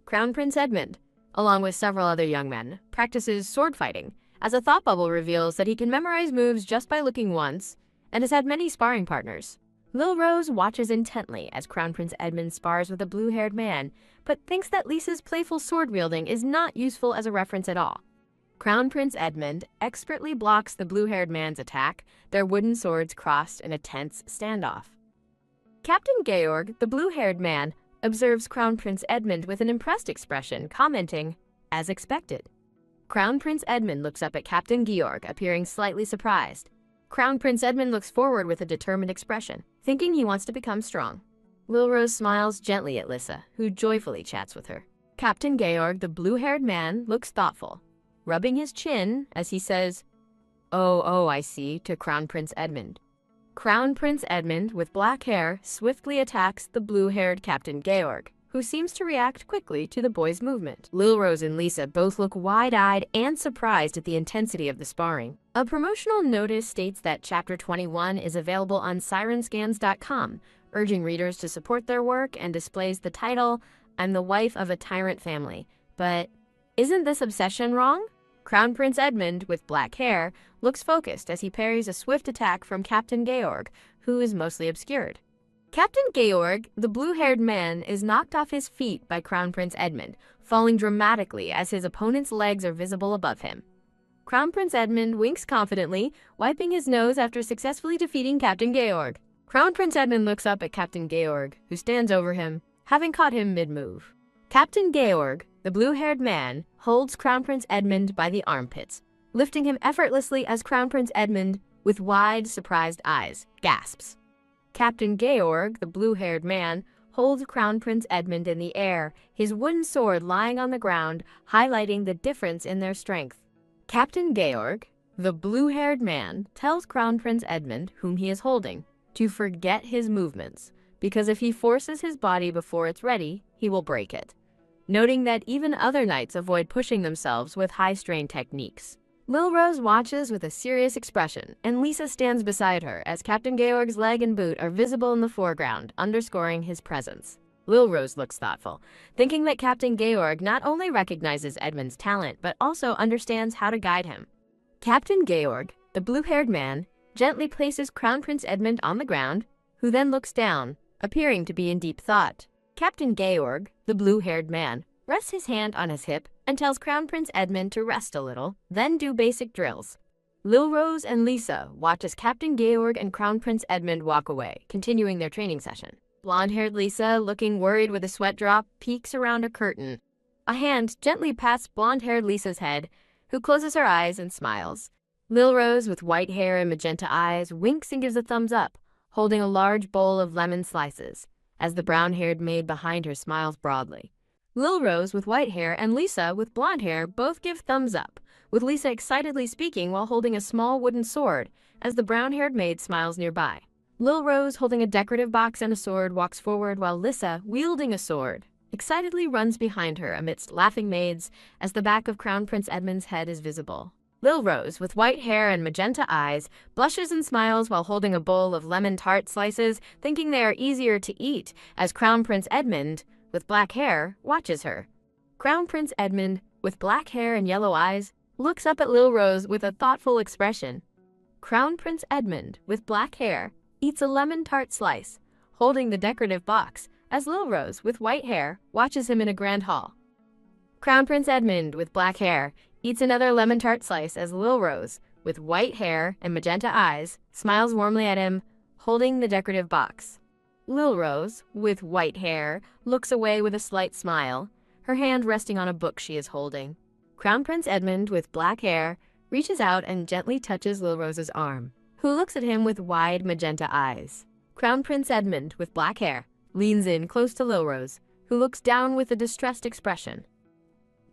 Crown Prince Edmund, along with several other young men, practices sword fighting, as a thought bubble reveals that he can memorize moves just by looking once, and has had many sparring partners. Lil Rose watches intently as Crown Prince Edmund spars with a blue-haired man, but thinks that Lisa's playful sword-wielding is not useful as a reference at all. Crown Prince Edmund expertly blocks the blue-haired man's attack, their wooden swords crossed in a tense standoff. Captain Georg, the blue-haired man, observes Crown Prince Edmund with an impressed expression, commenting, as expected. Crown Prince Edmund looks up at Captain Georg, appearing slightly surprised. Crown Prince Edmund looks forward with a determined expression, thinking he wants to become strong. Lil Rose smiles gently at Lissa, who joyfully chats with her. Captain Georg, the blue-haired man, looks thoughtful, rubbing his chin as he says, Oh, I see, to Crown Prince Edmund. Crown Prince Edmund, with black hair, swiftly attacks the blue-haired Captain Georg, who seems to react quickly to the boy's movement. Lil Rose and Lisa both look wide-eyed and surprised at the intensity of the sparring. A promotional notice states that Chapter 21 is available on sirenscans.com, urging readers to support their work, and displays the title, I'm the wife of a tyrant family. But isn't this obsession wrong? Crown Prince Edmund, with black hair, looks focused as he parries a swift attack from Captain Georg, who is mostly obscured. Captain Georg, the blue-haired man, is knocked off his feet by Crown Prince Edmund, falling dramatically as his opponent's legs are visible above him. Crown Prince Edmund winks confidently, wiping his nose after successfully defeating Captain Georg. Crown Prince Edmund looks up at Captain Georg, who stands over him, having caught him mid-move. Captain Georg, the blue-haired man, holds Crown Prince Edmund by the armpits, lifting him effortlessly as Crown Prince Edmund, with wide, surprised eyes, gasps. Captain Georg, the blue-haired man, holds Crown Prince Edmund in the air, his wooden sword lying on the ground, highlighting the difference in their strength. Captain Georg, the blue-haired man, tells Crown Prince Edmund, whom he is holding, to forget his movements, because if he forces his body before it's ready, he will break it, noting that even other knights avoid pushing themselves with high-strain techniques. Lil Rose watches with a serious expression, and Lisa stands beside her as Captain Georg's leg and boot are visible in the foreground, underscoring his presence. Lil Rose looks thoughtful, thinking that Captain Georg not only recognizes Edmund's talent, but also understands how to guide him. Captain Georg, the blue-haired man, gently places Crown Prince Edmund on the ground, who then looks down, appearing to be in deep thought. Captain Georg, the blue-haired man, rests his hand on his hip and tells Crown Prince Edmund to rest a little, then do basic drills. Lil Rose and Lisa watch as Captain Georg and Crown Prince Edmund walk away, continuing their training session. Blonde-haired Lisa, looking worried with a sweat drop, peeks around a curtain. A hand gently pats blonde-haired Lisa's head, who closes her eyes and smiles. Lil Rose, with white hair and magenta eyes, winks and gives a thumbs up, holding a large bowl of lemon slices, as the brown-haired maid behind her smiles broadly. Lil Rose, with white hair, and Lisa, with blonde hair, both give thumbs up, with Lisa excitedly speaking while holding a small wooden sword, as the brown-haired maid smiles nearby. Lil Rose, holding a decorative box and a sword, walks forward while Lisa, wielding a sword, excitedly runs behind her amidst laughing maids as the back of Crown Prince Edmund's head is visible. Lil Rose, with white hair and magenta eyes, blushes and smiles while holding a bowl of lemon tart slices, thinking they are easier to eat, as Crown Prince Edmund, with black hair, watches her. Crown Prince Edmund, with black hair and yellow eyes, looks up at Lil Rose with a thoughtful expression. Crown Prince Edmund, with black hair, eats a lemon tart slice, holding the decorative box, as Lil Rose, with white hair, watches him in a grand hall. Crown Prince Edmund, with black hair, eats another lemon tart slice as Lil Rose, with white hair and magenta eyes, smiles warmly at him, holding the decorative box. Lil Rose, with white hair, looks away with a slight smile, her hand resting on a book she is holding. Crown Prince Edmund, with black hair, reaches out and gently touches Lil Rose's arm, who looks at him with wide magenta eyes. Crown Prince Edmund, with black hair, leans in close to Lil Rose, who looks down with a distressed expression.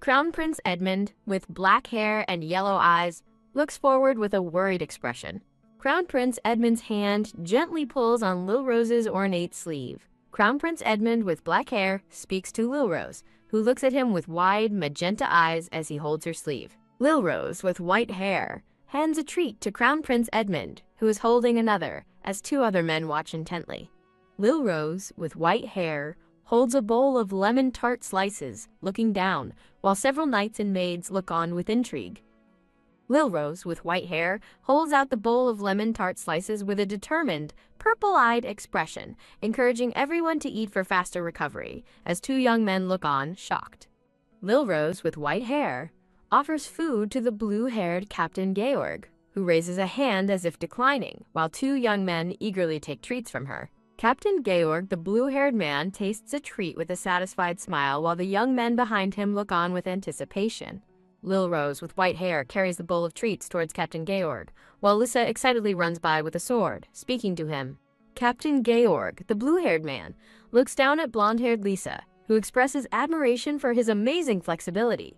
Crown Prince Edmund, with black hair and yellow eyes, looks forward with a worried expression. Crown Prince Edmund's hand gently pulls on Lil Rose's ornate sleeve. Crown Prince Edmund, with black hair, speaks to Lil Rose, who looks at him with wide magenta eyes as he holds her sleeve. Lil Rose, with white hair, hands a treat to Crown Prince Edmund, who is holding another, as two other men watch intently. Lil Rose, with white hair, holds a bowl of lemon tart slices, looking down, while several knights and maids look on with intrigue. Lil Rose, with white hair, holds out the bowl of lemon tart slices with a determined, purple-eyed expression, encouraging everyone to eat for faster recovery, as two young men look on, shocked. Lil Rose, with white hair, offers food to the blue-haired Captain Georg, who raises a hand as if declining, while two young men eagerly take treats from her. Captain Georg, the blue-haired man, tastes a treat with a satisfied smile while the young men behind him look on with anticipation. Lil Rose, with white hair, carries the bowl of treats towards Captain Georg, while Lissa excitedly runs by with a sword, speaking to him. Captain Georg, the blue-haired man, looks down at blonde-haired Lisa, who expresses admiration for his amazing flexibility.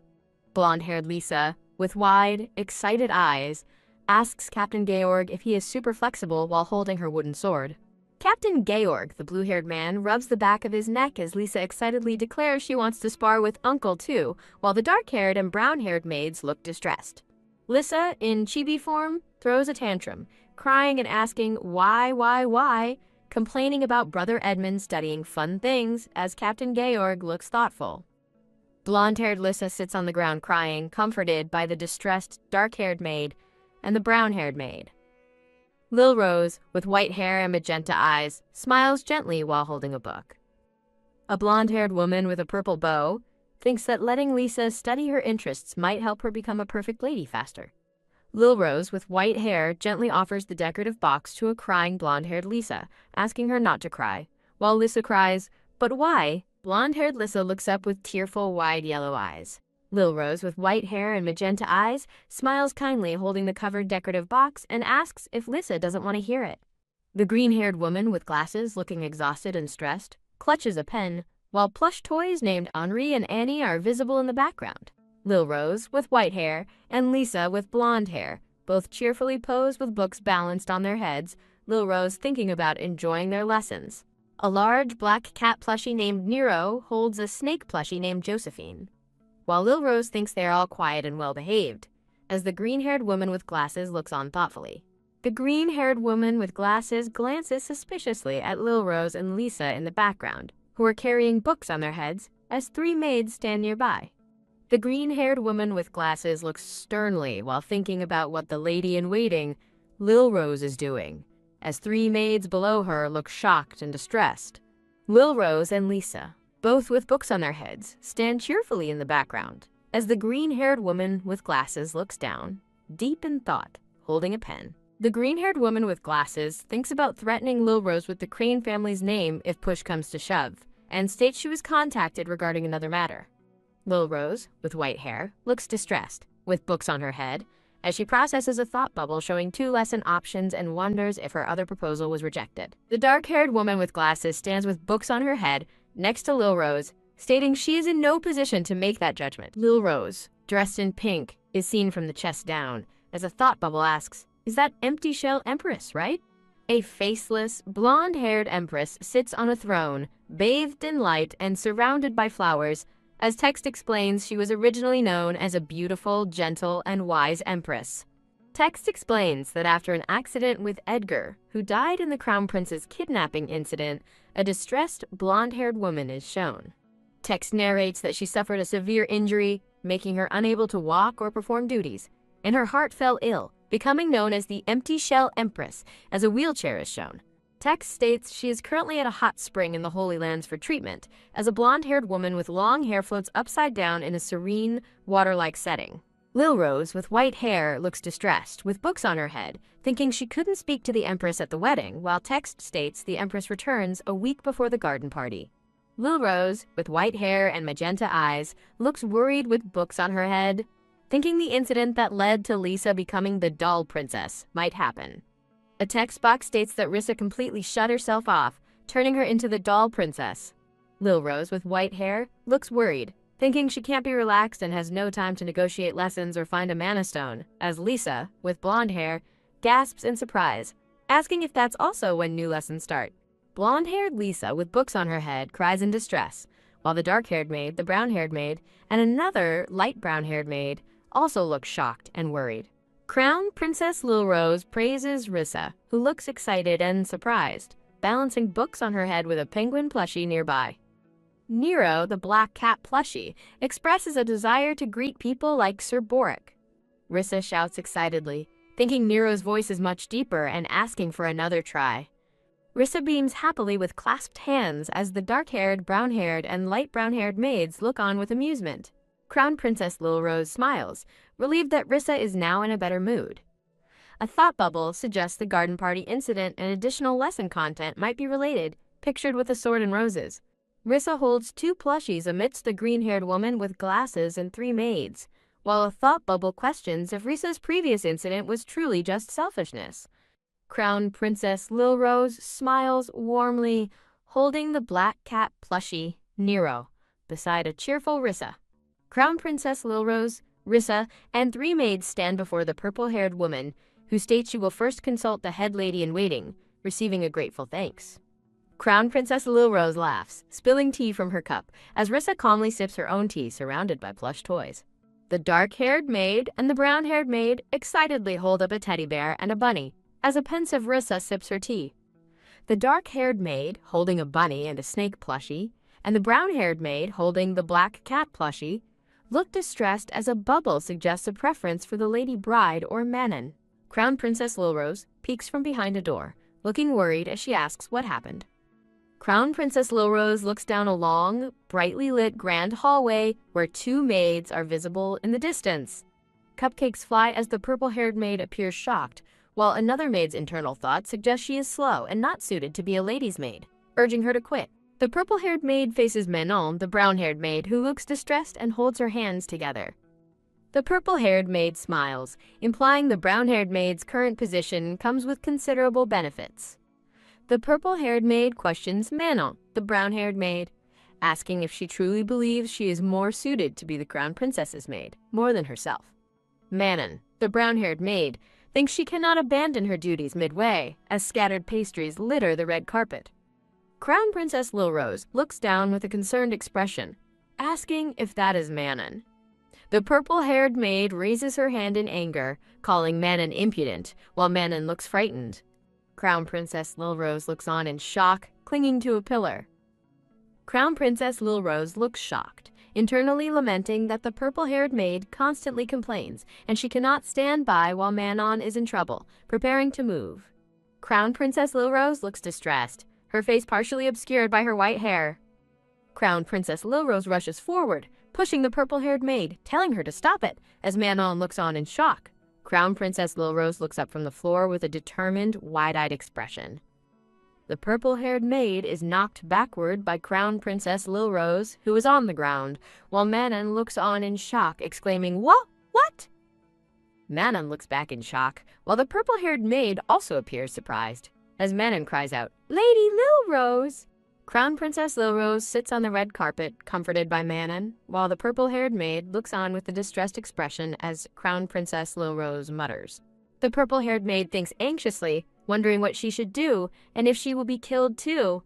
Blonde-haired Lisa, with wide, excited eyes, asks Captain Georg if he is super flexible while holding her wooden sword. Captain Georg, the blue-haired man, rubs the back of his neck as Lisa excitedly declares she wants to spar with Uncle too, while the dark-haired and brown-haired maids look distressed. Lissa, in chibi form, throws a tantrum, crying and asking why, complaining about Brother Edmund studying fun things as Captain Georg looks thoughtful. Blonde-haired Lissa sits on the ground crying, comforted by the distressed dark-haired maid and the brown-haired maid. Lil Rose, with white hair and magenta eyes, smiles gently while holding a book. A blonde-haired woman with a purple bow thinks that letting Lisa study her interests might help her become a perfect lady faster. Lil Rose, with white hair, gently offers the decorative box to a crying blonde-haired Lisa, asking her not to cry, while Lissa cries, "But why?" Blonde-haired Lissa looks up with tearful, wide yellow eyes. Lil Rose, with white hair and magenta eyes, smiles kindly holding the covered decorative box and asks if Lissa doesn't want to hear it. The green-haired woman with glasses, looking exhausted and stressed, clutches a pen, while plush toys named Henri and Annie are visible in the background. Lil Rose, with white hair, and Lisa, with blonde hair, both cheerfully pose with books balanced on their heads, Lil Rose thinking about enjoying their lessons. A large black cat plushie named Nero holds a snake plushie named Josephine, while Lil Rose thinks they are all quiet and well-behaved, as the green-haired woman with glasses looks on thoughtfully. The green-haired woman with glasses glances suspiciously at Lil Rose and Lisa in the background, who are carrying books on their heads, as three maids stand nearby. The green-haired woman with glasses looks sternly while thinking about what the lady-in-waiting, Lil Rose, is doing, as three maids below her look shocked and distressed. Lil Rose and Lisa, both with books on their heads, stand cheerfully in the background, as the green-haired woman with glasses looks down, deep in thought, holding a pen. The green-haired woman with glasses thinks about threatening Lil Rose with the Crane family's name if push comes to shove, and states she was contacted regarding another matter. Lil Rose, with white hair, looks distressed, with books on her head, as she processes a thought bubble showing 2 lesson options and wonders if her other proposal was rejected. The dark-haired woman with glasses stands with books on her head next to Lil Rose, stating she is in no position to make that judgment. Lil Rose, dressed in pink, is seen from the chest down, as a thought bubble asks, "Is that empty shell Empress, right?" A faceless, blonde-haired Empress sits on a throne, bathed in light and surrounded by flowers. As text explains, she was originally known as a beautiful, gentle, and wise Empress. Text explains that after an accident with Edgar, who died in the Crown Prince's kidnapping incident, a distressed, blonde-haired woman is shown. Text narrates that she suffered a severe injury, making her unable to walk or perform duties, and her heart fell ill, becoming known as the Empty Shell Empress, as a wheelchair is shown. Text states she is currently at a hot spring in the Holy Lands for treatment, as a blonde-haired woman with long hair floats upside down in a serene, water-like setting. Lil Rose, with white hair, looks distressed, with books on her head, thinking she couldn't speak to the Empress at the wedding, while text states the Empress returns a week before the garden party. Lil Rose, with white hair and magenta eyes, looks worried with books on her head, thinking the incident that led to Lisa becoming the doll princess might happen. A text box states that Rissa completely shut herself off, turning her into the doll princess. Lil Rose, with white hair, looks worried, thinking she can't be relaxed and has no time to negotiate lessons or find a mana stone, as Lisa, with blonde hair, gasps in surprise, asking if that's also when new lessons start. Blonde-haired Lisa, with books on her head, cries in distress, while the dark-haired maid, the brown-haired maid, and another light brown-haired maid also look shocked and worried. Crown Princess Lil Rose praises Rissa, who looks excited and surprised, balancing books on her head with a penguin plushie nearby. Nero, the black cat plushie, expresses a desire to greet people like Sir Boric. Rissa shouts excitedly, thinking Nero's voice is much deeper and asking for another try. Rissa beams happily with clasped hands as the dark-haired, brown-haired, and light brown-haired maids look on with amusement. Crown Princess Lil Rose smiles, relieved that Rissa is now in a better mood. A thought bubble suggests the garden party incident and additional lesson content might be related, pictured with a sword and roses. Rissa holds 2 plushies amidst the green-haired woman with glasses and 3 maids, while a thought bubble questions if Rissa's previous incident was truly just selfishness. Crown Princess Lil Rose smiles warmly, holding the black cat plushie, Nero, beside a cheerful Rissa. Crown Princess Lil Rose, Rissa, and 3 maids stand before the purple-haired woman, who states she will first consult the head lady-in-waiting, receiving a grateful thanks. Crown Princess Lil Rose laughs, spilling tea from her cup, as Rissa calmly sips her own tea surrounded by plush toys. The dark-haired maid and the brown-haired maid excitedly hold up a teddy bear and a bunny, as a pensive Rissa sips her tea. The dark-haired maid, holding a bunny and a snake plushie, and the brown-haired maid, holding the black cat plushie, look distressed as a bubble suggests a preference for the lady bride or manon. Crown Princess Lil Rose peeks from behind a door, looking worried as she asks what happened. Crown Princess Lil Rose looks down a long, brightly lit grand hallway where 2 maids are visible in the distance. Cupcakes fly as the purple-haired maid appears shocked, while another maid's internal thought suggests she is slow and not suited to be a lady's maid, urging her to quit. The purple-haired maid faces Manon, the brown-haired maid, who looks distressed and holds her hands together. The purple-haired maid smiles, implying the brown-haired maid's current position comes with considerable benefits. The purple-haired maid questions Manon, the brown-haired maid, asking if she truly believes she is more suited to be the crown princess's maid, more than herself. Manon, the brown-haired maid, thinks she cannot abandon her duties midway, as scattered pastries litter the red carpet. Crown Princess Lil Rose looks down with a concerned expression, asking if that is Manon. The purple-haired maid raises her hand in anger, calling Manon impudent, while Manon looks frightened. Crown Princess Lil Rose looks on in shock, clinging to a pillar. Crown Princess Lil Rose looks shocked, internally lamenting that the purple-haired maid constantly complains, and she cannot stand by while Manon is in trouble, preparing to move. Crown Princess Lil Rose looks distressed, her face partially obscured by her white hair. Crown Princess Lil Rose rushes forward, pushing the purple-haired maid, telling her to stop it, as Manon looks on in shock. Crown Princess Lil Rose looks up from the floor with a determined, wide-eyed expression. The purple-haired maid is knocked backward by Crown Princess Lil Rose, who is on the ground, while Manon looks on in shock, exclaiming, What? Manon looks back in shock, while the purple-haired maid also appears surprised, as Manon cries out, Lady Lil Rose! Crown Princess Lil Rose sits on the red carpet, comforted by Manon, while the purple-haired maid looks on with a distressed expression as Crown Princess Lil Rose mutters. The purple-haired maid thinks anxiously, wondering what she should do and if she will be killed too.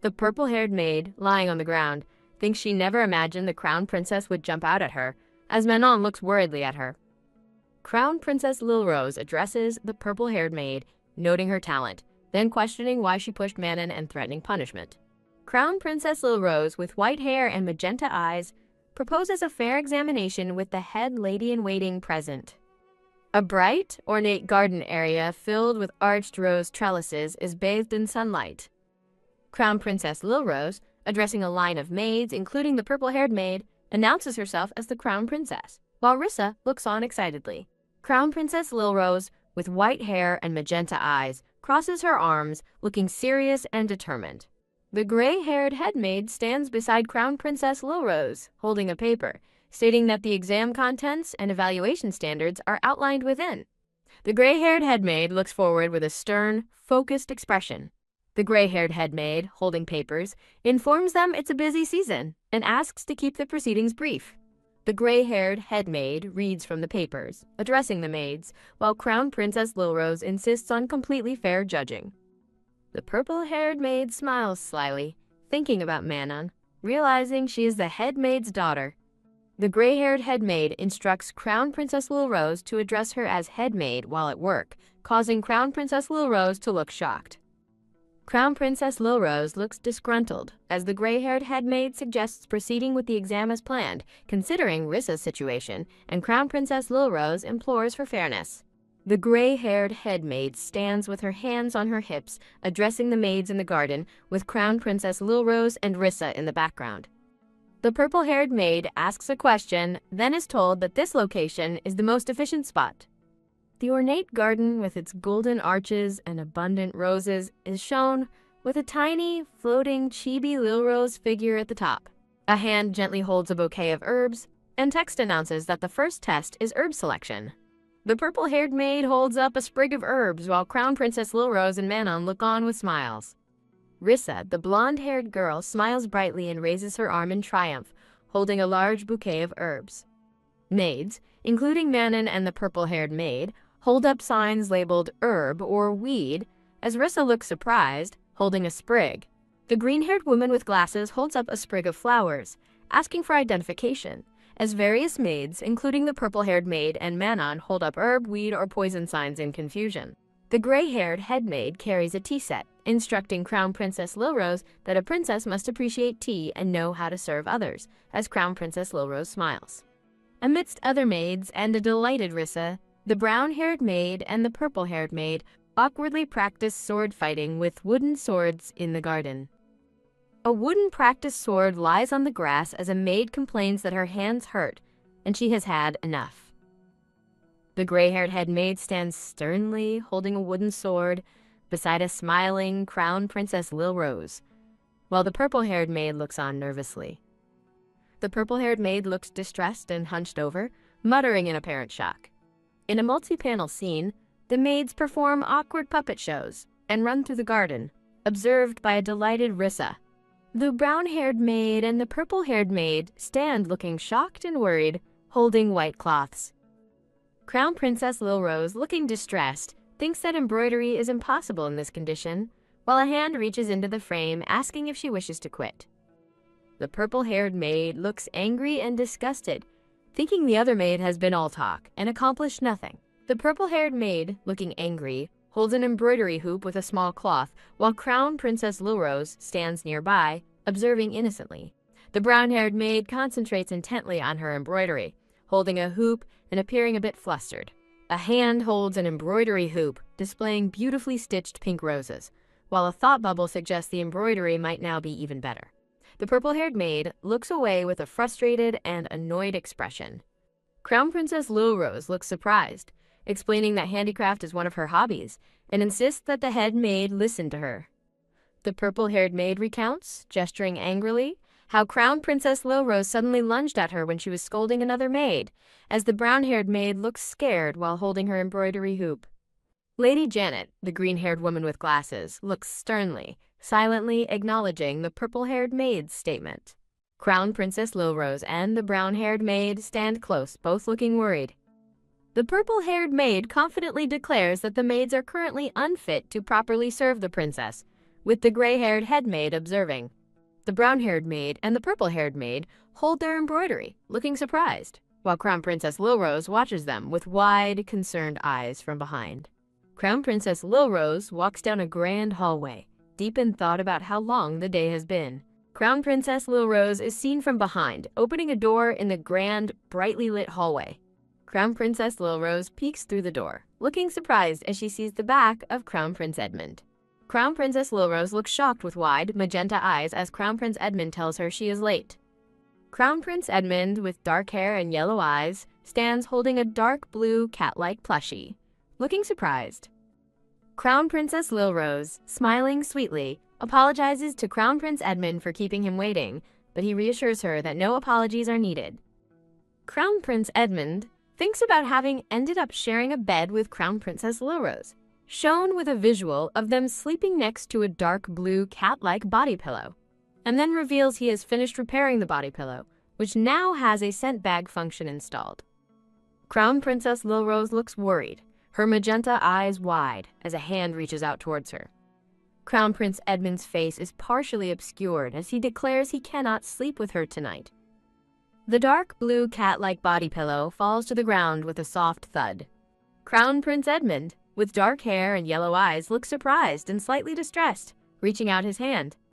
The purple-haired maid, lying on the ground, thinks she never imagined the Crown Princess would jump out at her, as Manon looks worriedly at her. Crown Princess Lil Rose addresses the purple-haired maid, noting her talent, then questioning why she pushed Manon and threatening punishment. Crown Princess Lil Rose, with white hair and magenta eyes, proposes a fair examination with the head lady-in-waiting present. A bright, ornate garden area filled with arched rose trellises is bathed in sunlight. Crown Princess Lil Rose, addressing a line of maids, including the purple-haired maid, announces herself as the Crown Princess, while Rissa looks on excitedly. Crown Princess Lil Rose, with white hair and magenta eyes, crosses her arms, looking serious and determined. The gray-haired head maid stands beside Crown Princess Lil Rose, holding a paper, stating that the exam contents and evaluation standards are outlined within. The gray-haired head maid looks forward with a stern, focused expression. The gray-haired head maid, holding papers, informs them it's a busy season and asks to keep the proceedings brief. The gray-haired head maid reads from the papers, addressing the maids, while Crown Princess Lil Rose insists on completely fair judging. The purple-haired maid smiles slyly, thinking about Manon, realizing she is the head maid's daughter. The gray-haired head maid instructs Crown Princess Lil Rose to address her as head maid while at work, causing Crown Princess Lil Rose to look shocked. Crown Princess Lil Rose looks disgruntled, as the gray-haired head maid suggests proceeding with the exam as planned, considering Rissa's situation, and Crown Princess Lil Rose implores for fairness. The gray-haired head maid stands with her hands on her hips, addressing the maids in the garden, with Crown Princess Lil Rose and Rissa in the background. The purple-haired maid asks a question, then is told that this location is the most efficient spot. The ornate garden with its golden arches and abundant roses is shown with a tiny, floating chibi Lil Rose figure at the top. A hand gently holds a bouquet of herbs, and text announces that the first test is herb selection. The purple-haired maid holds up a sprig of herbs while Crown Princess Lil Rose and Manon look on with smiles. Rissa, the blonde-haired girl, smiles brightly and raises her arm in triumph, holding a large bouquet of herbs. Maids, including Manon and the purple-haired maid, hold up signs labeled herb or weed as Rissa looks surprised, holding a sprig. The green-haired woman with glasses holds up a sprig of flowers, asking for identification, as various maids, including the purple-haired maid and Manon, hold up herb, weed, or poison signs in confusion. The gray-haired head maid carries a tea set, instructing Crown Princess Lil Rose that a princess must appreciate tea and know how to serve others, as Crown Princess Lil Rose smiles. Amidst other maids and a delighted Rissa, the brown-haired maid and the purple-haired maid awkwardly practice sword fighting with wooden swords in the garden. A wooden practice sword lies on the grass as a maid complains that her hands hurt and she has had enough. The gray-haired head maid stands sternly holding a wooden sword beside a smiling Crown Princess Lil Rose, while the purple-haired maid looks on nervously. The purple-haired maid looks distressed and hunched over, muttering in apparent shock. In a multi-panel scene, the maids perform awkward puppet shows and run through the garden, observed by a delighted Rissa. The brown-haired maid and the purple-haired maid stand looking shocked and worried, holding white cloths. Crown Princess Lil Rose, looking distressed, thinks that embroidery is impossible in this condition, while a hand reaches into the frame asking if she wishes to quit. The purple-haired maid looks angry and disgusted, thinking the other maid has been all talk and accomplished nothing. The purple-haired maid, looking angry, holds an embroidery hoop with a small cloth, while Crown Princess Lil Rose stands nearby, observing innocently. The brown-haired maid concentrates intently on her embroidery, holding a hoop and appearing a bit flustered. A hand holds an embroidery hoop, displaying beautifully stitched pink roses, while a thought bubble suggests the embroidery might now be even better. The purple-haired maid looks away with a frustrated and annoyed expression. Crown Princess Lil Rose looks surprised, explaining that handicraft is one of her hobbies, and insists that the head maid listen to her. The purple-haired maid recounts, gesturing angrily, how Crown Princess Lil Rose suddenly lunged at her when she was scolding another maid, as the brown-haired maid looks scared while holding her embroidery hoop. Lady Janet, the green-haired woman with glasses, looks sternly, silently acknowledging the purple-haired maid's statement. Crown Princess Lil Rose and the brown-haired maid stand close, both looking worried. The purple-haired maid confidently declares that the maids are currently unfit to properly serve the princess, with the gray-haired head maid observing. The brown-haired maid and the purple-haired maid hold their embroidery, looking surprised, while Crown Princess Lil Rose watches them with wide, concerned eyes from behind. Crown Princess Lil Rose walks down a grand hallway, deep in thought about how long the day has been. Crown Princess Lil Rose is seen from behind, opening a door in the grand, brightly lit hallway. Crown Princess Lil Rose peeks through the door, looking surprised as she sees the back of Crown Prince Edmund. Crown Princess Lil Rose looks shocked with wide, magenta eyes as Crown Prince Edmund tells her she is late. Crown Prince Edmund, with dark hair and yellow eyes, stands holding a dark blue cat-like plushie, looking surprised. Crown Princess Lil Rose, smiling sweetly, apologizes to Crown Prince Edmund for keeping him waiting, but he reassures her that no apologies are needed. Crown Prince Edmund thinks about having ended up sharing a bed with Crown Princess Lil Rose, shown with a visual of them sleeping next to a dark blue cat-like body pillow, and then reveals he has finished repairing the body pillow, which now has a scent bag function installed. Crown Princess Lil Rose looks worried, her magenta eyes wide as a hand reaches out towards her. Crown Prince Edmund's face is partially obscured as he declares he cannot sleep with her tonight. The dark blue cat-like body pillow falls to the ground with a soft thud. Crown Prince Edmund, with dark hair and yellow eyes, looks surprised and slightly distressed, reaching out his hand.